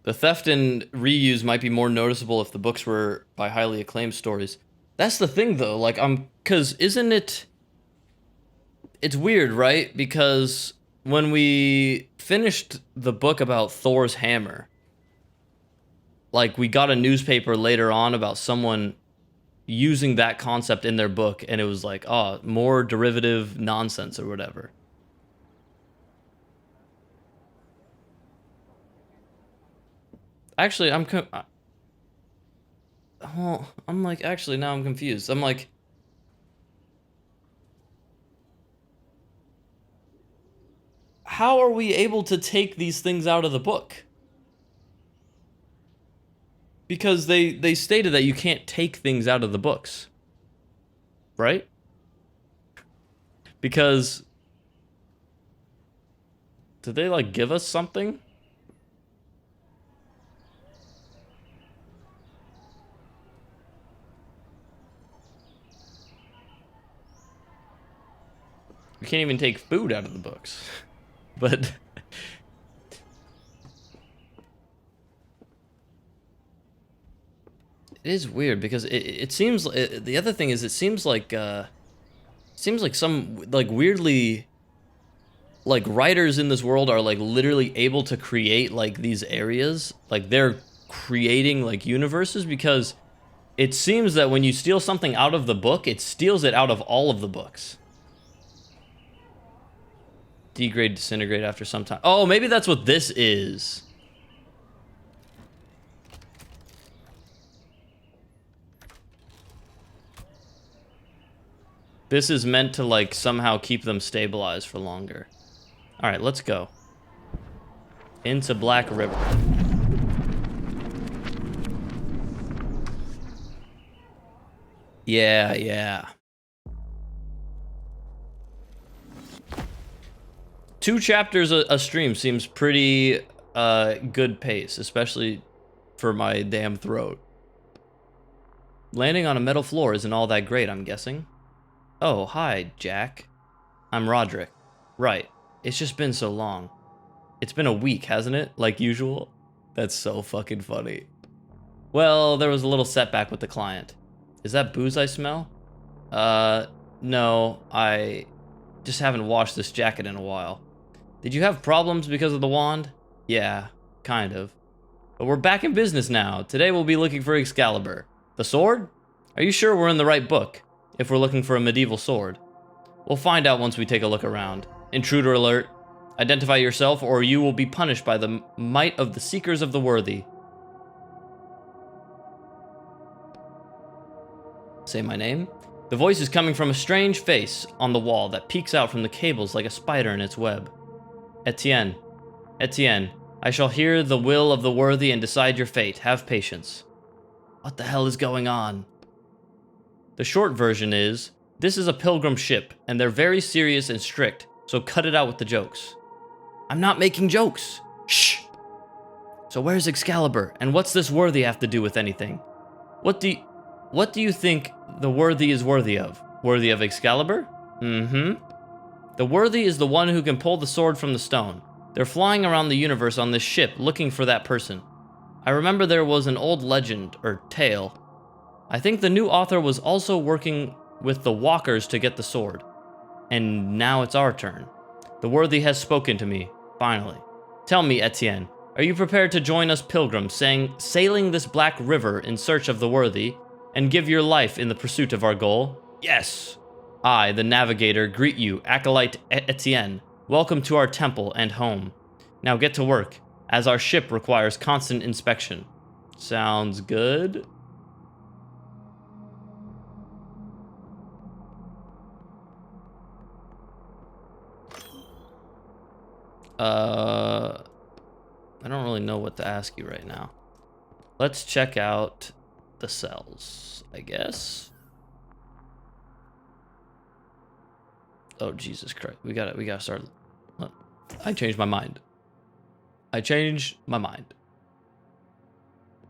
The theft and reuse might be more noticeable if the books were by highly acclaimed stories. That's the thing, though. Like, cause isn't it? It's weird, right? Because when we finished the book about Thor's hammer, like, we got a newspaper later on about someone using that concept in their book, and it was like, oh, more derivative nonsense or whatever. Actually, I'm like, actually, now I'm confused. I'm like, how are we able to take these things out of the book? Because they stated that you can't take things out of the books. Right? Because did they like give us something? We can't even take food out of the books. But it is weird because it seems the other thing is it seems like some like weirdly like writers in this world are like literally able to create like these areas, like they're creating like universes, because it seems that when you steal something out of the book, it steals it out of all of the books. Degrade, disintegrate after some time. Oh, maybe that's what this is. This is meant to like somehow keep them stabilized for longer. All right, let's go. Into Black River. Yeah. 2 chapters a stream seems pretty good pace, especially for my damn throat. Landing on a metal floor isn't all that great, I'm guessing. Oh, hi, Jack. I'm Roderick. Right. It's just been so long. It's been a week, hasn't it? Like usual? That's so fucking funny. Well, there was a little setback with the client. Is that booze I smell? No, I just haven't washed this jacket in a while. Did you have problems because of the wand? Yeah, kind of. But we're back in business now. Today we'll be looking for Excalibur. The sword? Are you sure we're in the right book, if we're looking for a medieval sword? We'll find out once we take a look around. Intruder alert. Identify yourself or you will be punished by the might of the Seekers of the Worthy. Say my name. The voice is coming from a strange face on the wall that peeks out from the cables like a spider in its web. Etienne. Etienne, I shall hear the will of the worthy and decide your fate. Have patience. What the hell is going on? The short version is, this is a pilgrim ship, and they're very serious and strict, so cut it out with the jokes. I'm not making jokes. Shh! So where's Excalibur, and what's this worthy have to do with anything? What do you think the worthy is worthy of? Worthy of Excalibur? Mm-hmm. The worthy is the one who can pull the sword from the stone. They're flying around the universe on this ship looking for that person. I remember there was an old legend, or tale. I think the new author was also working with the walkers to get the sword. And now it's our turn. The worthy has spoken to me, finally. Tell me, Etienne, are you prepared to join us pilgrims sailing this black river in search of the worthy, and give your life in the pursuit of our goal? Yes! I, the navigator, greet you, Acolyte Etienne. Welcome to our temple and home. Now get to work, as our ship requires constant inspection. Sounds good. I don't really know what to ask you right now. Let's check out the cells, I guess. Oh, Jesus Christ. We gotta start. I changed my mind. I changed my mind.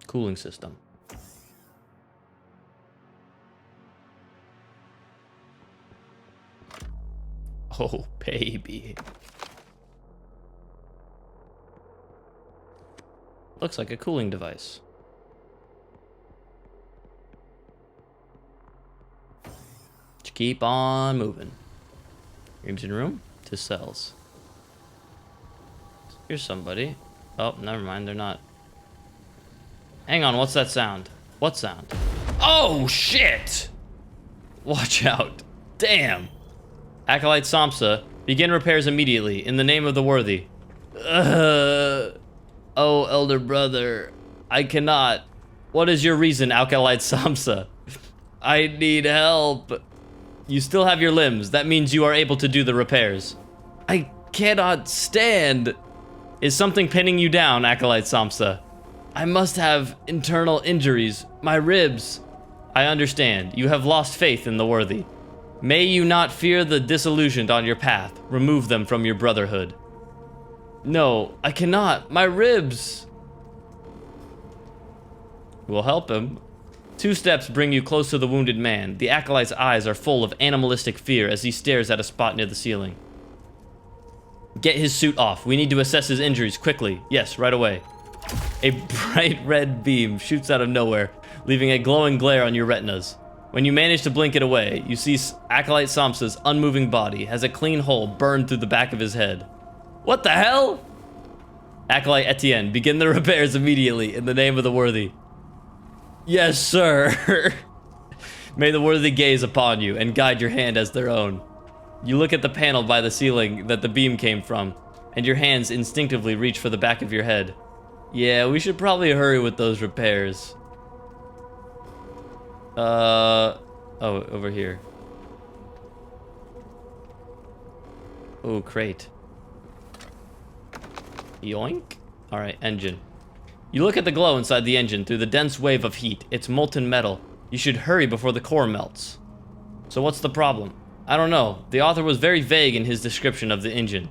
Cooling system. Oh, baby. Looks like a cooling device. Just keep on moving. Engine room to cells. Here's somebody. Oh, never mind, they're not. Hang on, what's that sound? What sound? Oh, shit! Watch out. Damn. Acolyte Samsa, begin repairs immediately, in the name of the worthy. Oh, elder brother, I cannot. What is your reason, Acolyte Samsa? I need help. You still have your limbs. That means you are able to do the repairs. I cannot stand. Is something pinning you down, Acolyte Samsa? I must have internal injuries. My ribs. I understand. You have lost faith in the worthy. May you not fear the disillusioned on your path. Remove them from your brotherhood. No, I cannot. My ribs. We'll help him. 2 steps bring you close to the wounded man. The Acolyte's eyes are full of animalistic fear as he stares at a spot near the ceiling. Get his suit off. We need to assess his injuries quickly. Yes, right away. A bright red beam shoots out of nowhere, leaving a glowing glare on your retinas. When you manage to blink it away, you see Acolyte Samsa's unmoving body has a clean hole burned through the back of his head. What the hell? Acolyte Etienne, begin the repairs immediately in the name of the worthy. Yes, sir. May the worthy gaze upon you and guide your hand as their own. You look at the panel by the ceiling that the beam came from, and your hands instinctively reach for the back of your head. Yeah, we should probably hurry with those repairs. Oh, over here. Oh, crate. Yoink. Alright, engine. You look at the glow inside the engine through the dense wave of heat. It's molten metal. You should hurry before the core melts. So what's the problem? I don't know. The author was very vague in his description of the engine.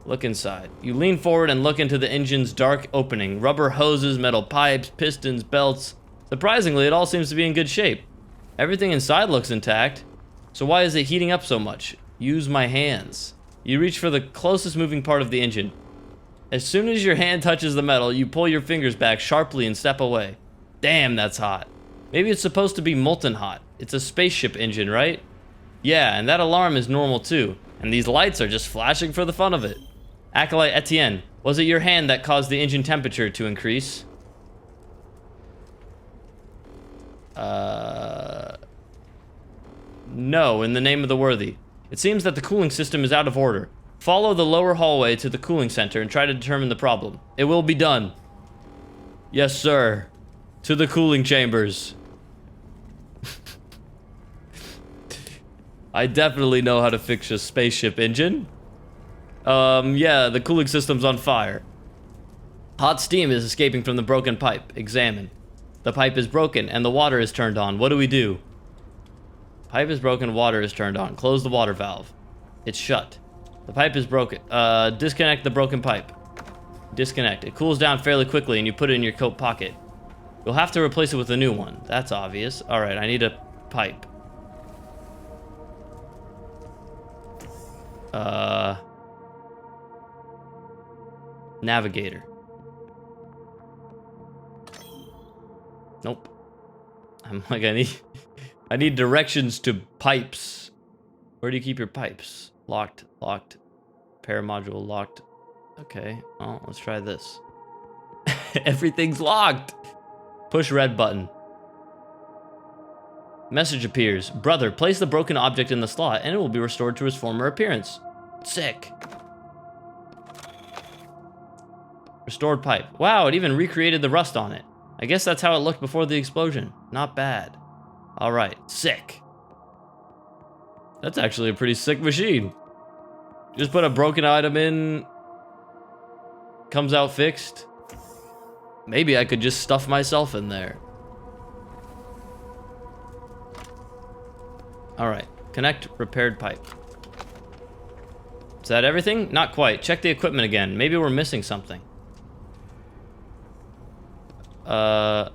Look inside. You lean forward and look into the engine's dark opening. Rubber hoses, metal pipes, pistons, belts. Surprisingly, it all seems to be in good shape. Everything inside looks intact. So why is it heating up so much? Use my hands. You reach for the closest moving part of the engine. As soon as your hand touches the metal, you pull your fingers back sharply and step away. Damn, that's hot. Maybe it's supposed to be molten hot. It's a spaceship engine, right? Yeah, and that alarm is normal too. And these lights are just flashing for the fun of it. Acolyte Etienne, was it your hand that caused the engine temperature to increase? No, in the name of the worthy. It seems that the cooling system is out of order. Follow the lower hallway to the cooling center and try to determine the problem. It will be done. Yes, sir. To the cooling chambers. I definitely know how to fix a spaceship engine. Yeah, the cooling system's on fire. Hot steam is escaping from the broken pipe. Examine. The pipe is broken and the water is turned on. What do we do? Pipe is broken, water is turned on. Close the water valve. It's shut. The pipe is broken. Disconnect the broken pipe. Disconnect. It cools down fairly quickly and you put it in your coat pocket. You'll have to replace it with a new one. That's obvious. Alright, I need a pipe. Navigator. Nope. I'm like, I need directions to pipes. Where do you keep your pipes? Locked, locked. Repair module locked. Okay, well, let's try this. Everything's locked. Push red button. Message appears. Brother, place the broken object in the slot and it will be restored to its former appearance. Sick. Restored pipe. Wow, it even recreated the rust on it. I guess that's how it looked before the explosion. Not bad. Alright, sick. That's actually a pretty sick machine. Just put a broken item in. Comes out fixed. Maybe I could just stuff myself in there. Alright, connect repaired pipe. Is that everything? Not quite. Check the equipment again. Maybe we're missing something. What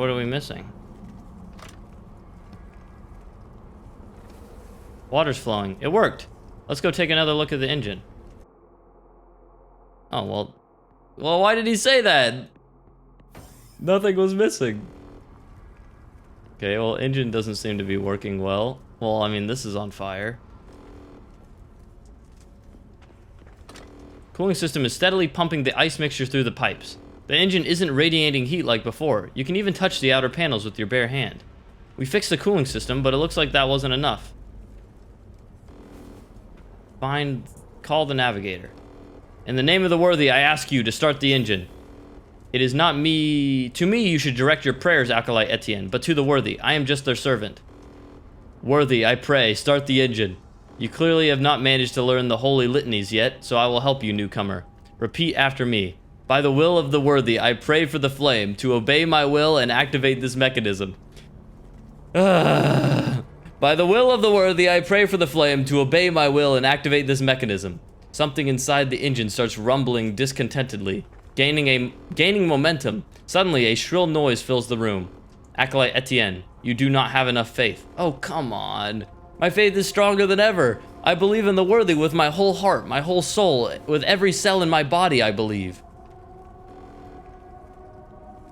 are we missing? Water's flowing. It worked. Let's go take another look at the engine. Oh, well, why did he say that? Nothing was missing. Okay, well, engine doesn't seem to be working well. Well, I mean, this is on fire. Cooling system is steadily pumping the ice mixture through the pipes. The engine isn't radiating heat like before. You can even touch the outer panels with your bare hand. We fixed the cooling system, but it looks like that wasn't enough. Call the navigator. In the name of the worthy, I ask you to start the engine. It is not me. To me, you should direct your prayers, Acolyte Etienne, but to the worthy, I am just their servant. Worthy, I pray, start the engine. You clearly have not managed to learn the holy litanies yet, so I will help you, newcomer. Repeat after me. By the will of the worthy, I pray for the flame to obey my will and activate this mechanism. By the will of the worthy, I pray for the flame to obey my will and activate this mechanism. Something inside the engine starts rumbling discontentedly, gaining momentum. Suddenly, a shrill noise fills the room. Acolyte Etienne, you do not have enough faith. Oh, come on. My faith is stronger than ever. I believe in the worthy with my whole heart, my whole soul, with every cell in my body, I believe.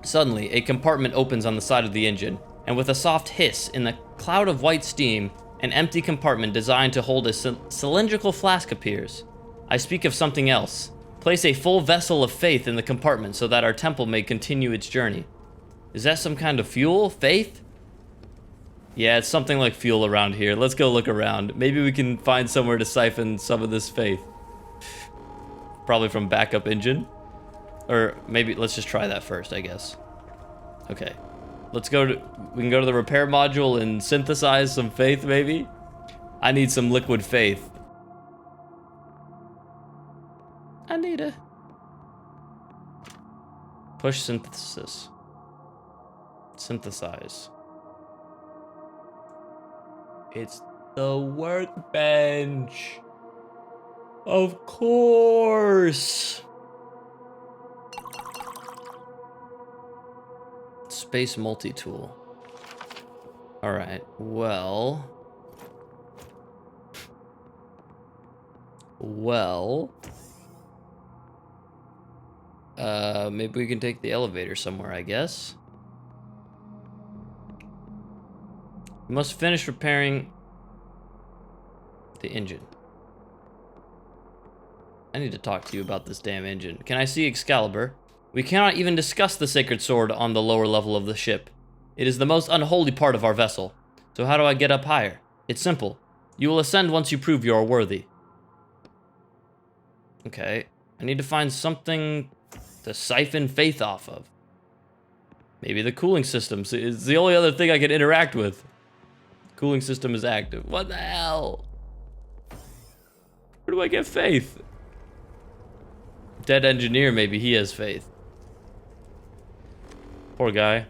Suddenly, a compartment opens on the side of the engine, and with a soft hiss in the cloud of white steam, an empty compartment designed to hold a cylindrical flask appears. I speak of something else. Place a full vessel of faith in the compartment so that our temple may continue its journey. Is that some kind of fuel? Faith? Yeah, it's something like fuel around here. Let's go look around. Maybe we can find somewhere to siphon some of this faith. Probably from backup engine. Or maybe let's just try that first, I guess. Okay. We can go to the repair module and synthesize some faith, maybe? I need some liquid faith. I need a... Push synthesis. Synthesize. It's the workbench. Of course. Space multi-tool. Alright, well... maybe we can take the elevator somewhere, I guess. We must finish repairing the engine. I need to talk to you about this damn engine. Can I see Excalibur? We cannot even discuss the sacred sword on the lower level of the ship. It is the most unholy part of our vessel. So how do I get up higher? It's simple. You will ascend once you prove you are worthy. Okay. I need to find something to siphon faith off of. Maybe the cooling system is the only other thing I can interact with. Cooling system is active. What the hell? Where do I get faith? Dead engineer, maybe he has faith. Poor guy.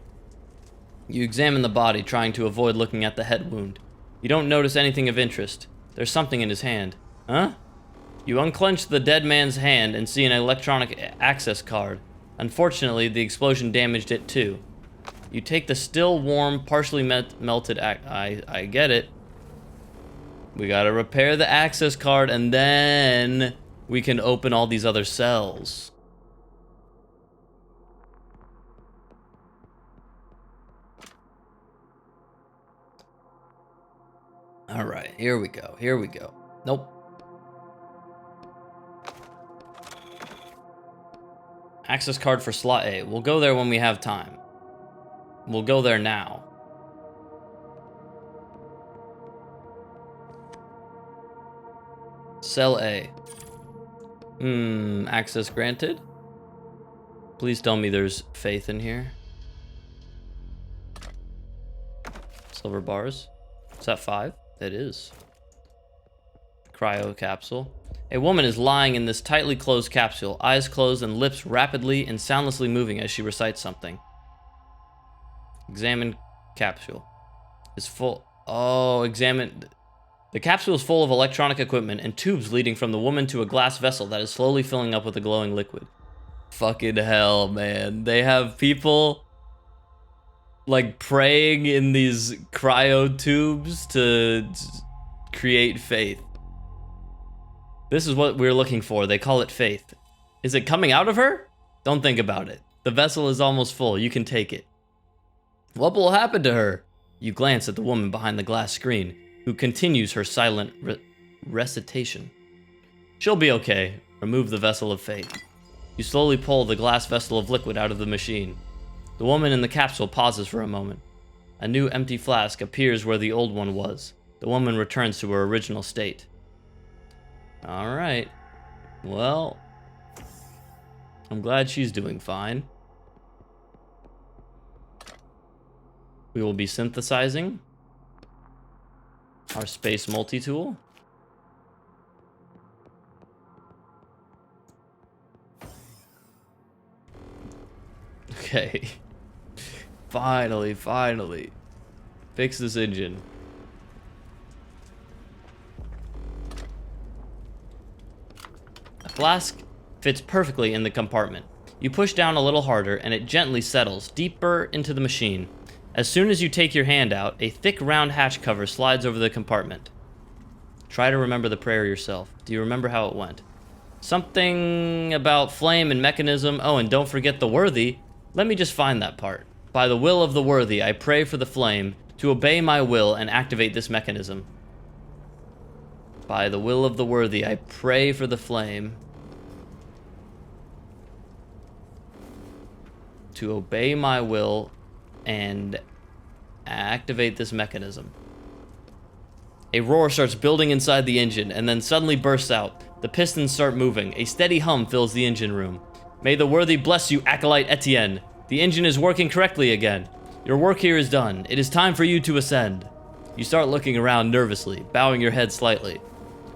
You examine the body, trying to avoid looking at the head wound. You don't notice anything of interest. There's something in his hand. Huh? You unclench the dead man's hand and see an electronic access card. Unfortunately, the explosion damaged it too. You take the still warm, partially melted I get it. We gotta repair the access card and then we can open all these other cells. Alright, here we go, here we go. Nope. Access card for slot A. We'll go there when we have time. We'll go there now. Cell A. Access granted. Please tell me there's faith in here. Silver bars. Is that 5? It is. Cryo capsule. A woman is lying in this tightly closed capsule, eyes closed and lips rapidly and soundlessly moving as she recites something. Examine capsule. Is full. Oh, examine. The capsule is full of electronic equipment and tubes leading from the woman to a glass vessel that is slowly filling up with a glowing liquid. Fucking hell, man. They have people like praying in these cryo tubes to create faith. This is what we're looking for. They call it faith. Is it coming out of her? Don't think about it. The vessel is almost full. You can take it. What will happen to her? You glance at the woman behind the glass screen, who continues her silent recitation. She'll be okay. Remove the vessel of faith. You slowly pull the glass vessel of liquid out of the machine. The woman in the capsule pauses for a moment. A new empty flask appears where the old one was. The woman returns to her original state. Alright. Well, I'm glad she's doing fine. We will be synthesizing our space multi-tool. Okay. Finally. Fix this engine. The flask fits perfectly in the compartment. You push down a little harder and it gently settles deeper into the machine. As soon as you take your hand out, a thick round hatch cover slides over the compartment. Try to remember the prayer yourself. Do you remember how it went? Something about flame and mechanism. Oh, and don't forget the worthy. Let me just find that part. By the will of the worthy, I pray for the flame to obey my will and activate this mechanism. By the will of the worthy, I pray for the flame to obey my will and activate this mechanism. A roar starts building inside the engine and then suddenly bursts out. The pistons start moving. A steady hum fills the engine room. May the worthy bless you, Acolyte Etienne. The engine is working correctly again. Your work here is done. It is time for you to ascend. You start looking around nervously, bowing your head slightly.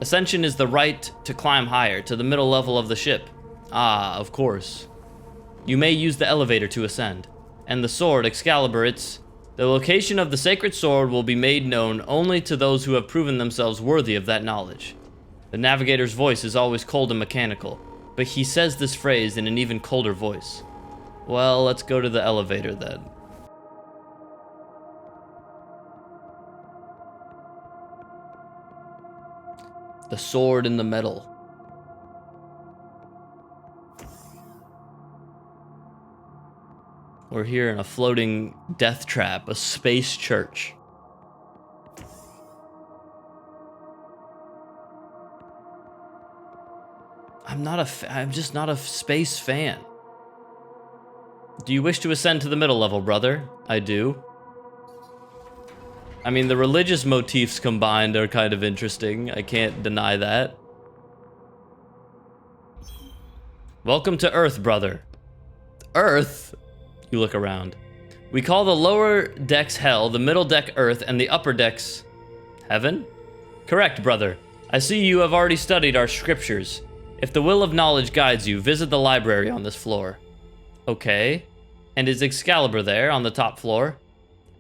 Ascension is the right to climb higher, to the middle level of the ship. Ah, of course. You may use the elevator to ascend. And the sword, Excalibur, the location of the sacred sword will be made known only to those who have proven themselves worthy of that knowledge. The navigator's voice is always cold and mechanical, but he says this phrase in an even colder voice. Well, let's go to the elevator then. The sword in the metal. We're here in a floating death trap, a space church. I'm just not a space fan. Do you wish to ascend to the middle level, brother? I do. I mean, the religious motifs combined are kind of interesting. I can't deny that. Welcome to Earth, brother. Earth? You look around. We call the lower decks hell, the middle deck earth, and the upper decks heaven? Correct, brother. I see you have already studied our scriptures. If the will of knowledge guides you, visit the library on this floor. Okay. And is Excalibur there on the top floor?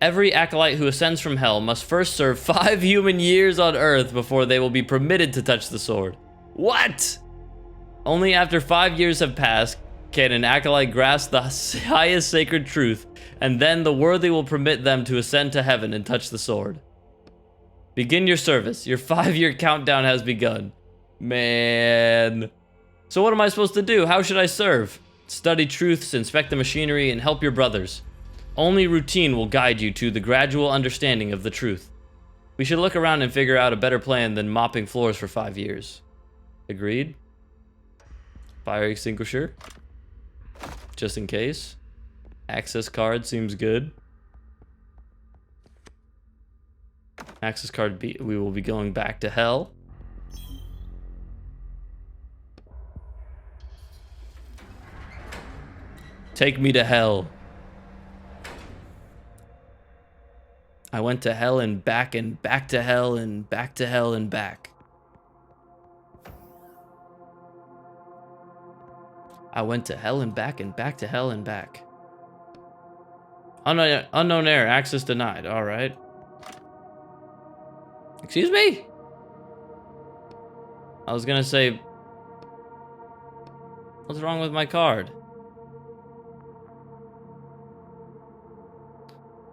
Every acolyte who ascends from hell must first serve 5 human years on Earth before they will be permitted to touch the sword. What? Only after 5 years have passed can an acolyte grasp the highest sacred truth, and then the worthy will permit them to ascend to heaven and touch the sword. Begin your service. Your 5-year countdown has begun. Man. So what am I supposed to do? How should I serve? Study truths, inspect the machinery, and help your brothers. Only routine will guide you to the gradual understanding of the truth. We should look around and figure out a better plan than mopping floors for 5 years. Agreed? Fire extinguisher. Just in case. Access card seems good. Access card B. We will be going back to hell. Take me to hell. I went to hell and back to hell and back to hell and back. I went to hell and back to hell and back. Unknown error, access denied. All right. Excuse me? I was gonna say, what's wrong with my card?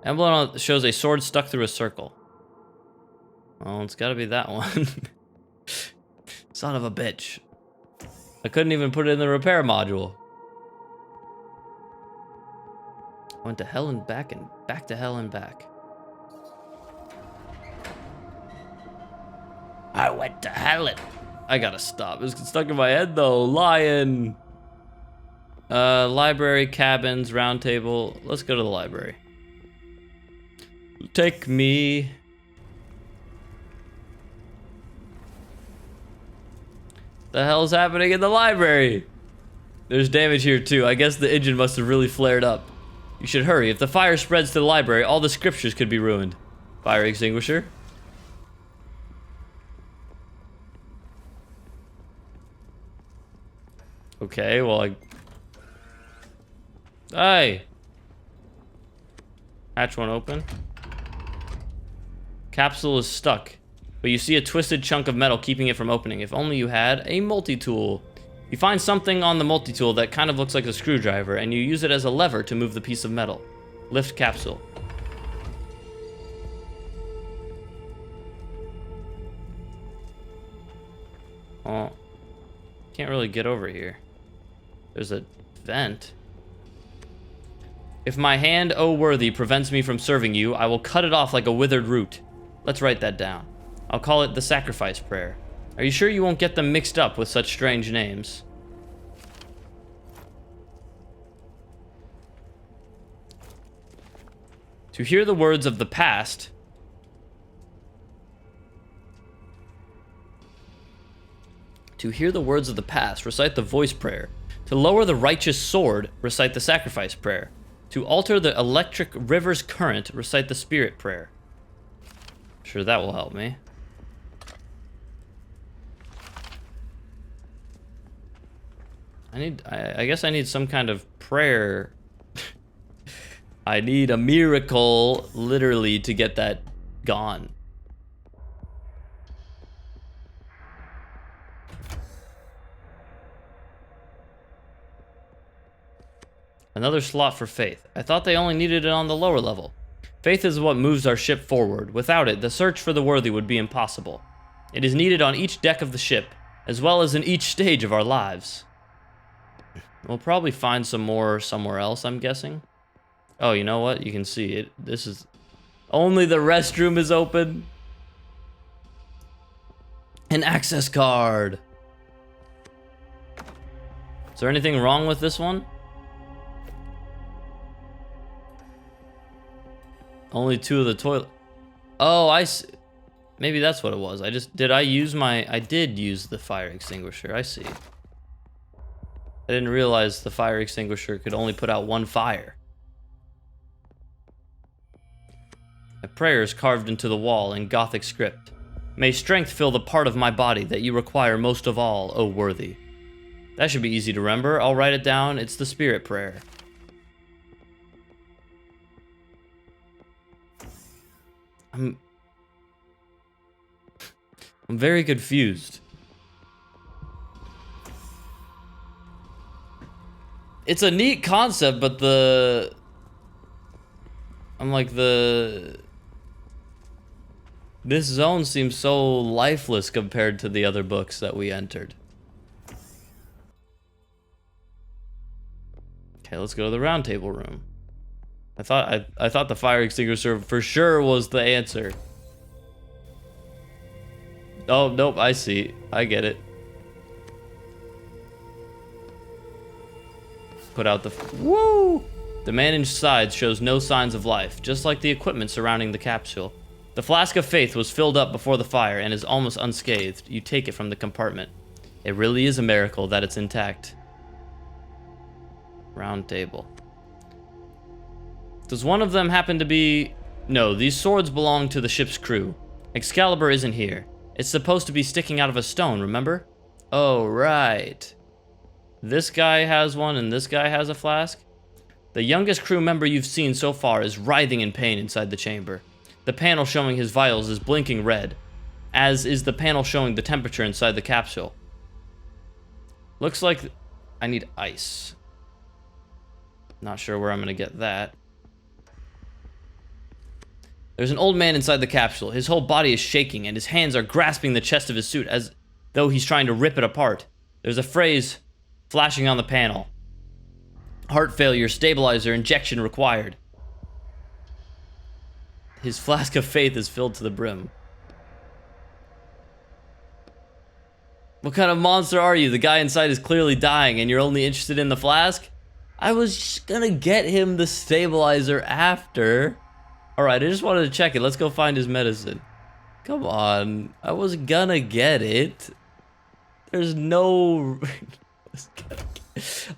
Emblem shows a sword stuck through a circle. Well, it's gotta be that one. Son of a bitch. I couldn't even put it in the repair module. I went to hell and back to hell and back. I went to hell and... I gotta stop. It's stuck in my head though. Lion. Library, cabins, round table. Let's go to the library. Take me. The hell's happening in the library? There's damage here too. I guess the engine must have really flared up. You should hurry. If the fire spreads to the library, all the scriptures could be ruined. Fire extinguisher. Okay, well, Hey! Hatch won't open. Capsule is stuck, but you see a twisted chunk of metal keeping it from opening. If only you had a multi-tool. You find something on the multi-tool that kind of looks like a screwdriver, and you use it as a lever to move the piece of metal. Lift capsule. Oh. Can't really get over here. There's a vent. If my hand, O worthy, prevents me from serving you, I will cut it off like a withered root. Let's write that down. I'll call it the sacrifice prayer. Are you sure you won't get them mixed up with such strange names? To hear the words of the past... To hear the words of the past, recite the voice prayer. To lower the righteous sword, recite the sacrifice prayer. To alter the electric river's current, recite the spirit prayer. Sure, that will help me. I guess I need some kind of prayer. I need a miracle, literally, to get that gone. Another slot for faith. I thought they only needed it on the lower level. Faith is what moves our ship forward. Without it, the search for the worthy would be impossible. It is needed on each deck of the ship, as well as in each stage of our lives. We'll probably find some more somewhere else, I'm guessing. Oh, you know what? You can see it. This is... Only the restroom is open. An access card. Is there anything wrong with this one? Only 2 of the toilet. Oh, I see. Maybe that's what it was. I did use the fire extinguisher. I see. I didn't realize the fire extinguisher could only put out 1 fire. A prayer is carved into the wall in Gothic script. May strength fill the part of my body that you require most of all, O worthy. That should be easy to remember. I'll write it down. It's the spirit prayer. I'm very confused. It's a neat concept, but this zone seems so lifeless compared to the other books that we entered. Okay, let's go to the round table room. I thought the fire extinguisher for sure was the answer. Oh, nope, I see. I get it. Put out the... Woo! The man inside shows no signs of life, just like the equipment surrounding the capsule. The flask of faith was filled up before the fire and is almost unscathed. You take it from the compartment. It really is a miracle that it's intact. Round table. Does one of them happen to be... No, these swords belong to the ship's crew. Excalibur isn't here. It's supposed to be sticking out of a stone, remember? Oh, right. This guy has one and this guy has a flask? The youngest crew member you've seen so far is writhing in pain inside the chamber. The panel showing his vitals is blinking red, as is the panel showing the temperature inside the capsule. Looks like I need ice. Not sure where I'm gonna get that. There's an old man inside the capsule. His whole body is shaking and his hands are grasping the chest of his suit as though he's trying to rip it apart. There's a phrase flashing on the panel. Heart failure, stabilizer, injection required. His flask of faith is filled to the brim. What kind of monster are you? The guy inside is clearly dying and you're only interested in the flask? I was just gonna get him the stabilizer after. Alright, I just wanted to check it. Let's go find his medicine. Come on. I was gonna get it. There's no...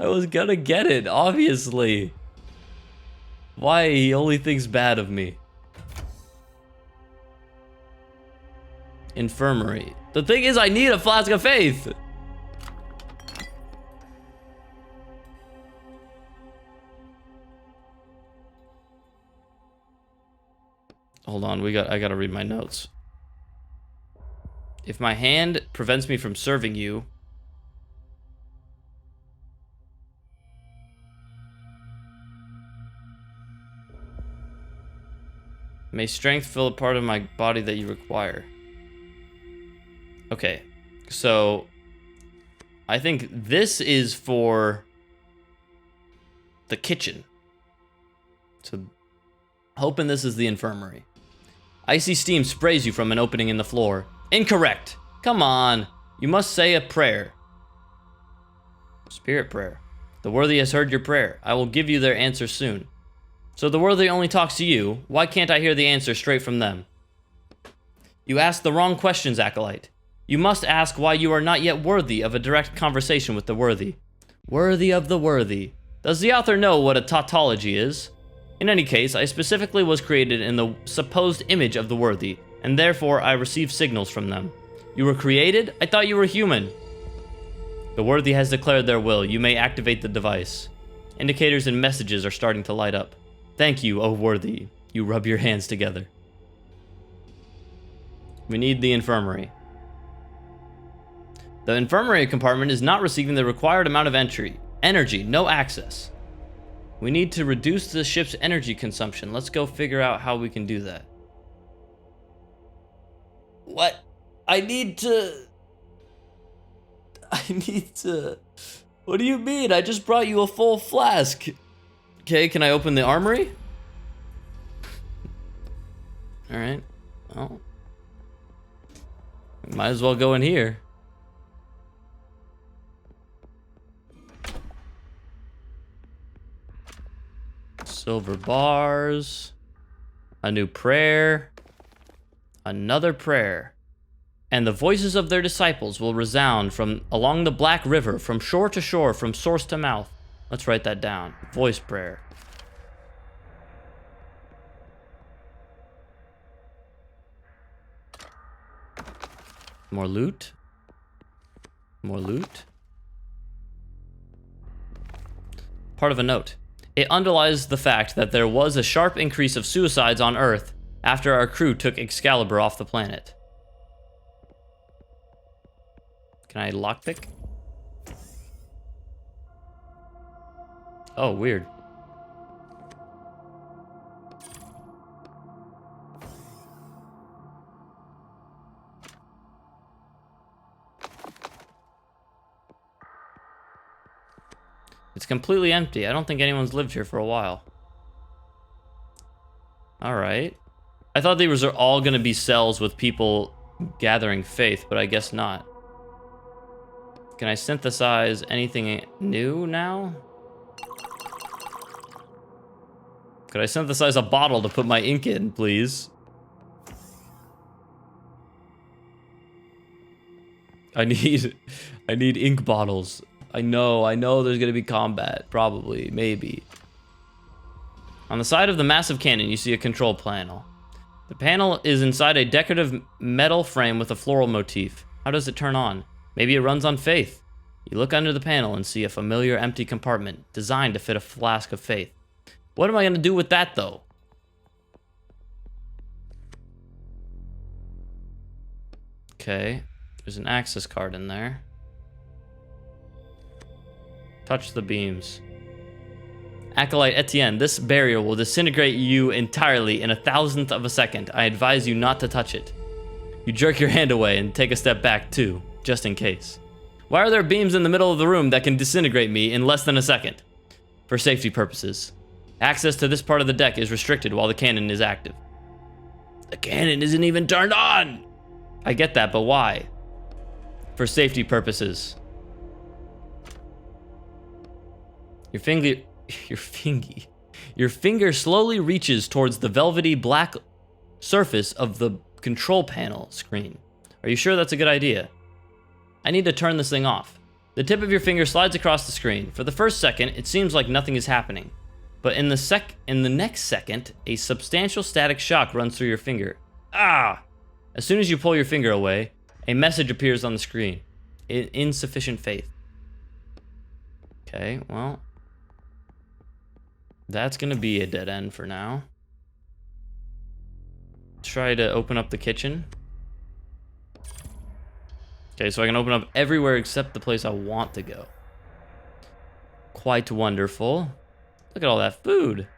I was gonna get it, obviously. Why? He only thinks bad of me. Infirmary. The thing is, I need a flask of faith. Hold on, I gotta read my notes. If my hand prevents me from serving you... May strength fill a part of my body that you require. Okay, so... I think this is for... the kitchen. So, hoping this is the infirmary. Icy steam sprays you from an opening in the floor. Incorrect! Come on! You must say a prayer. Spirit prayer. The worthy has heard your prayer. I will give you their answer soon. So the worthy only talks to you. Why can't I hear the answer straight from them? You asked the wrong questions, Acolyte. You must ask why you are not yet worthy of a direct conversation with the worthy. Worthy of the worthy. Does the author know what a tautology is? In any case, I specifically was created in the supposed image of the worthy, and therefore I received signals from them. You were created? I thought you were human. The worthy has declared their will. You may activate the device. Indicators and messages are starting to light up. Thank you, O worthy. You rub your hands together. We need the infirmary. The infirmary compartment is not receiving the required amount of energy. No access. We need to reduce the ship's energy consumption. Let's go figure out how we can do that. What? I need to... What do you mean? I just brought you a full flask. Okay, can I open the armory? Alright. Well. Might as well go in here. Silver bars. A new prayer. Another prayer. And the voices of their disciples will resound from along the Black River, from shore to shore, from source to mouth. Let's write that down. Voice prayer. More loot. More loot. Part of a note. It underlies the fact that there was a sharp increase of suicides on Earth after our crew took Excalibur off the planet. Can I lockpick? Oh, weird. It's completely empty. I don't think anyone's lived here for a while. Alright. I thought these were all going to be cells with people gathering faith, but I guess not. Can I synthesize anything new now? Could I synthesize a bottle to put my ink in, please? I need ink bottles. I know there's gonna be combat, probably, maybe. On the side of the massive cannon, you see a control panel. The panel is inside a decorative metal frame with a floral motif. How does it turn on? Maybe it runs on faith. You look under the panel and see a familiar empty compartment designed to fit a flask of faith. What am I gonna do with that, though? Okay, there's an access card in there. Touch the beams. Acolyte Etienne, this barrier will disintegrate you entirely in 1,000th of a second. I advise you not to touch it. You jerk your hand away and take a step back too, just in case. Why are there beams in the middle of the room that can disintegrate me in less than a second? For safety purposes. Access to this part of the deck is restricted while the cannon is active. The cannon isn't even turned on! I get that, but why? For safety purposes. Your finger slowly reaches towards the velvety black surface of the control panel screen. Are you sure that's a good idea? I need to turn this thing off. The tip of your finger slides across the screen. For the first second, it seems like nothing is happening. But in the next second, a substantial static shock runs through your finger. Ah! As soon as you pull your finger away, a message appears on the screen. Insufficient faith. Okay, well, that's gonna be a dead end for now. Try to open up the kitchen. Okay, so I can open up everywhere except the place I want to go. Quite wonderful. Look at all that food.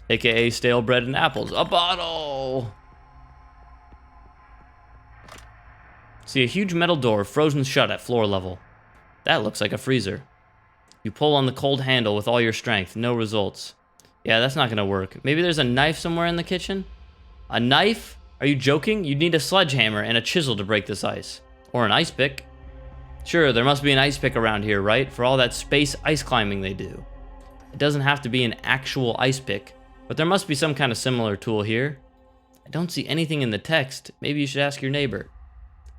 AKA stale bread and apples. A bottle! See a huge metal door frozen shut at floor level. That looks like a freezer. You pull on the cold handle with all your strength. No results. Yeah, that's not gonna work. Maybe there's a knife somewhere in the kitchen? A knife? Are you joking? You'd need a sledgehammer and a chisel to break this ice. Or an ice pick. Sure, there must be an ice pick around here, right? For all that space ice climbing they do. It doesn't have to be an actual ice pick, but there must be some kind of similar tool here. I don't see anything in the text. Maybe you should ask your neighbor.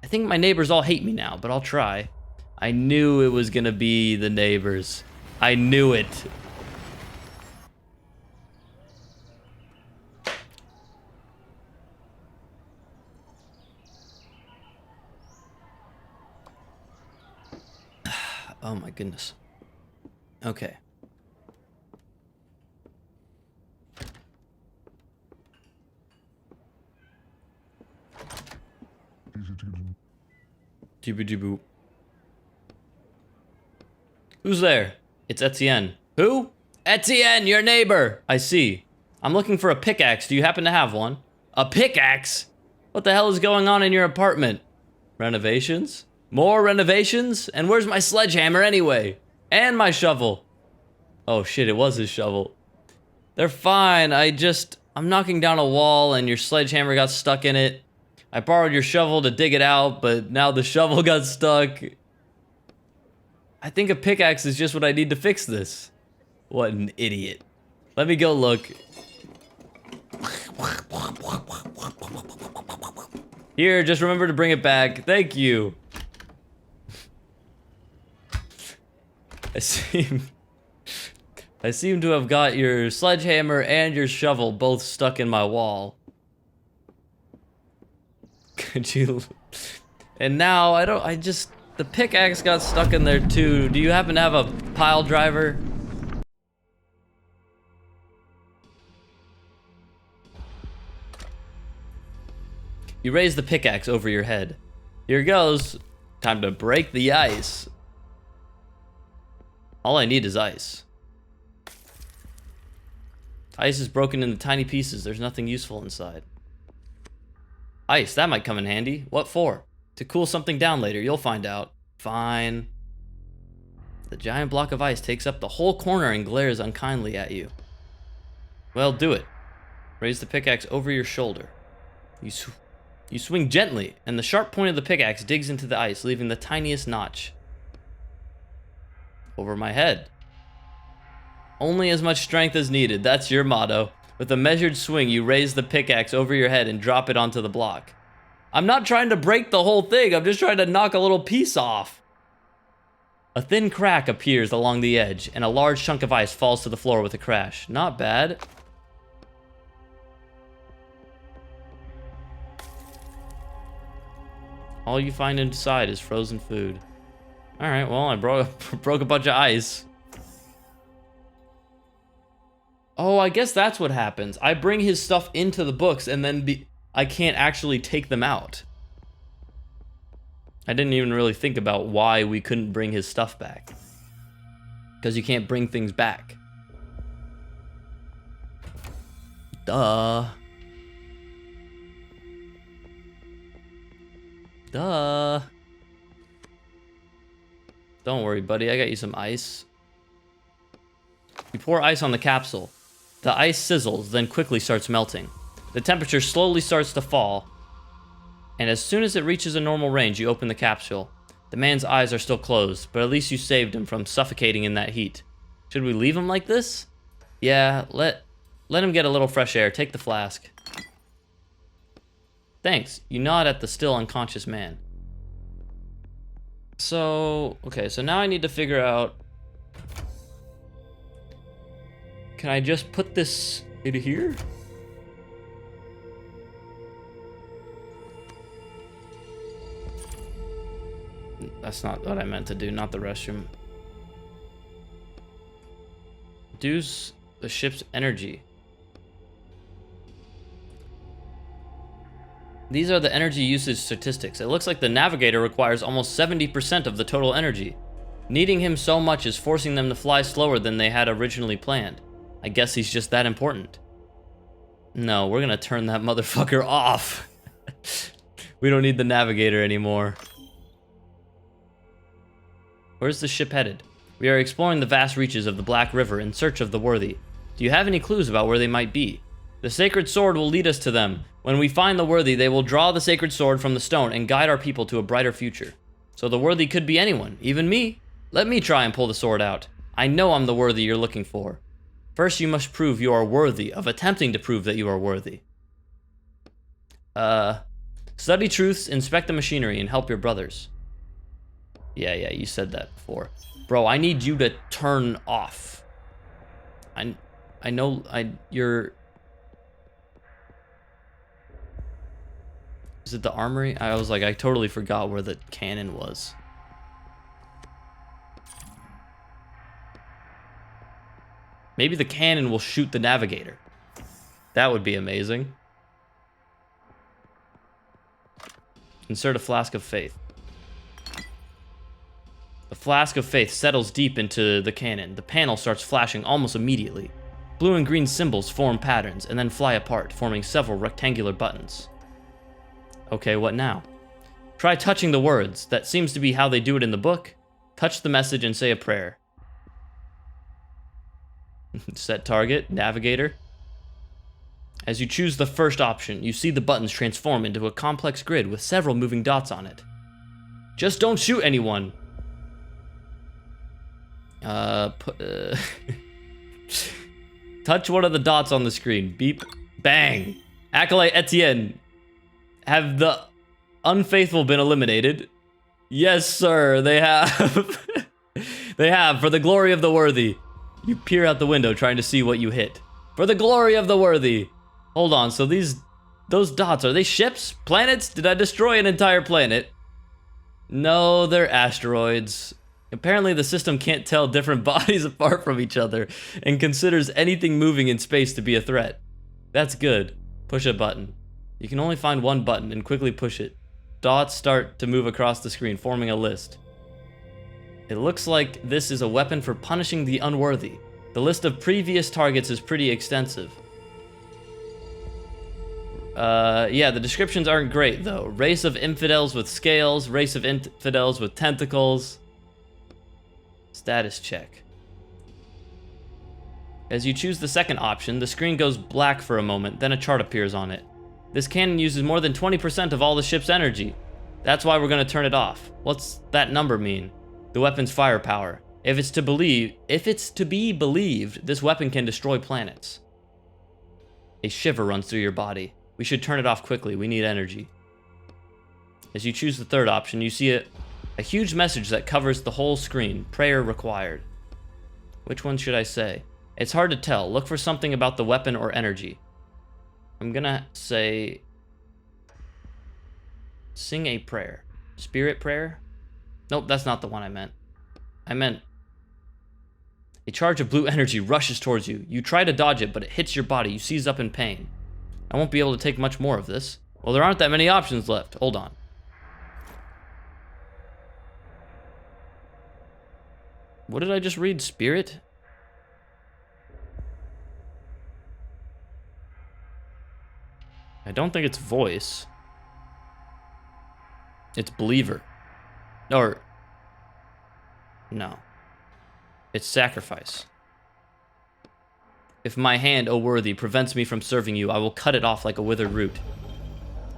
I think my neighbors all hate me now, but I'll try. I knew it was gonna be the neighbors. I knew it. Oh my goodness. Okay. Easy to get in. Jibby-jiboo. Who's there? It's Etienne. Who? Etienne, your neighbor! I see. I'm looking for a pickaxe. Do you happen to have one? A pickaxe? What the hell is going on in your apartment? Renovations? More renovations? And where's my sledgehammer anyway? And my shovel. Oh shit, it was his shovel. They're fine. I'm knocking down a wall and your sledgehammer got stuck in it. I borrowed your shovel to dig it out, but now the shovel got stuck. I think a pickaxe is just what I need to fix this. What an idiot. Let me go look. Here, just remember to bring it back. Thank you. I seem to have got your sledgehammer and your shovel both stuck in my wall. Could you... And now, the pickaxe got stuck in there too. Do you happen to have a pile driver? You raise the pickaxe over your head. Here goes. Time to break the ice. All I need is ice. Ice is broken into tiny pieces. There's nothing useful inside. Ice, that might come in handy. What for? To cool something down later. You'll find out. Fine. The giant block of ice takes up the whole corner and glares unkindly at you. Well, do it. Raise the pickaxe over your shoulder. You swing gently, and the sharp point of the pickaxe digs into the ice, leaving the tiniest notch. Over my head. Only as much strength as needed. That's your motto. With a measured swing, you raise the pickaxe over your head and drop it onto the block. I'm not trying to break the whole thing. I'm just trying to knock a little piece off. A thin crack appears along the edge, and a large chunk of ice falls to the floor with a crash. Not bad. All you find inside is frozen food. Alright, well, I broke a bunch of ice. Oh, I guess that's what happens. I bring his stuff into the books, and then I can't actually take them out. I didn't even really think about why we couldn't bring his stuff back. Because you can't bring things back. Duh. Duh. Don't worry, buddy. I got you some ice. You pour ice on the capsule. The ice sizzles, then quickly starts melting. The temperature slowly starts to fall, and as soon as it reaches a normal range, you open the capsule. The man's eyes are still closed, but at least you saved him from suffocating in that heat. Should we leave him like this? Yeah, let him get a little fresh air. Take the flask. Thanks. You nod at the still unconscious man. So, okay, so now I need to figure out... Can I just put this in here? That's not what I meant to do, not the restroom. Reduce the ship's energy. These are the energy usage statistics. It looks like the navigator requires almost 70% of the total energy. Needing him so much is forcing them to fly slower than they had originally planned. I guess he's just that important. No, we're gonna turn that motherfucker off. We don't need the navigator anymore. Where's the ship headed? We are exploring the vast reaches of the Black River in search of the worthy. Do you have any clues about where they might be? The sacred sword will lead us to them. When we find the worthy, they will draw the sacred sword from the stone and guide our people to a brighter future. So the worthy could be anyone, even me. Let me try and pull the sword out. I know I'm the worthy you're looking for. First, you must prove you are worthy of attempting to prove that you are worthy. Study truths, inspect the machinery, and help your brothers. Yeah, you said that before. Bro, I need you to turn off. I know, you're... Is it the armory? I was like, I totally forgot where the cannon was. Maybe the cannon will shoot the navigator. That would be amazing. Insert a flask of faith. The flask of faith settles deep into the cannon. The panel starts flashing almost immediately. Blue and green symbols form patterns and then fly apart, forming several rectangular buttons. Okay, what now? Try touching the words. That seems to be how they do it in the book. Touch the message and say a prayer. Set target, navigator. As you choose the first option, you see the buttons transform into a complex grid with several moving dots on it. Just don't shoot anyone. Touch one of the dots on the screen. Beep. Bang. Acolyte Etienne. Have the unfaithful been eliminated? Yes, sir, they have. They have, for the glory of the worthy. You peer out the window trying to see what you hit. For the glory of the worthy. Hold on, so those dots, are they ships? Planets? Did I destroy an entire planet? No, they're asteroids. Apparently the system can't tell different bodies apart from each other and considers anything moving in space to be a threat. That's good. Push a button. You can only find one button and quickly push it. Dots start to move across the screen, forming a list. It looks like this is a weapon for punishing the unworthy. The list of previous targets is pretty extensive. Yeah, the descriptions aren't great, though. Race of infidels with scales, race of infidels with tentacles. Status check. As you choose the second option, the screen goes black for a moment, then a chart appears on it. This cannon uses more than 20% of all the ship's energy. That's why we're gonna turn it off. What's that number mean? The weapon's firepower. If it's to be believed, this weapon can destroy planets. A shiver runs through your body. We should turn it off quickly. We need energy. As you choose the third option, you see a huge message that covers the whole screen. Prayer required. Which one should I say? It's hard to tell. Look for something about the weapon or energy. I'm gonna say... Sing a prayer. Spirit prayer? Nope, that's not the one I meant. I meant... A charge of blue energy rushes towards you. You try to dodge it, but it hits your body. You seize up in pain. I won't be able to take much more of this. Well, there aren't that many options left. Hold on. What did I just read? Spirit? I don't think it's voice. It's believer. Or... No. It's sacrifice. If my hand, O worthy, prevents me from serving you, I will cut it off like a withered root.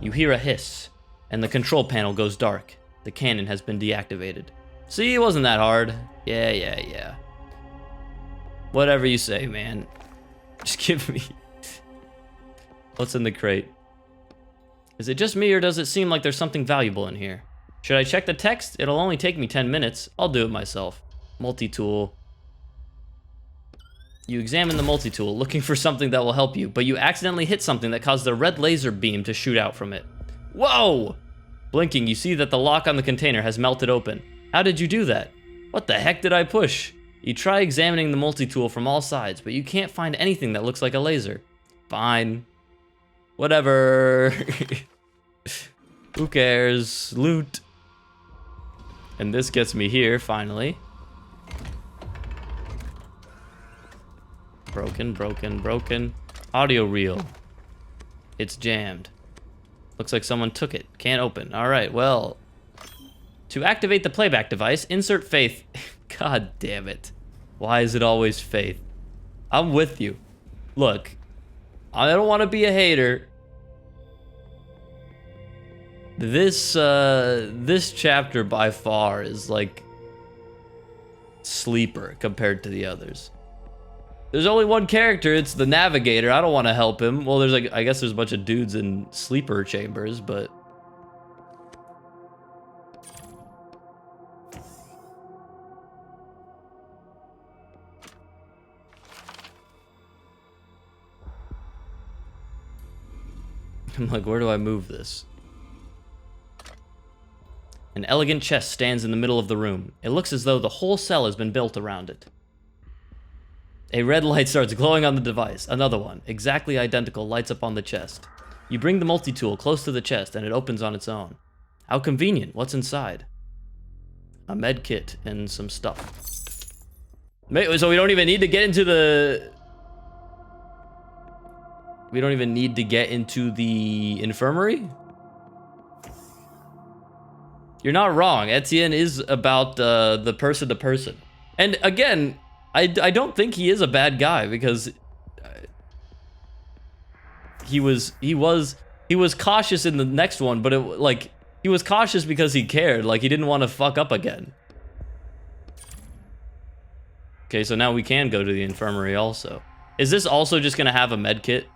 You hear a hiss, and the control panel goes dark. The cannon has been deactivated. See, it wasn't that hard. Yeah. Whatever you say, man. Just give me... What's in the crate? Is it just me, or does it seem like there's something valuable in here? Should I check the text? It'll only take me 10 minutes. I'll do it myself. Multi-tool. You examine the multi-tool, looking for something that will help you, but you accidentally hit something that caused a red laser beam to shoot out from it. Whoa! Blinking, you see that the lock on the container has melted open. How did you do that? What the heck did I push? You try examining the multi-tool from all sides, but you can't find anything that looks like a laser. Fine. Whatever. Who cares? Loot. And this gets me here, finally. Broken. Audio reel. It's jammed. Looks like someone took it. Can't open. Alright, well. To activate the playback device, insert faith. God damn it. Why is it always faith? I'm with you. Look. I don't want to be a hater. This chapter by far is like sleeper compared to the others. There's only one character, it's the navigator. I don't want to help him. Well, there's like, I guess there's a bunch of dudes in sleeper chambers, but... I'm like, where do I move this? An elegant chest stands in the middle of the room. It looks as though the whole cell has been built around it. A red light starts glowing on the device. Another one, exactly identical, lights up on the chest. You bring the multi-tool close to the chest and it opens on its own. How convenient. What's inside? a med kit and some stuff. So we don't even need to get into the... We don't even need to get into the infirmary? You're not wrong. Etienne is about the person to person. And again, I don't think he is a bad guy because he was cautious in the next one, but he was cautious because he cared. Like, he didn't want to fuck up again. Okay, so now we can go to the infirmary also. Is this also just gonna have a med kit?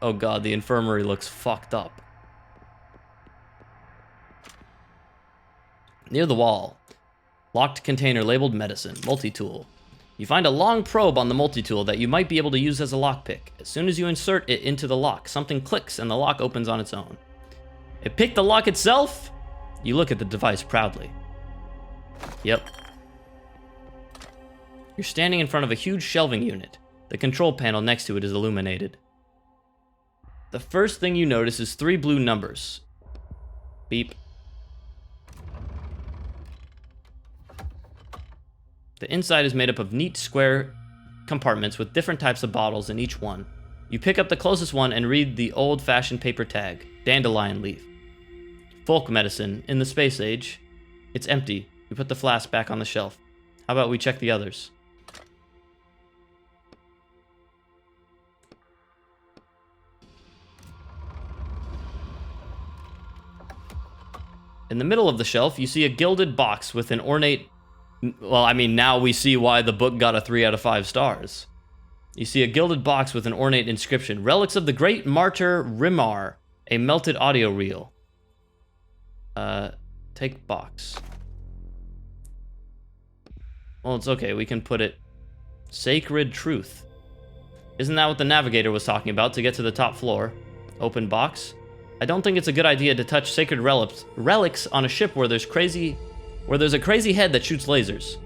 Oh god, the infirmary looks fucked up. Near the wall, locked container labeled medicine, multi-tool. You find a long probe on the multi-tool that you might be able to use as a lockpick. As soon as you insert it into the lock, something clicks and the lock opens on its own. It picked the lock itself? You look at the device proudly. Yep. You're standing in front of a huge shelving unit. The control panel next to it is illuminated. The first thing you notice is 3 blue numbers. Beep. The inside is made up of neat square compartments with different types of bottles in each one. You pick up the closest one and read the old-fashioned paper tag, dandelion leaf. Folk medicine, in the space age. It's empty. You put the flask back on the shelf. How about we check the others? In the middle of the shelf, you see a gilded box with an ornate... Well, I mean, now we see why the book got a 3 out of 5 stars. You see a gilded box with an ornate inscription. Relics of the Great Martyr Rimar. A melted audio reel. Take box. Well, it's okay. We can put it... Sacred Truth. Isn't that what the navigator was talking about to get to the top floor? Open box. I don't think it's a good idea to touch sacred relics on a ship where there's a crazy head that shoots lasers.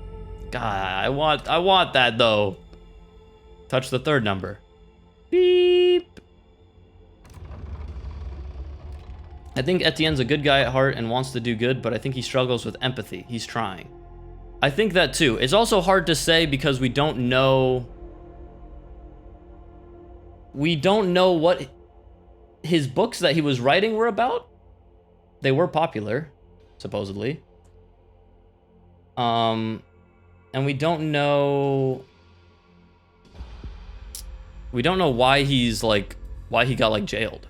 God, I want that though. Touch the 3rd number. Beep. I think Etienne's a good guy at heart and wants to do good, but I think he struggles with empathy. He's trying. I think that too. It's also hard to say because we don't know what his books that he was writing were about. They were popular, supposedly. And we don't know why he got jailed.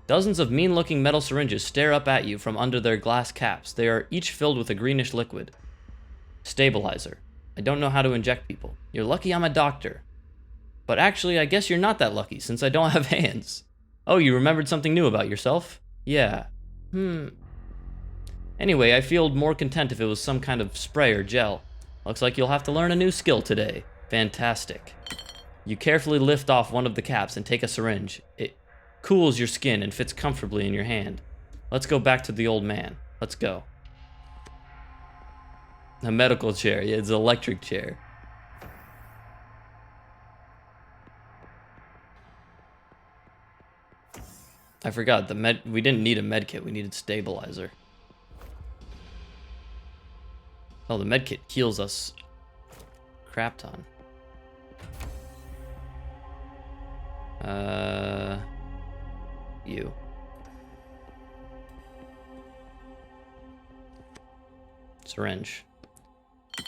Dozens of mean-looking metal syringes stare up at you from under their glass caps. They are each filled with a greenish liquid. Stabilizer. I don't know how to inject people. You're lucky I'm a doctor. But actually, I guess you're not that lucky, since I don't have hands. Oh, you remembered something new about yourself? Yeah. Anyway, I feel more content if it was some kind of spray or gel. Looks like you'll have to learn a new skill today. Fantastic. You carefully lift off one of the caps and take a syringe. It cools your skin and fits comfortably in your hand. Let's go back to the old man. Let's go. A medical chair. Yeah, it's an electric chair. I forgot, we didn't need a med kit, we needed stabilizer. Oh, the med kit heals us crap ton. You. Syringe.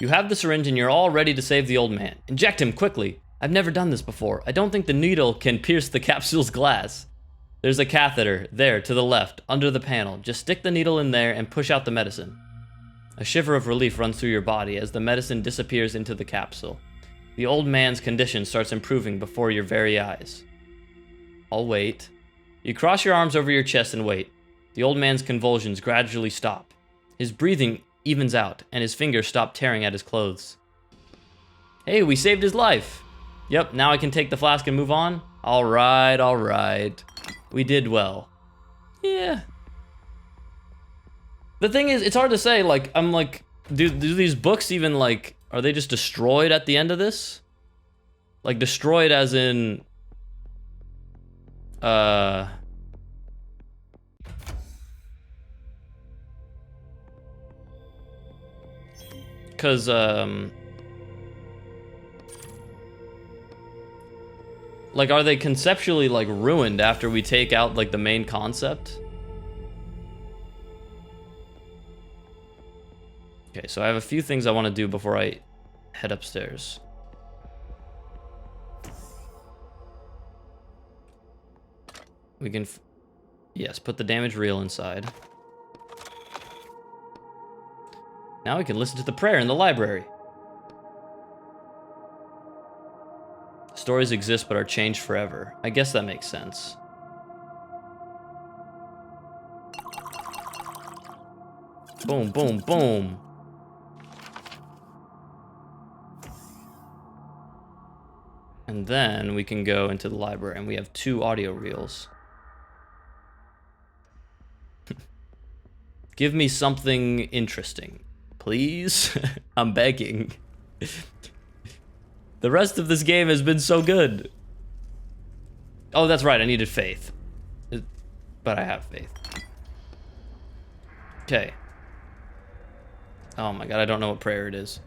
You have the syringe and you're all ready to save the old man. Inject him, quickly. I've never done this before. I don't think the needle can pierce the capsule's glass. There's a catheter, there, to the left, under the panel. Just stick the needle in there and push out the medicine. A shiver of relief runs through your body as the medicine disappears into the capsule. The old man's condition starts improving before your very eyes. I'll wait. You cross your arms over your chest and wait. The old man's convulsions gradually stop. His breathing evens out, and his fingers stop tearing at his clothes. Hey, we saved his life! Yep, now I can take the flask and move on? Alright, alright. We did well. Yeah. The thing is, it's hard to say, I'm do these books even, are they just destroyed at the end of this? Destroyed as in... Because, like, are they conceptually, like, ruined after we take out, like, the main concept? Okay, so I have a few things I want to do before I head upstairs. We can, yes, put the damage reel inside. Now we can listen to the prayer in the library. Stories exist but are changed forever. I guess that makes sense. Boom, boom, boom. And then we can go into the library and we have 2 audio reels. Give me something interesting, please. I'm begging. The rest of this game has been so good. Oh, that's right, I needed faith. But I have faith. Okay. Oh my god, I don't know what prayer it is.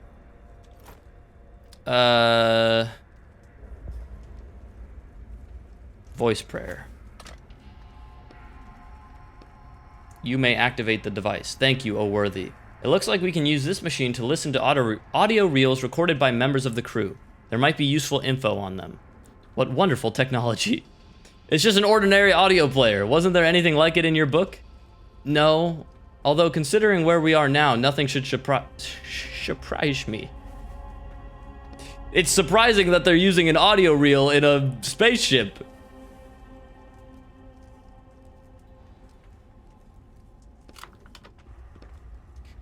Voice prayer. You may activate the device. Thank you, O worthy. It looks like we can use this machine to listen to audio reels recorded by members of the crew. There might be useful info on them. What wonderful technology. It's just an ordinary audio player. Wasn't there anything like it in your book? No. Although considering where we are now, nothing should surprise me. It's surprising that they're using an audio reel in a spaceship.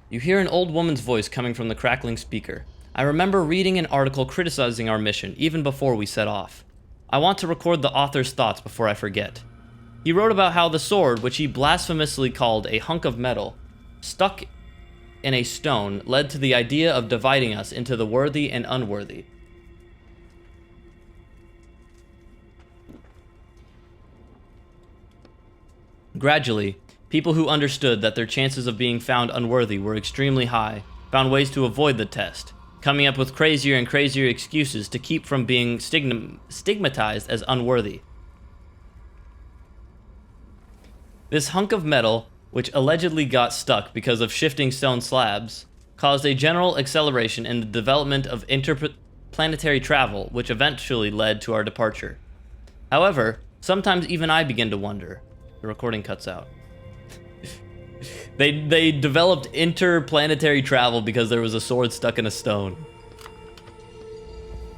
You hear an old woman's voice coming from the crackling speaker. I remember reading an article criticizing our mission, even before we set off. I want to record the author's thoughts before I forget. He wrote about how the sword, which he blasphemously called a hunk of metal, stuck in a stone, led to the idea of dividing us into the worthy and unworthy. Gradually, people who understood that their chances of being found unworthy were extremely high found ways to avoid the test, coming up with crazier and crazier excuses to keep from being stigmatized as unworthy. This hunk of metal, which allegedly got stuck because of shifting stone slabs, caused a general acceleration in the development of interplanetary travel, which eventually led to our departure. However, sometimes even I begin to wonder. The recording cuts out. They developed interplanetary travel because there was a sword stuck in a stone.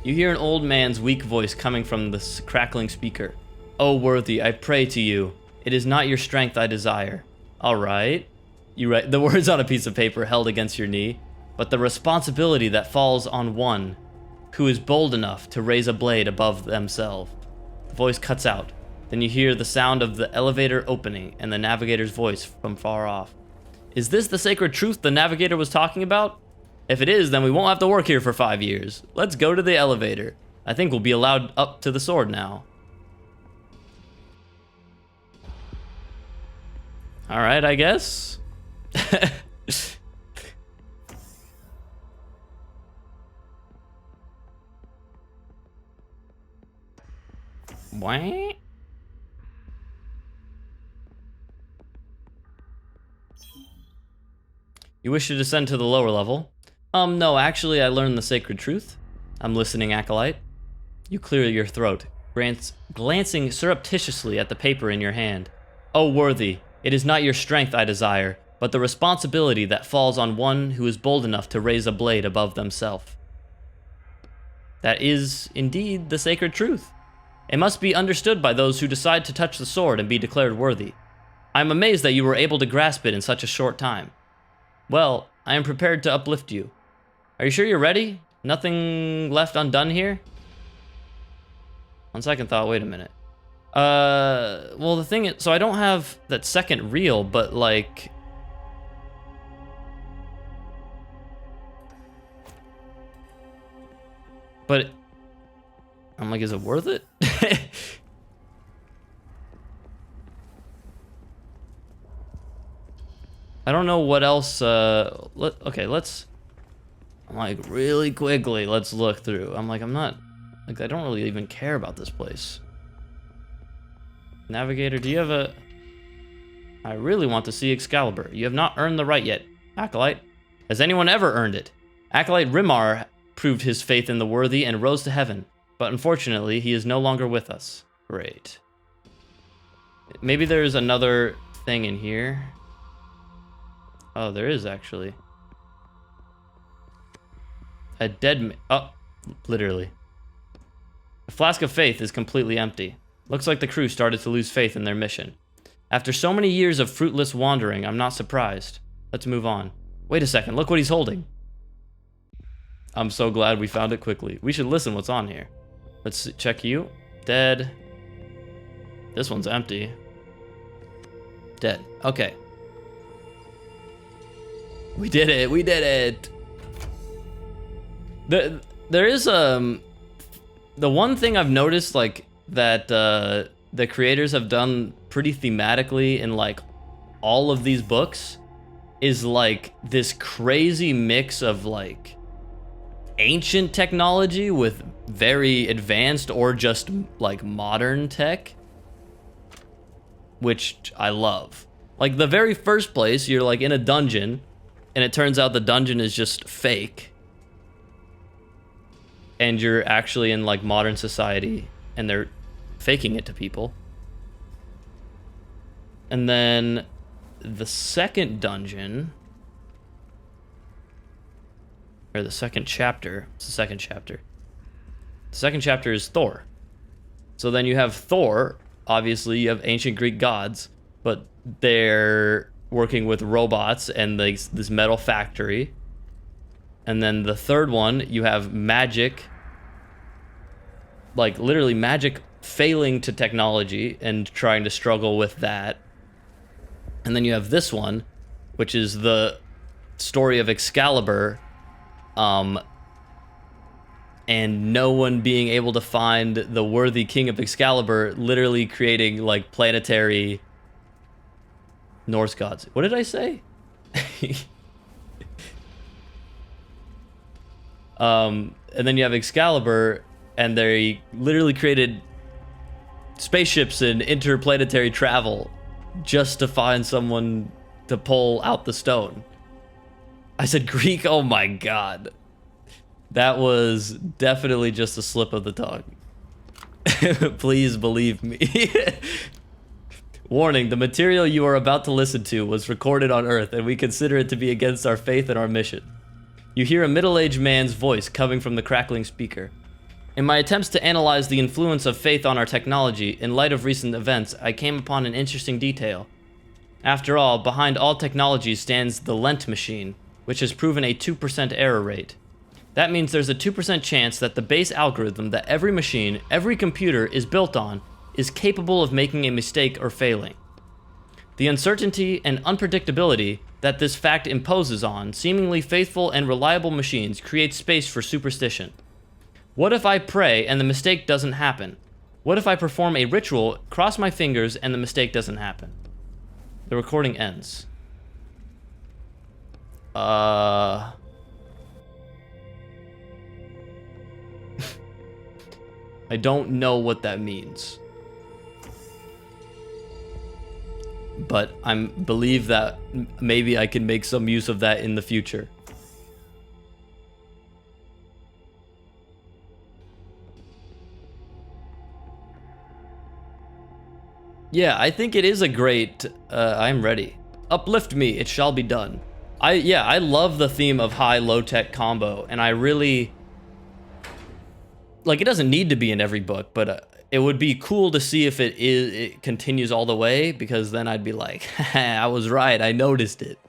You hear an old man's weak voice coming from the crackling speaker. O worthy, I pray to you. It is not your strength I desire. All right. You write the words on a piece of paper held against your knee, but the responsibility that falls on one who is bold enough to raise a blade above themselves. The voice cuts out. Then you hear the sound of the elevator opening and the navigator's voice from far off. Is this the sacred truth the navigator was talking about? If it is, then we won't have to work here for 5 years. Let's go to the elevator. I think we'll be allowed up to the sword now. Alright, I guess. What? You wish to descend to the lower level? No, actually I learned the sacred truth. I'm listening, Acolyte. You clear your throat, glancing surreptitiously at the paper in your hand. O worthy, it is not your strength I desire, but the responsibility that falls on one who is bold enough to raise a blade above themselves. That is, indeed, the sacred truth. It must be understood by those who decide to touch the sword and be declared worthy. I am amazed that you were able to grasp it in such a short time. Well, I am prepared to uplift you. Are you sure you're ready? Nothing left undone here? On second thought, wait a minute. Well, the thing is, so I don't have that second reel, but like... But, I'm like, is it worth it? I don't know what else, okay, let's I'm like, really quickly, let's look through. I'm like, I don't really even care about this place. Navigator, do you have a... I really want to see Excalibur. You have not earned the right yet, Acolyte. Has anyone ever earned it? Acolyte Rimar proved his faith in the worthy and rose to heaven, but unfortunately, he is no longer with us. Great. Maybe there's another thing in here. Oh, there is actually. A dead oh, literally. The flask of faith is completely empty. Looks like the crew started to lose faith in their mission. After so many years of fruitless wandering, I'm not surprised. Let's move on. Wait a second, look what he's holding. I'm so glad we found it quickly. We should listen what's on here. Let's check you. Dead. This one's empty. Dead. Okay. We did it. We did it. There is the one thing I've noticed, like, that the creators have done pretty thematically in like all of these books is like this crazy mix of like ancient technology with very advanced or just like modern tech, which I love. Like the very first place, you're like in a dungeon and it turns out the dungeon is just fake. And you're actually in like modern society and they're faking it to people. And then the second dungeon, or the second chapter, it's the second chapter. The second chapter is Thor. So then you have Thor, obviously you have ancient Greek gods, but they're working with robots and this metal factory. And then the third one, you have magic, like literally magic failing to technology and trying to struggle with that. And then you have this one, which is the story of Excalibur, and no one being able to find the worthy king of Excalibur, literally creating like planetary Norse gods. What did I say? And then you have Excalibur, and they literally created spaceships and interplanetary travel just to find someone to pull out the stone. I said Greek, oh my god. That was definitely just a slip of the tongue. Please believe me. Warning, the material you are about to listen to was recorded on Earth, and we consider it to be against our faith and our mission. You hear a middle-aged man's voice coming from the crackling speaker. In my attempts to analyze the influence of faith on our technology, in light of recent events, I came upon an interesting detail. After all, behind all technology stands the Lent machine, which has proven a 2% error rate. That means there's a 2% chance that the base algorithm that every machine, every computer is built on, is capable of making a mistake or failing. The uncertainty and unpredictability that this fact imposes on seemingly faithful and reliable machines creates space for superstition. What if I pray and the mistake doesn't happen? What if I perform a ritual, cross my fingers, and the mistake doesn't happen? The recording ends. I don't know what that means. But I believe that maybe I can make some use of that in the future. Yeah, I think it is a great, I'm ready. Uplift me, it shall be done. I love the theme of high low-tech combo, and I really, like, it doesn't need to be in every book, but it would be cool to see if it continues all the way, because then I'd be like, I was right, I noticed it.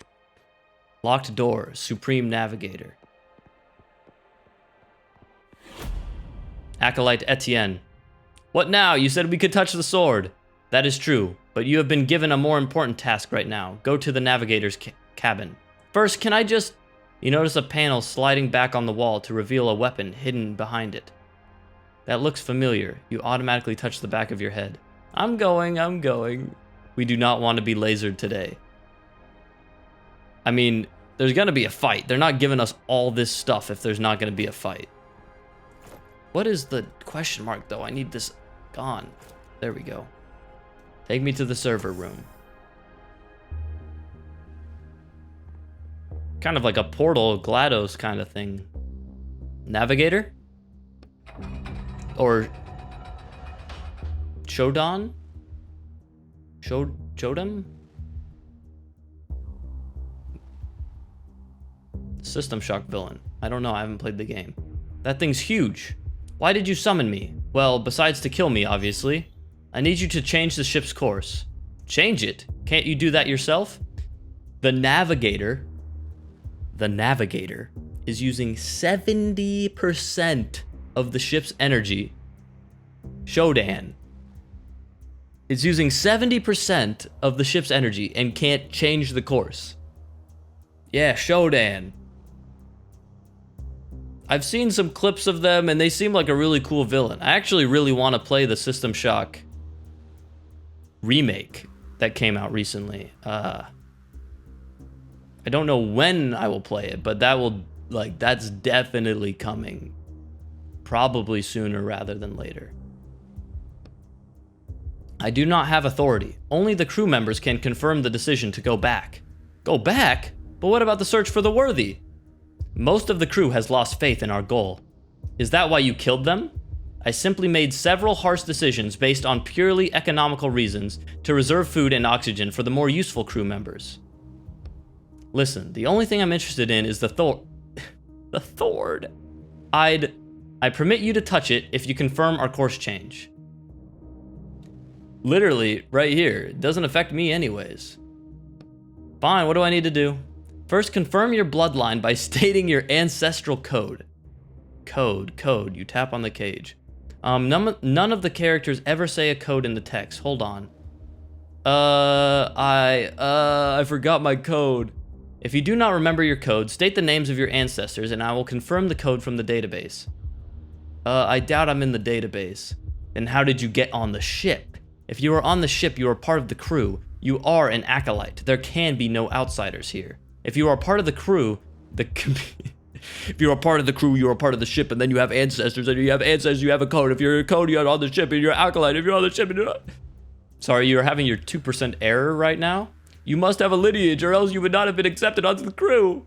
Locked door, Supreme Navigator. Acolyte Etienne. What now? You said we could touch the sword. That is true, but you have been given a more important task right now. Go to the navigator's cabin. First, can I just... You notice a panel sliding back on the wall to reveal a weapon hidden behind it. That looks familiar. You automatically touch the back of your head. I'm going. We do not want to be lasered today. I mean, There's gonna be a fight. They're not giving us all this stuff if there's not gonna be a fight. What is the question mark, though? I need this gone. There we go. Take me to the server room. Kind of like a Portal GLaDOS kind of thing. Navigator? Or Shodan? Shodom? System Shock villain. I don't know, I haven't played the game. That thing's huge. Why did you summon me? Well, besides to kill me, obviously. I need you to change the ship's course. Change it? Can't you do that yourself? The Navigator is using 70% of the ship's energy. Shodan is using 70% of the ship's energy and can't change the course. Yeah, Shodan. I've seen some clips of them and they seem like a really cool villain. I actually really want to play the System Shock remake that came out recently. I don't know when I will play it, but that's definitely coming. Probably sooner rather than later. I do not have authority. Only the crew members can confirm the decision to go back. Go back? But what about the search for the worthy? Most of the crew has lost faith in our goal. Is that why you killed them? I simply made several harsh decisions based on purely economical reasons to reserve food and oxygen for the more useful crew members. Listen, the only thing I'm interested in is the Thord. I permit you to touch it if you confirm our course change. Literally, right here. It doesn't affect me anyways. Fine, what do I need to do? First, confirm your bloodline by stating your ancestral code. Code. You tap on the cage. None of the characters ever say a code in the text. Hold on. I forgot my code. If you do not remember your code, state the names of your ancestors and I will confirm the code from the database. I doubt I'm in the database. Then how did you get on the ship? If you are on the ship, you are part of the crew. You are an acolyte. There can be no outsiders here. If you are part of the crew, if you are part of the crew, you are part of the ship, and then you have ancestors, and you have ancestors, you have a code. If you're a code, you're on the ship, and you're an acolyte. If you're on the ship, and you're not... Sorry, you're having your 2% error right now? You must have a lineage, or else you would not have been accepted onto the crew.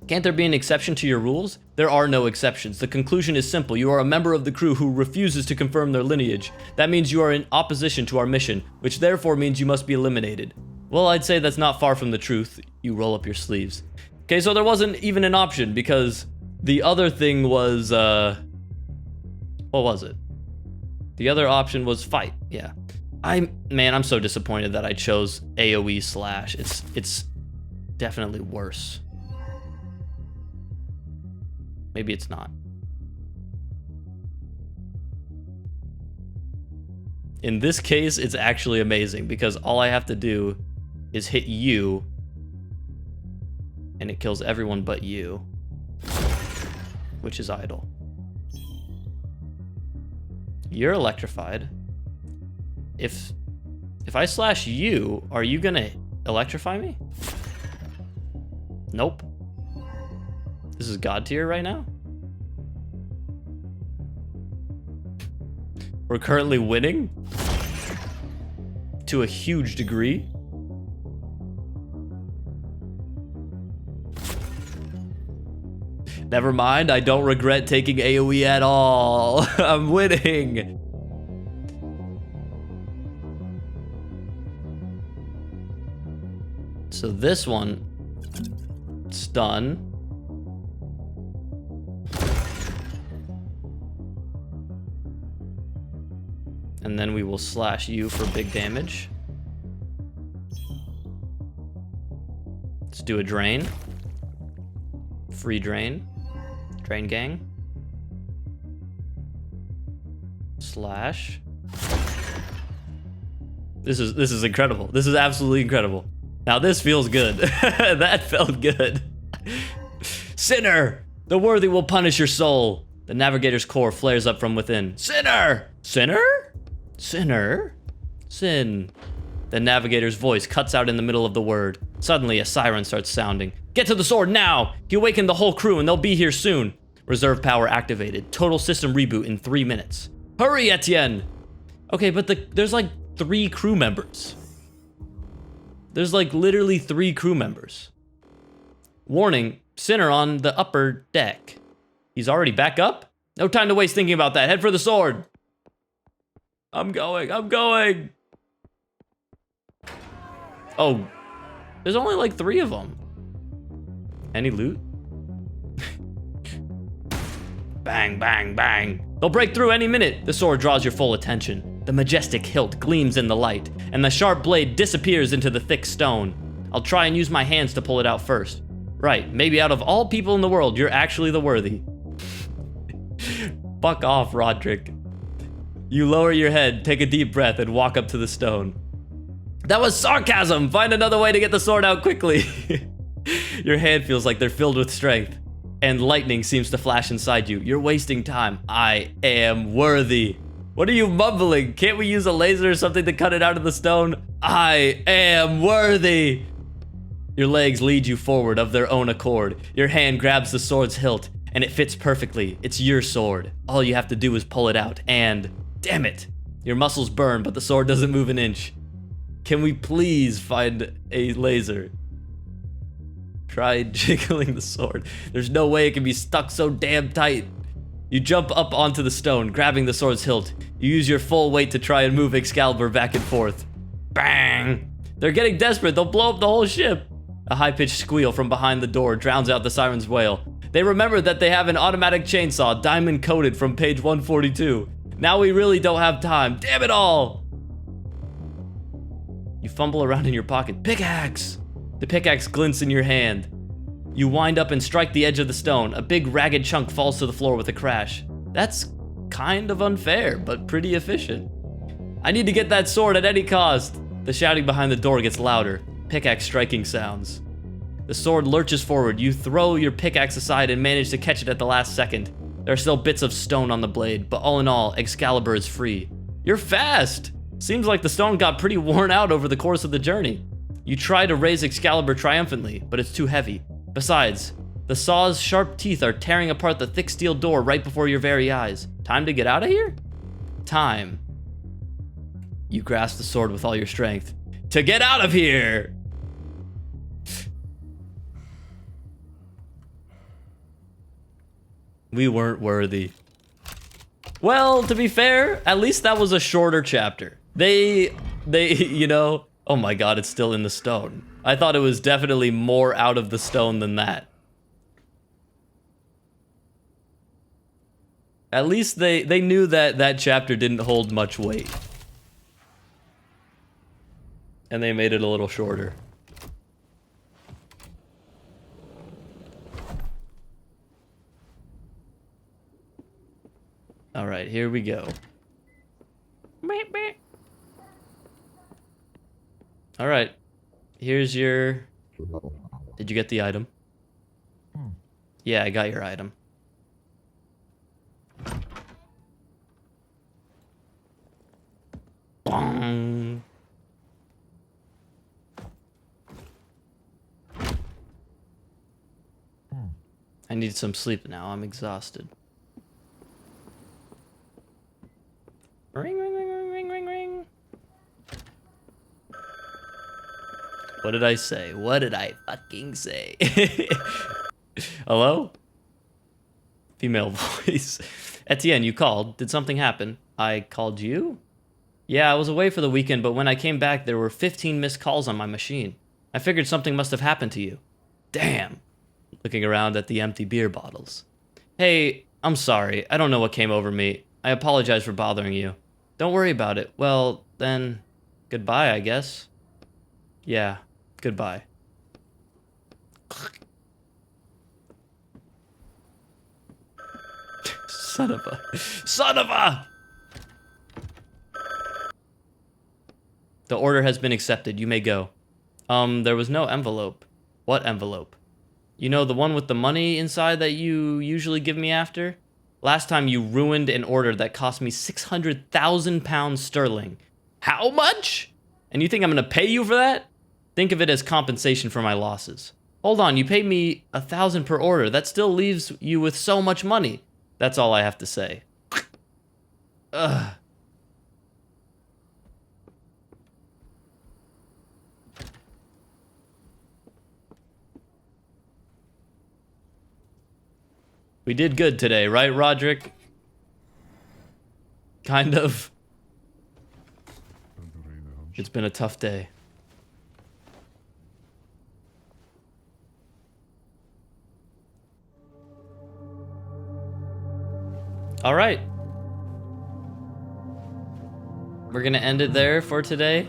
Can't there be an exception to your rules? There are no exceptions. The conclusion is simple. You are a member of the crew who refuses to confirm their lineage. That means you are in opposition to our mission, which therefore means you must be eliminated. Well, I'd say that's not far from the truth. You roll up your sleeves. Okay, so there wasn't even an option because the other thing was, what was it? The other option was fight, yeah. I'm so disappointed that I chose AoE slash. It's definitely worse. Maybe it's not. In this case, it's actually amazing because all I have to do is hit you and it kills everyone but you, which is idle. You're electrified. If I slash you, are you gonna electrify me? Nope. This is God tier right now? We're currently winning to a huge degree. Never mind, I don't regret taking AoE at all. I'm winning. So this one, stun. And then we will slash you for big damage. Let's do a drain. Free drain. Drain gang. Slash. This is incredible. This is absolutely incredible. Now this feels good. That felt good. Sinner! The worthy will punish your soul. The navigator's core flares up from within. Sinner! Sinner? Sinner? Sin. The navigator's voice cuts out in the middle of the word. Suddenly, a siren starts sounding. Get to the sword now! He awakened the whole crew and they'll be here soon. Reserve power activated. Total system reboot in 3 minutes. Hurry, Etienne! Okay, but there's like 3 crew members. There's like literally 3 crew members. Warning, Sinner on the upper deck. He's already back up? No time to waste thinking about that. Head for the sword. I'm going. Oh, there's only like 3 of them. Any loot? Bang, bang, bang. They'll break through any minute. The sword draws your full attention. The majestic hilt gleams in the light, and the sharp blade disappears into the thick stone. I'll try and use my hands to pull it out first. Right, maybe out of all people in the world, you're actually the worthy. Fuck off, Roderick. You lower your head, take a deep breath, and walk up to the stone. That was sarcasm! Find another way to get the sword out quickly. Your hand feels like they're filled with strength, and lightning seems to flash inside you. You're wasting time. I am worthy. What are you mumbling? Can't we use a laser or something to cut it out of the stone? I am worthy. Your legs lead you forward of their own accord. Your hand grabs the sword's hilt, and it fits perfectly. It's your sword. All you have to do is pull it out, and damn it. Your muscles burn, but the sword doesn't move an inch. Can we please find a laser? Try jiggling the sword. There's no way it can be stuck so damn tight. You jump up onto the stone, grabbing the sword's hilt. You use your full weight to try and move Excalibur back and forth. Bang! They're getting desperate. They'll blow up the whole ship. A high-pitched squeal from behind the door drowns out the siren's wail. They remember that they have an automatic chainsaw, diamond-coated, from page 142. Now we really don't have time. Damn it all! You fumble around in your pocket. Pickaxe! The pickaxe glints in your hand. You wind up and strike the edge of the stone. A big ragged chunk falls to the floor with a crash. That's kind of unfair, but pretty efficient. I need to get that sword at any cost. The shouting behind the door gets louder. Pickaxe striking sounds. The sword lurches forward. You throw your pickaxe aside and manage to catch it at the last second. There are still bits of stone on the blade, but all in all, Excalibur is free. You're fast! Seems like the stone got pretty worn out over the course of the journey. You try to raise Excalibur triumphantly, but it's too heavy. Besides, the saw's sharp teeth are tearing apart the thick steel door right before your very eyes. Time to get out of here? Time. You grasp the sword with all your strength. To get out of here! We weren't worthy. Well, to be fair, at least that was a shorter chapter. They, you know, oh my god, it's still in the stone. I thought it was definitely more out of the stone than that. At least they knew that that chapter didn't hold much weight. And they made it a little shorter. All right, here we go. All right, here's your... Did you get the item? Yeah, I got your item. Bong. I need some sleep now. I'm exhausted. Ring, ring, ring, ring, ring, ring, ring. What did I say? What did I fucking say? Hello? Female voice. Etienne, you called. Did something happen? I called you? Yeah, I was away for the weekend, but when I came back, there were 15 missed calls on my machine. I figured something must have happened to you. Damn. Looking around at the empty beer bottles. Hey, I'm sorry. I don't know what came over me. I apologize for bothering you. Don't worry about it. Well, then, goodbye, I guess. Yeah, goodbye. Son of a... Son of a... The order has been accepted. You may go. There was no envelope. What envelope? You know, the one with the money inside that you usually give me after? Last time you ruined an order that cost me 600,000 pounds sterling. How much? And you think I'm gonna pay you for that? Think of it as compensation for my losses. Hold on, you paid me 1,000 per order. That still leaves you with so much money. That's all I have to say. Ugh. We did good today, right, Roderick? Kind of. It's been a tough day. All right. We're gonna end it there for today.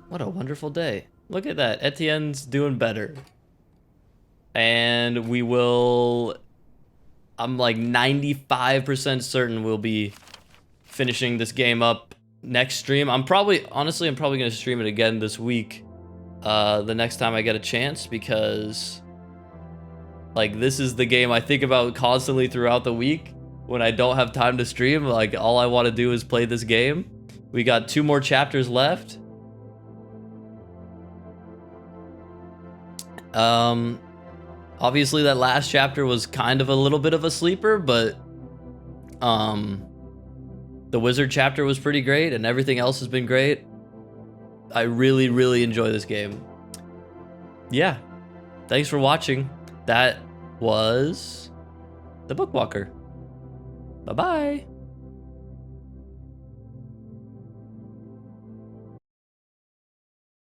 What a wonderful day. Look at that. Etienne's doing better. And we will... I'm like 95% certain we'll be finishing this game up next stream. Honestly, I'm probably going to stream it again this week. The next time I get a chance, because... like, this is the game I think about constantly throughout the week. When I don't have time to stream, like, all I want to do is play this game. We got 2 more chapters left. Obviously that last chapter was kind of a little bit of a sleeper, but the wizard chapter was pretty great, and everything else has been great. I really, really enjoy this game. Yeah. Thanks for watching. That was The Bookwalker. Bye-bye.